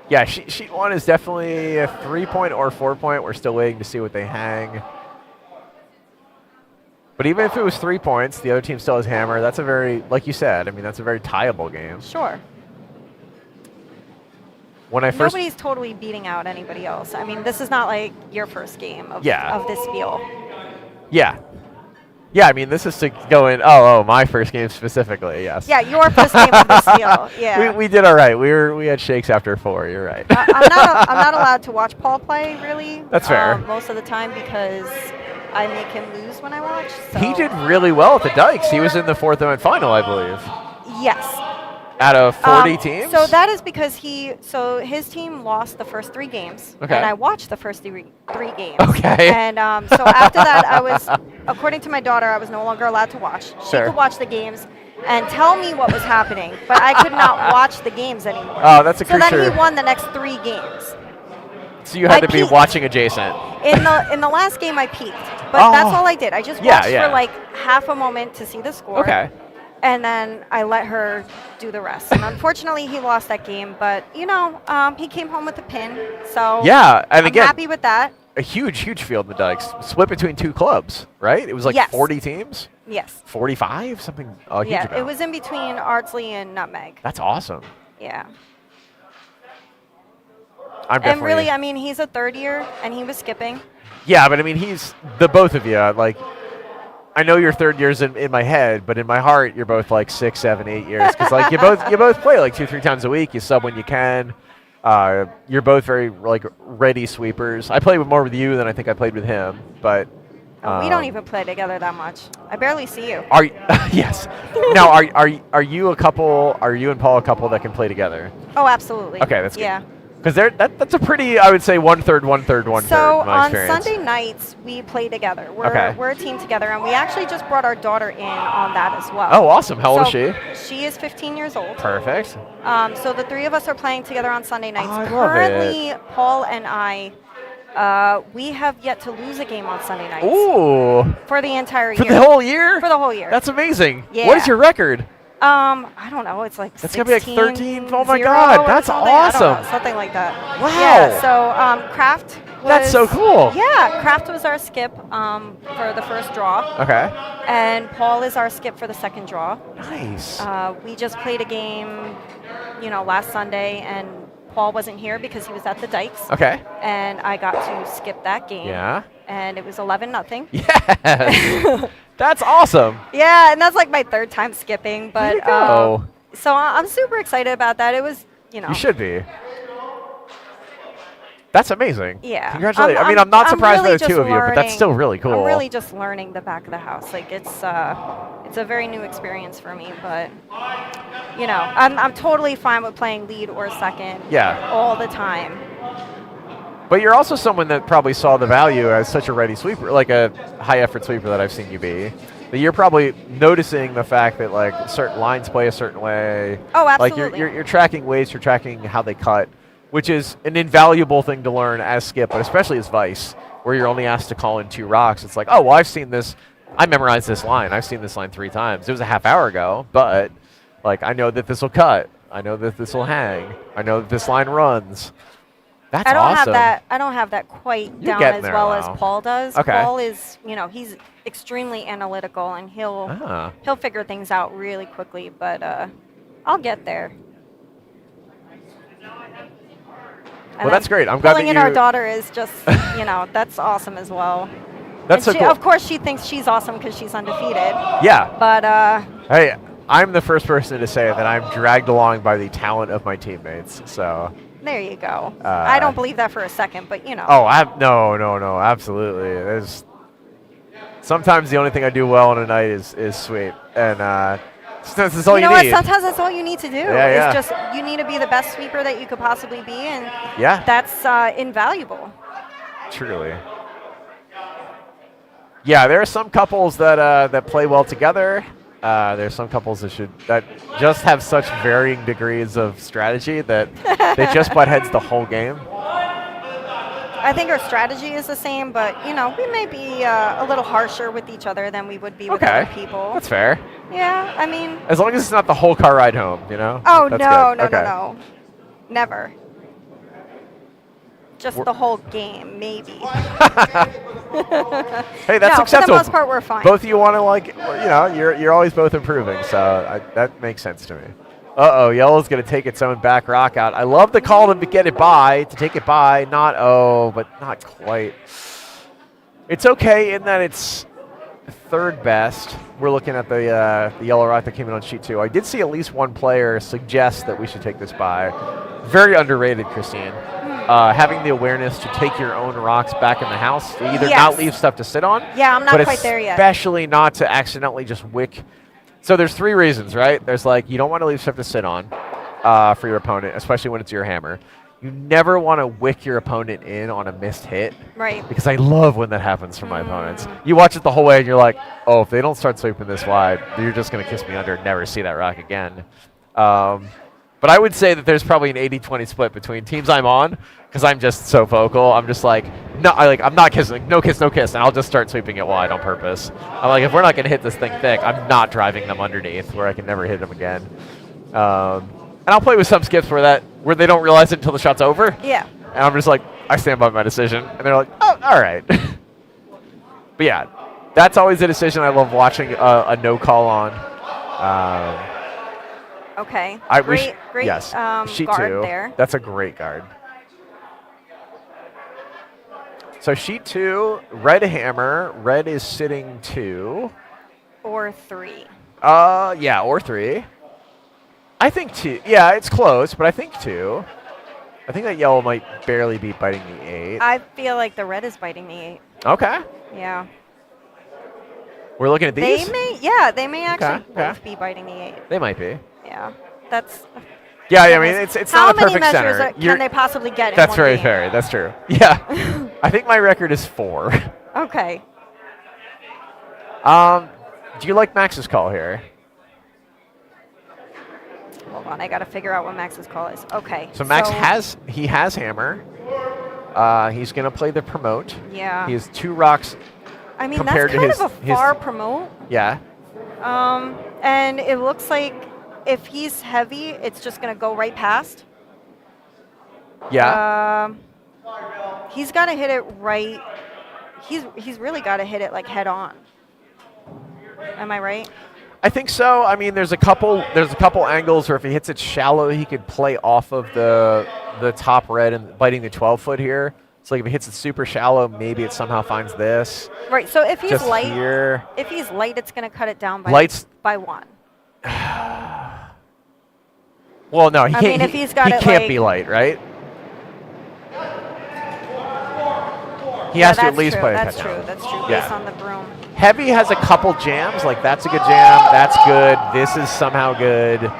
[SPEAKER 2] Yeah, sheet 1 is definitely a 3-point or 4-point. We're still waiting to see what they hang. But even if it was 3 points, the other team still has hammer. That's a very, like you said, that's a very tieable game.
[SPEAKER 3] Sure.
[SPEAKER 2] When I first,
[SPEAKER 3] Nobody's totally beating out anybody else. I mean, this is not like your first game of this field.
[SPEAKER 2] yeah, this is to go in. Oh, my first game specifically. Yes.
[SPEAKER 3] Yeah, your first game of this field. Yeah.
[SPEAKER 2] We did all right. We had shakes after 4. You're right.
[SPEAKER 3] I'm not allowed to watch Paul play, really.
[SPEAKER 2] That's fair.
[SPEAKER 3] Most of the time because I make him lose when I watch. So.
[SPEAKER 2] He did really well at the Dykes. He was in the 4th event final, I believe.
[SPEAKER 3] Yes.
[SPEAKER 2] Out of 40 teams?
[SPEAKER 3] So that is because his team lost the first 3 games.
[SPEAKER 2] Okay.
[SPEAKER 3] And I watched the first 3 games.
[SPEAKER 2] Okay.
[SPEAKER 3] And so after that, according to my daughter, I was no longer allowed to watch. She
[SPEAKER 2] Sure.
[SPEAKER 3] could watch the games and tell me what was happening, but I could not watch the games anymore.
[SPEAKER 2] Oh, that's a
[SPEAKER 3] So then
[SPEAKER 2] creature.
[SPEAKER 3] he won the next 3 games.
[SPEAKER 2] So you had
[SPEAKER 3] I
[SPEAKER 2] to be
[SPEAKER 3] peeked.
[SPEAKER 2] watching adjacent.
[SPEAKER 3] In the last game, I peeked, but that's all I did. I just watched
[SPEAKER 2] Yeah.
[SPEAKER 3] for like half a moment to see the score.
[SPEAKER 2] Okay.
[SPEAKER 3] And then I let her do the rest. And unfortunately, he lost that game. But he came home with a pin. So
[SPEAKER 2] Yeah, and
[SPEAKER 3] I'm
[SPEAKER 2] again,
[SPEAKER 3] happy with that.
[SPEAKER 2] a huge field in the Dykes. Split between 2 clubs, right? It was like
[SPEAKER 3] Yes.
[SPEAKER 2] 40 teams?
[SPEAKER 3] Yes.
[SPEAKER 2] 45? Something, a huge
[SPEAKER 3] Yeah,
[SPEAKER 2] amount.
[SPEAKER 3] it was in between Ardsley and Nutmeg.
[SPEAKER 2] That's awesome.
[SPEAKER 3] Yeah.
[SPEAKER 2] I'm definitely.
[SPEAKER 3] And really, I mean, he's a 3rd year, and he was skipping.
[SPEAKER 2] Yeah, but he's the both of you. Like, I know your 3rd year's in my head, but in my heart, you're both like 6, 7, 8 years. Because like you both play like 2-3 times a week. You sub when you can. You're both very like ready sweepers. I play more with you than I think I played with him, but.
[SPEAKER 3] We don't even play together that much. I barely see you.
[SPEAKER 2] Are yes. Now are you a couple? Are you and Paul a couple that can play together?
[SPEAKER 3] Oh, absolutely.
[SPEAKER 2] Okay, that's good.
[SPEAKER 3] Yeah.
[SPEAKER 2] Because that's a pretty, I would say, 1/3, 1/3, 1/3.
[SPEAKER 3] So
[SPEAKER 2] in my
[SPEAKER 3] on
[SPEAKER 2] experience.
[SPEAKER 3] Sunday nights, we play together.
[SPEAKER 2] Okay.
[SPEAKER 3] We're a team together, and we actually just brought our daughter in on that as well.
[SPEAKER 2] Oh, awesome. How old is she?
[SPEAKER 3] She is 15 years old.
[SPEAKER 2] Perfect.
[SPEAKER 3] So the 3 of us are playing together on Sunday nights.
[SPEAKER 2] I love
[SPEAKER 3] Currently, Paul and I, we have yet to lose a game on Sunday nights
[SPEAKER 2] Ooh.
[SPEAKER 3] for the entire
[SPEAKER 2] For
[SPEAKER 3] year.
[SPEAKER 2] the whole year?
[SPEAKER 3] For the whole year.
[SPEAKER 2] That's amazing.
[SPEAKER 3] Yeah.
[SPEAKER 2] What is your record?
[SPEAKER 3] I don't know. It's like
[SPEAKER 2] That's gonna be like 13. Oh my
[SPEAKER 3] 0
[SPEAKER 2] God,
[SPEAKER 3] or
[SPEAKER 2] that's
[SPEAKER 3] something. I don't know,
[SPEAKER 2] awesome.
[SPEAKER 3] something like that.
[SPEAKER 2] Wow.
[SPEAKER 3] Yeah. So Kraft.
[SPEAKER 2] That's so cool.
[SPEAKER 3] Yeah, Kraft was our skip for the first draw,
[SPEAKER 2] Okay.
[SPEAKER 3] and Paul is our skip for the second draw.
[SPEAKER 2] Nice.
[SPEAKER 3] We just played a game, last Sunday, and Paul wasn't here because he was at the Dykes.
[SPEAKER 2] Okay.
[SPEAKER 3] And I got to skip that game.
[SPEAKER 2] Yeah.
[SPEAKER 3] And it was 11-0.
[SPEAKER 2] Yes. That's awesome.
[SPEAKER 3] Yeah, and that's like my 3rd time skipping, but
[SPEAKER 2] Way to go.
[SPEAKER 3] so I'm super excited about that. It was,
[SPEAKER 2] You should be. That's amazing.
[SPEAKER 3] Yeah.
[SPEAKER 2] Congratulations. I'm not surprised by
[SPEAKER 3] really
[SPEAKER 2] the 2 of you, but that's still really cool.
[SPEAKER 3] I'm really just learning the back of the house. Like it's a very new experience for me, but I'm totally fine with playing lead or second.
[SPEAKER 2] Yeah.
[SPEAKER 3] All the time.
[SPEAKER 2] But you're also someone that probably saw the value as such a ready sweeper, like a high effort sweeper that I've seen you be. That you're probably noticing the fact that like certain lines play a certain way.
[SPEAKER 3] Oh,
[SPEAKER 2] Like
[SPEAKER 3] absolutely.
[SPEAKER 2] you're tracking weights, you're tracking how they cut, which is an invaluable thing to learn as skip, but especially as vice, where you're only asked to call in 2 rocks. It's like, oh, well, I've seen this. I memorized this line. I've seen this line 3 times. It was a half hour ago, but like I know that this will cut. I know that this will hang. I know that this line runs. That's
[SPEAKER 3] I don't
[SPEAKER 2] awesome.
[SPEAKER 3] have that. I don't have that quite
[SPEAKER 2] You're
[SPEAKER 3] down
[SPEAKER 2] getting
[SPEAKER 3] as
[SPEAKER 2] there,
[SPEAKER 3] well
[SPEAKER 2] though.
[SPEAKER 3] as Paul does.
[SPEAKER 2] Okay.
[SPEAKER 3] Paul is, he's extremely analytical and he'll figure things out really quickly. But I'll get there.
[SPEAKER 2] Well, that's great. I'm glad
[SPEAKER 3] pulling
[SPEAKER 2] that
[SPEAKER 3] in our
[SPEAKER 2] you-
[SPEAKER 3] daughter is just, that's awesome as well.
[SPEAKER 2] That's so
[SPEAKER 3] And
[SPEAKER 2] cool.
[SPEAKER 3] Of course, she thinks she's awesome because she's undefeated.
[SPEAKER 2] Yeah.
[SPEAKER 3] But
[SPEAKER 2] Hey, I'm the first person to say that I'm dragged along by the talent of my teammates. So.
[SPEAKER 3] there you go. I don't believe that for a second, but
[SPEAKER 2] Oh, no, absolutely. There's sometimes the only thing I do well on a night is sweep, and sometimes that's all
[SPEAKER 3] you
[SPEAKER 2] you
[SPEAKER 3] know what?
[SPEAKER 2] need.
[SPEAKER 3] Sometimes that's all you need to do.
[SPEAKER 2] Yeah.
[SPEAKER 3] It's just you need to be the best sweeper that you could possibly be, and
[SPEAKER 2] Yeah.
[SPEAKER 3] that's invaluable.
[SPEAKER 2] Truly. Yeah, there are some couples that play well together. There's some couples that just have such varying degrees of strategy that they just butt heads the whole game.
[SPEAKER 3] I think our strategy is the same, but we may be a little harsher with each other than we would be with
[SPEAKER 2] Okay,
[SPEAKER 3] other people.
[SPEAKER 2] that's fair.
[SPEAKER 3] Yeah, I mean.
[SPEAKER 2] As long as it's not the whole car ride home,
[SPEAKER 3] Oh
[SPEAKER 2] That's
[SPEAKER 3] no,
[SPEAKER 2] good. Okay.
[SPEAKER 3] no, never. Just the whole game, maybe.
[SPEAKER 2] Hey, that's
[SPEAKER 3] No,
[SPEAKER 2] acceptable.
[SPEAKER 3] for the most part, we're fine.
[SPEAKER 2] Both of you want to you're always both improving, so that makes sense to me. Uh-oh, yellow's going to take its own back rock out. I love the call to get it by, to take it by. But not quite. It's okay in that it's third best. We're looking at the yellow rock that came in on sheet 2. I did see at least one player suggest that we should take this by. Very underrated, Christine. Having the awareness to take your own rocks back in the house, to either
[SPEAKER 3] Yes.
[SPEAKER 2] not leave stuff to sit on.
[SPEAKER 3] Yeah, I'm not
[SPEAKER 2] but
[SPEAKER 3] quite there yet.
[SPEAKER 2] Especially not to accidentally just wick. So there's 3 reasons, right? There's you don't want to leave stuff to sit on for your opponent, especially when it's your hammer. You never want to wick your opponent in on a missed hit.
[SPEAKER 3] Right.
[SPEAKER 2] Because I love when that happens for my opponents. You watch it the whole way and you're like, oh, if they don't start sweeping this wide, you're just going to kiss me under and never see that rock again. But I would say that there's probably an 80-20 split between teams I'm on, because I'm just so vocal. I'm just like, no, I'm not kissing, no kiss, and I'll just start sweeping it wide on purpose. I'm like, if we're not going to hit this thing thick, I'm not driving them underneath where I can never hit them again. And I'll play with some skips where they don't realize it until the shot's over.
[SPEAKER 3] Yeah.
[SPEAKER 2] And I'm just like, I stand by my decision. And they're like, oh, all right. But yeah, that's always a decision I love watching a no call on.
[SPEAKER 3] Okay.
[SPEAKER 2] Great, yes. Sheet
[SPEAKER 3] guard
[SPEAKER 2] 2.
[SPEAKER 3] there.
[SPEAKER 2] That's a great guard. So sheet 2, red hammer. Red is sitting 2.
[SPEAKER 3] Or 3.
[SPEAKER 2] Yeah, or 3. I think 2. Yeah, it's close, but I think 2. I think that yellow might barely be biting the 8.
[SPEAKER 3] I feel like the red is biting the 8.
[SPEAKER 2] Okay.
[SPEAKER 3] Yeah.
[SPEAKER 2] We're looking at these?
[SPEAKER 3] They may actually
[SPEAKER 2] Okay.
[SPEAKER 3] both be biting the 8.
[SPEAKER 2] They might be.
[SPEAKER 3] Yeah. That's.
[SPEAKER 2] Yeah, I mean, it's
[SPEAKER 3] How
[SPEAKER 2] not a
[SPEAKER 3] many
[SPEAKER 2] perfect
[SPEAKER 3] measures
[SPEAKER 2] center.
[SPEAKER 3] can they possibly get in
[SPEAKER 2] That's
[SPEAKER 3] one
[SPEAKER 2] very
[SPEAKER 3] game?
[SPEAKER 2] fair. That's true. Yeah. I think my record is 4.
[SPEAKER 3] Okay.
[SPEAKER 2] Do you like Max's call here?
[SPEAKER 3] Hold on, I got to figure out what Max's call is. Okay.
[SPEAKER 2] So Max has hammer. He's going to play the promote.
[SPEAKER 3] Yeah.
[SPEAKER 2] He has 2 rocks.
[SPEAKER 3] I mean,
[SPEAKER 2] compared
[SPEAKER 3] that's
[SPEAKER 2] to
[SPEAKER 3] kind of a
[SPEAKER 2] his-
[SPEAKER 3] far promote.
[SPEAKER 2] Yeah.
[SPEAKER 3] And it looks like if he's heavy, it's just going to go right past.
[SPEAKER 2] Yeah.
[SPEAKER 3] He's got to hit it right. He's really got to hit it like head on. Am I right?
[SPEAKER 2] I think so. I mean, there's a couple angles where if he hits it shallow, he could play off of the top red and biting the 12-foot here. So like if he hits it super shallow, maybe it somehow finds this.
[SPEAKER 3] Right. So if he's
[SPEAKER 2] Just
[SPEAKER 3] light,
[SPEAKER 2] here.
[SPEAKER 3] it's going to cut it down by
[SPEAKER 2] Light's-
[SPEAKER 3] by 1.
[SPEAKER 2] Well, no, he
[SPEAKER 3] I
[SPEAKER 2] can't.
[SPEAKER 3] mean, if he's got
[SPEAKER 2] he
[SPEAKER 3] it,
[SPEAKER 2] can't
[SPEAKER 3] like-
[SPEAKER 2] be light, right? He
[SPEAKER 3] Yeah,
[SPEAKER 2] has to at
[SPEAKER 3] that's
[SPEAKER 2] least
[SPEAKER 3] true.
[SPEAKER 2] play a
[SPEAKER 3] That's
[SPEAKER 2] touchdown.
[SPEAKER 3] true. That's true.
[SPEAKER 2] Yeah.
[SPEAKER 3] Based on the broom.
[SPEAKER 2] Heavy has a couple jams. Like that's a good jam. That's good. This is somehow good.
[SPEAKER 3] All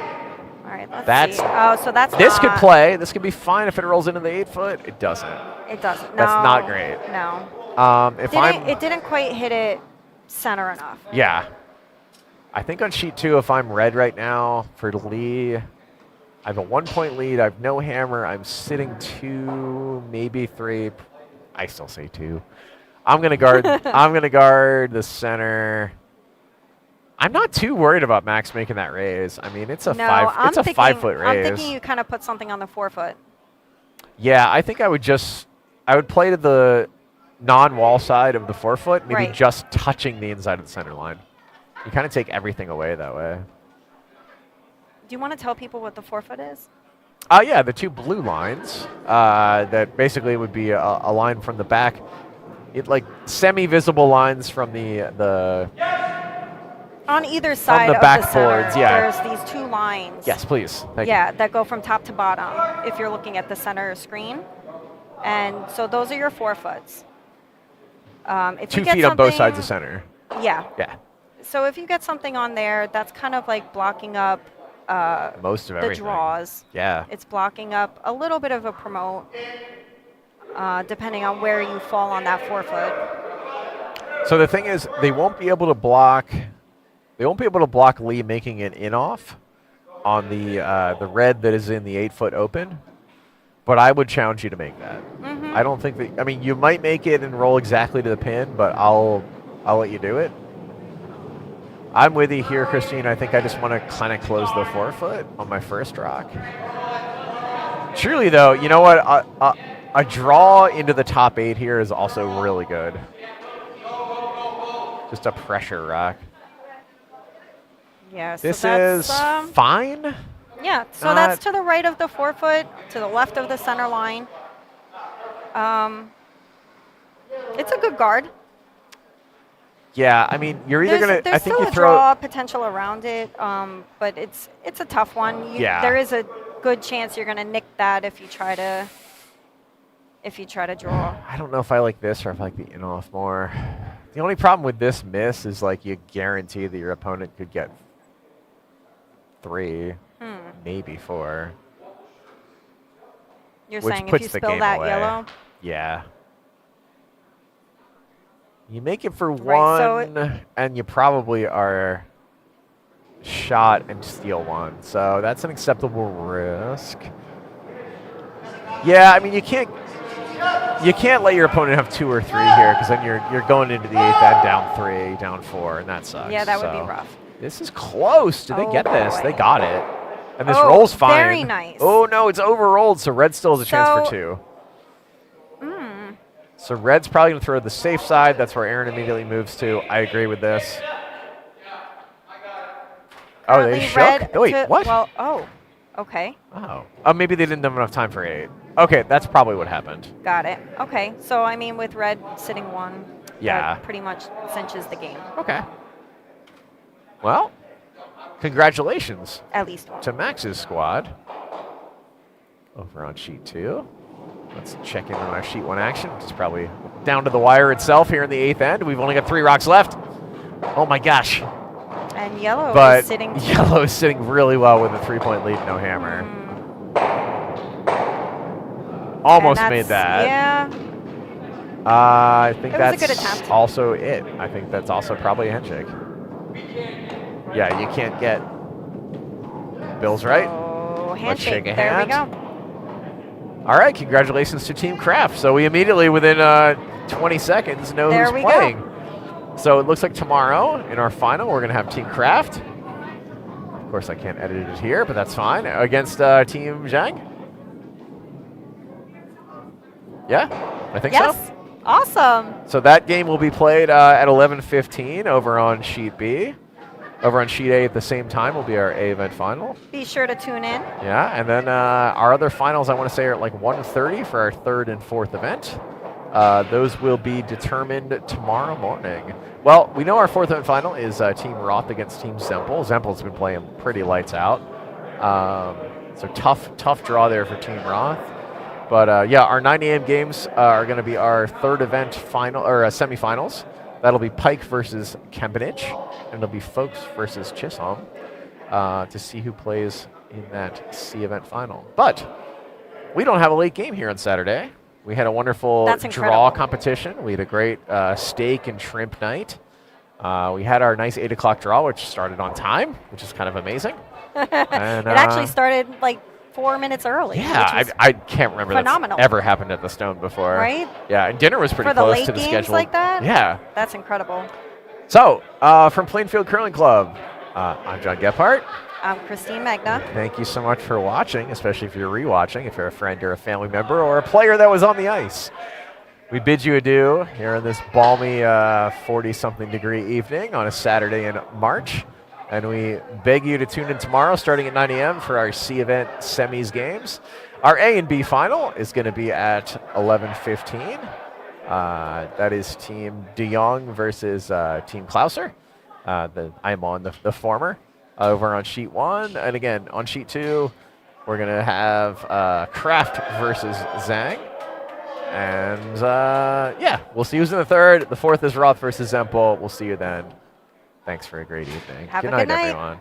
[SPEAKER 3] right. Let's
[SPEAKER 2] That's-
[SPEAKER 3] see. Oh, so that's
[SPEAKER 2] This could
[SPEAKER 3] not-
[SPEAKER 2] play. This could be fine if it rolls into the 8-foot. It doesn't.
[SPEAKER 3] It doesn't. No.
[SPEAKER 2] That's not great.
[SPEAKER 3] No.
[SPEAKER 2] If
[SPEAKER 3] It didn't quite hit it center enough.
[SPEAKER 2] Yeah. I think on sheet 2, if I'm red right now for Lee, I have a 1-point lead. I have no hammer. I'm sitting 2, maybe 3. I still say 2. I'm gonna guard. I'm gonna guard the center. I'm not too worried about Max making that raise. I mean, it's a
[SPEAKER 3] No,
[SPEAKER 2] five. It's a 5 foot raise.
[SPEAKER 3] I'm thinking you kind of put something on the 4 foot.
[SPEAKER 2] Yeah, I think I would play to the non-wall side of the 4 foot, maybe
[SPEAKER 3] Right.
[SPEAKER 2] just touching the inside of the center line. You kind of take everything away that way.
[SPEAKER 3] Do you want to tell people what the 4 foot is?
[SPEAKER 2] Yeah, the 2 blue lines that basically would be a line from the back. It like semi-visible lines from the
[SPEAKER 3] On either side
[SPEAKER 2] the
[SPEAKER 3] of the
[SPEAKER 2] backboards,
[SPEAKER 3] center,
[SPEAKER 2] yeah.
[SPEAKER 3] there's these 2 lines.
[SPEAKER 2] Yes, please. Thank
[SPEAKER 3] Yeah, that go from top to bottom if you're looking at the center screen. And so those are your 4 foots. If
[SPEAKER 2] 2
[SPEAKER 3] you get
[SPEAKER 2] feet on both
[SPEAKER 3] something-
[SPEAKER 2] sides of center.
[SPEAKER 3] Yeah.
[SPEAKER 2] Yeah,
[SPEAKER 3] So if you get something on there, that's kind of like blocking up
[SPEAKER 2] most of
[SPEAKER 3] the
[SPEAKER 2] everything.
[SPEAKER 3] draws.
[SPEAKER 2] Yeah.
[SPEAKER 3] It's blocking up a little bit of a promote, depending on where you fall on that 4 foot.
[SPEAKER 2] So the thing is, they won't be able to block. They won't be able to block Lee making an in-off on the red that is in the 8 foot open. But I would challenge you to make that. I don't think that. I mean, you might make it and roll exactly to the pin, but I'll let you do it. I'm with you here, Christine. I think I just want to kind of close the 4 foot on my first rock. Truly, though, you know what? A draw into the top 8 here is also really good. Just a pressure rock.
[SPEAKER 3] Yeah, so
[SPEAKER 2] This
[SPEAKER 3] that's,
[SPEAKER 2] is fine.
[SPEAKER 3] yeah, so that's to the right of the 4 foot, to the left of the center line. It's a good guard.
[SPEAKER 2] Yeah, I mean, you're either
[SPEAKER 3] There's
[SPEAKER 2] gonna. I think
[SPEAKER 3] still
[SPEAKER 2] you
[SPEAKER 3] a
[SPEAKER 2] throw.
[SPEAKER 3] draw potential around it, but it's a tough one.
[SPEAKER 2] Yeah.
[SPEAKER 3] There is a good chance you're gonna nick that if you try to draw.
[SPEAKER 2] I don't know if I like this or if I like the in-off more. The only problem with this miss is like you guarantee that your opponent could get 3, maybe 4.
[SPEAKER 3] You're
[SPEAKER 2] Which
[SPEAKER 3] saying if
[SPEAKER 2] puts
[SPEAKER 3] you
[SPEAKER 2] the
[SPEAKER 3] spill
[SPEAKER 2] game
[SPEAKER 3] that
[SPEAKER 2] away.
[SPEAKER 3] yellow,
[SPEAKER 2] Yeah. You make it for
[SPEAKER 3] Right, so
[SPEAKER 2] 1, and you probably are shot and steal 1. So that's an acceptable risk. Yeah, I mean you can't let your opponent have 2 or 3 here because then you're going into the 8th end down 3, down 4, and that sucks.
[SPEAKER 3] yeah, that would be
[SPEAKER 2] So
[SPEAKER 3] rough.
[SPEAKER 2] This is close. Did they
[SPEAKER 3] Oh,
[SPEAKER 2] get this?
[SPEAKER 3] boy.
[SPEAKER 2] They got it. And this
[SPEAKER 3] Oh,
[SPEAKER 2] roll's fine.
[SPEAKER 3] very nice.
[SPEAKER 2] Oh no, it's overrolled, so red still has a chance for
[SPEAKER 3] So-
[SPEAKER 2] 2. So red's probably going to throw the safe side. That's where Aaron immediately moves to. I agree with this. Oh, they
[SPEAKER 3] Currently
[SPEAKER 2] shook?
[SPEAKER 3] red
[SPEAKER 2] Oh, wait,
[SPEAKER 3] to-
[SPEAKER 2] what?
[SPEAKER 3] Well, okay,
[SPEAKER 2] Oh, maybe they didn't have enough time for 8. Okay, that's probably what happened.
[SPEAKER 3] got it. Okay, so I mean, with red sitting 1,
[SPEAKER 2] Yeah.
[SPEAKER 3] that pretty much cinches the game,
[SPEAKER 2] Okay. Well, congratulations
[SPEAKER 3] at least 1.
[SPEAKER 2] to Max's squad. Over on sheet 2. Let's check in on our sheet 1 action. It's probably down to the wire itself here in the 8th end. We've only got 3 rocks left. Oh my gosh.
[SPEAKER 3] And yellow
[SPEAKER 2] But
[SPEAKER 3] is sitting.
[SPEAKER 2] yellow is sitting really well with a 3-point lead, no hammer. Almost
[SPEAKER 3] And
[SPEAKER 2] made
[SPEAKER 3] that's-
[SPEAKER 2] that.
[SPEAKER 3] Yeah.
[SPEAKER 2] I think
[SPEAKER 3] It was a
[SPEAKER 2] that's
[SPEAKER 3] good attempt.
[SPEAKER 2] also it. I think that's also probably a handshake. Yeah, you can't get Bill's right.
[SPEAKER 3] Oh,
[SPEAKER 2] Let's shake
[SPEAKER 3] handshake.
[SPEAKER 2] a
[SPEAKER 3] There we
[SPEAKER 2] hand.
[SPEAKER 3] go.
[SPEAKER 2] All right, congratulations to Team Kraft. So we immediately, within 20 seconds, know
[SPEAKER 3] There
[SPEAKER 2] who's
[SPEAKER 3] we
[SPEAKER 2] playing. So it looks like tomorrow in our final, we're going to have Team Kraft. Of course, I can't edit it here, but that's fine. Against Team Zhang. Yeah, I think
[SPEAKER 3] Yes.
[SPEAKER 2] so.
[SPEAKER 3] Awesome.
[SPEAKER 2] So that game will be played at 11:15 over on Sheet B. Over on Sheet A at the same time will be our A event final.
[SPEAKER 3] Be sure to tune in.
[SPEAKER 2] Yeah, and then our other finals, I want to say, are at like 1:30 for our 3rd and 4th event. Those will be determined tomorrow morning. Well, we know our 4th event final is Team Roth against Team Zempel. Zempel's been playing pretty lights out. So tough draw there for Team Roth. But yeah, our 9 a.m. games are going to be our 3rd event final or semifinals. That'll be Pike versus Kempenich, and it'll be Folks versus Chisholm to see who plays in that C event final. But we don't have a late game here on Saturday. We had a wonderful
[SPEAKER 3] That's
[SPEAKER 2] draw
[SPEAKER 3] incredible.
[SPEAKER 2] competition. We had a great steak and shrimp night. We had our nice 8 o'clock draw, which started on time, which is kind of amazing. And,
[SPEAKER 3] It actually started like 4 minutes early.
[SPEAKER 2] Yeah,
[SPEAKER 3] which was
[SPEAKER 2] I can't remember
[SPEAKER 3] phenomenal.
[SPEAKER 2] that's ever happened at the Stone before.
[SPEAKER 3] Right?
[SPEAKER 2] Yeah, and dinner was pretty
[SPEAKER 3] For the
[SPEAKER 2] close
[SPEAKER 3] late
[SPEAKER 2] to the
[SPEAKER 3] games
[SPEAKER 2] schedule.
[SPEAKER 3] like that?
[SPEAKER 2] Yeah.
[SPEAKER 3] That's incredible.
[SPEAKER 2] So, from Plainfield Curling Club, I'm John Gephardt.
[SPEAKER 3] I'm Christine Magna.
[SPEAKER 2] Thank you so much for watching, especially if you're rewatching, if you're a friend or a family member or a player that was on the ice. We bid you adieu here on this balmy 40-something degree evening on a Saturday in March. And we beg you to tune in tomorrow starting at 9 a.m. for our C event semis games. Our A and B final is going to be at 11:15. That is Team De Jong versus Team Klauser. I am on the former over on sheet 1. And again, on sheet 2, we're going to have Kraft versus Zhang. And yeah, we'll see who's in the third. The fourth is Roth versus Zempel. We'll see you then. Thanks for a great evening.
[SPEAKER 3] Have
[SPEAKER 2] good
[SPEAKER 3] a good
[SPEAKER 2] night,
[SPEAKER 3] night.
[SPEAKER 2] everyone.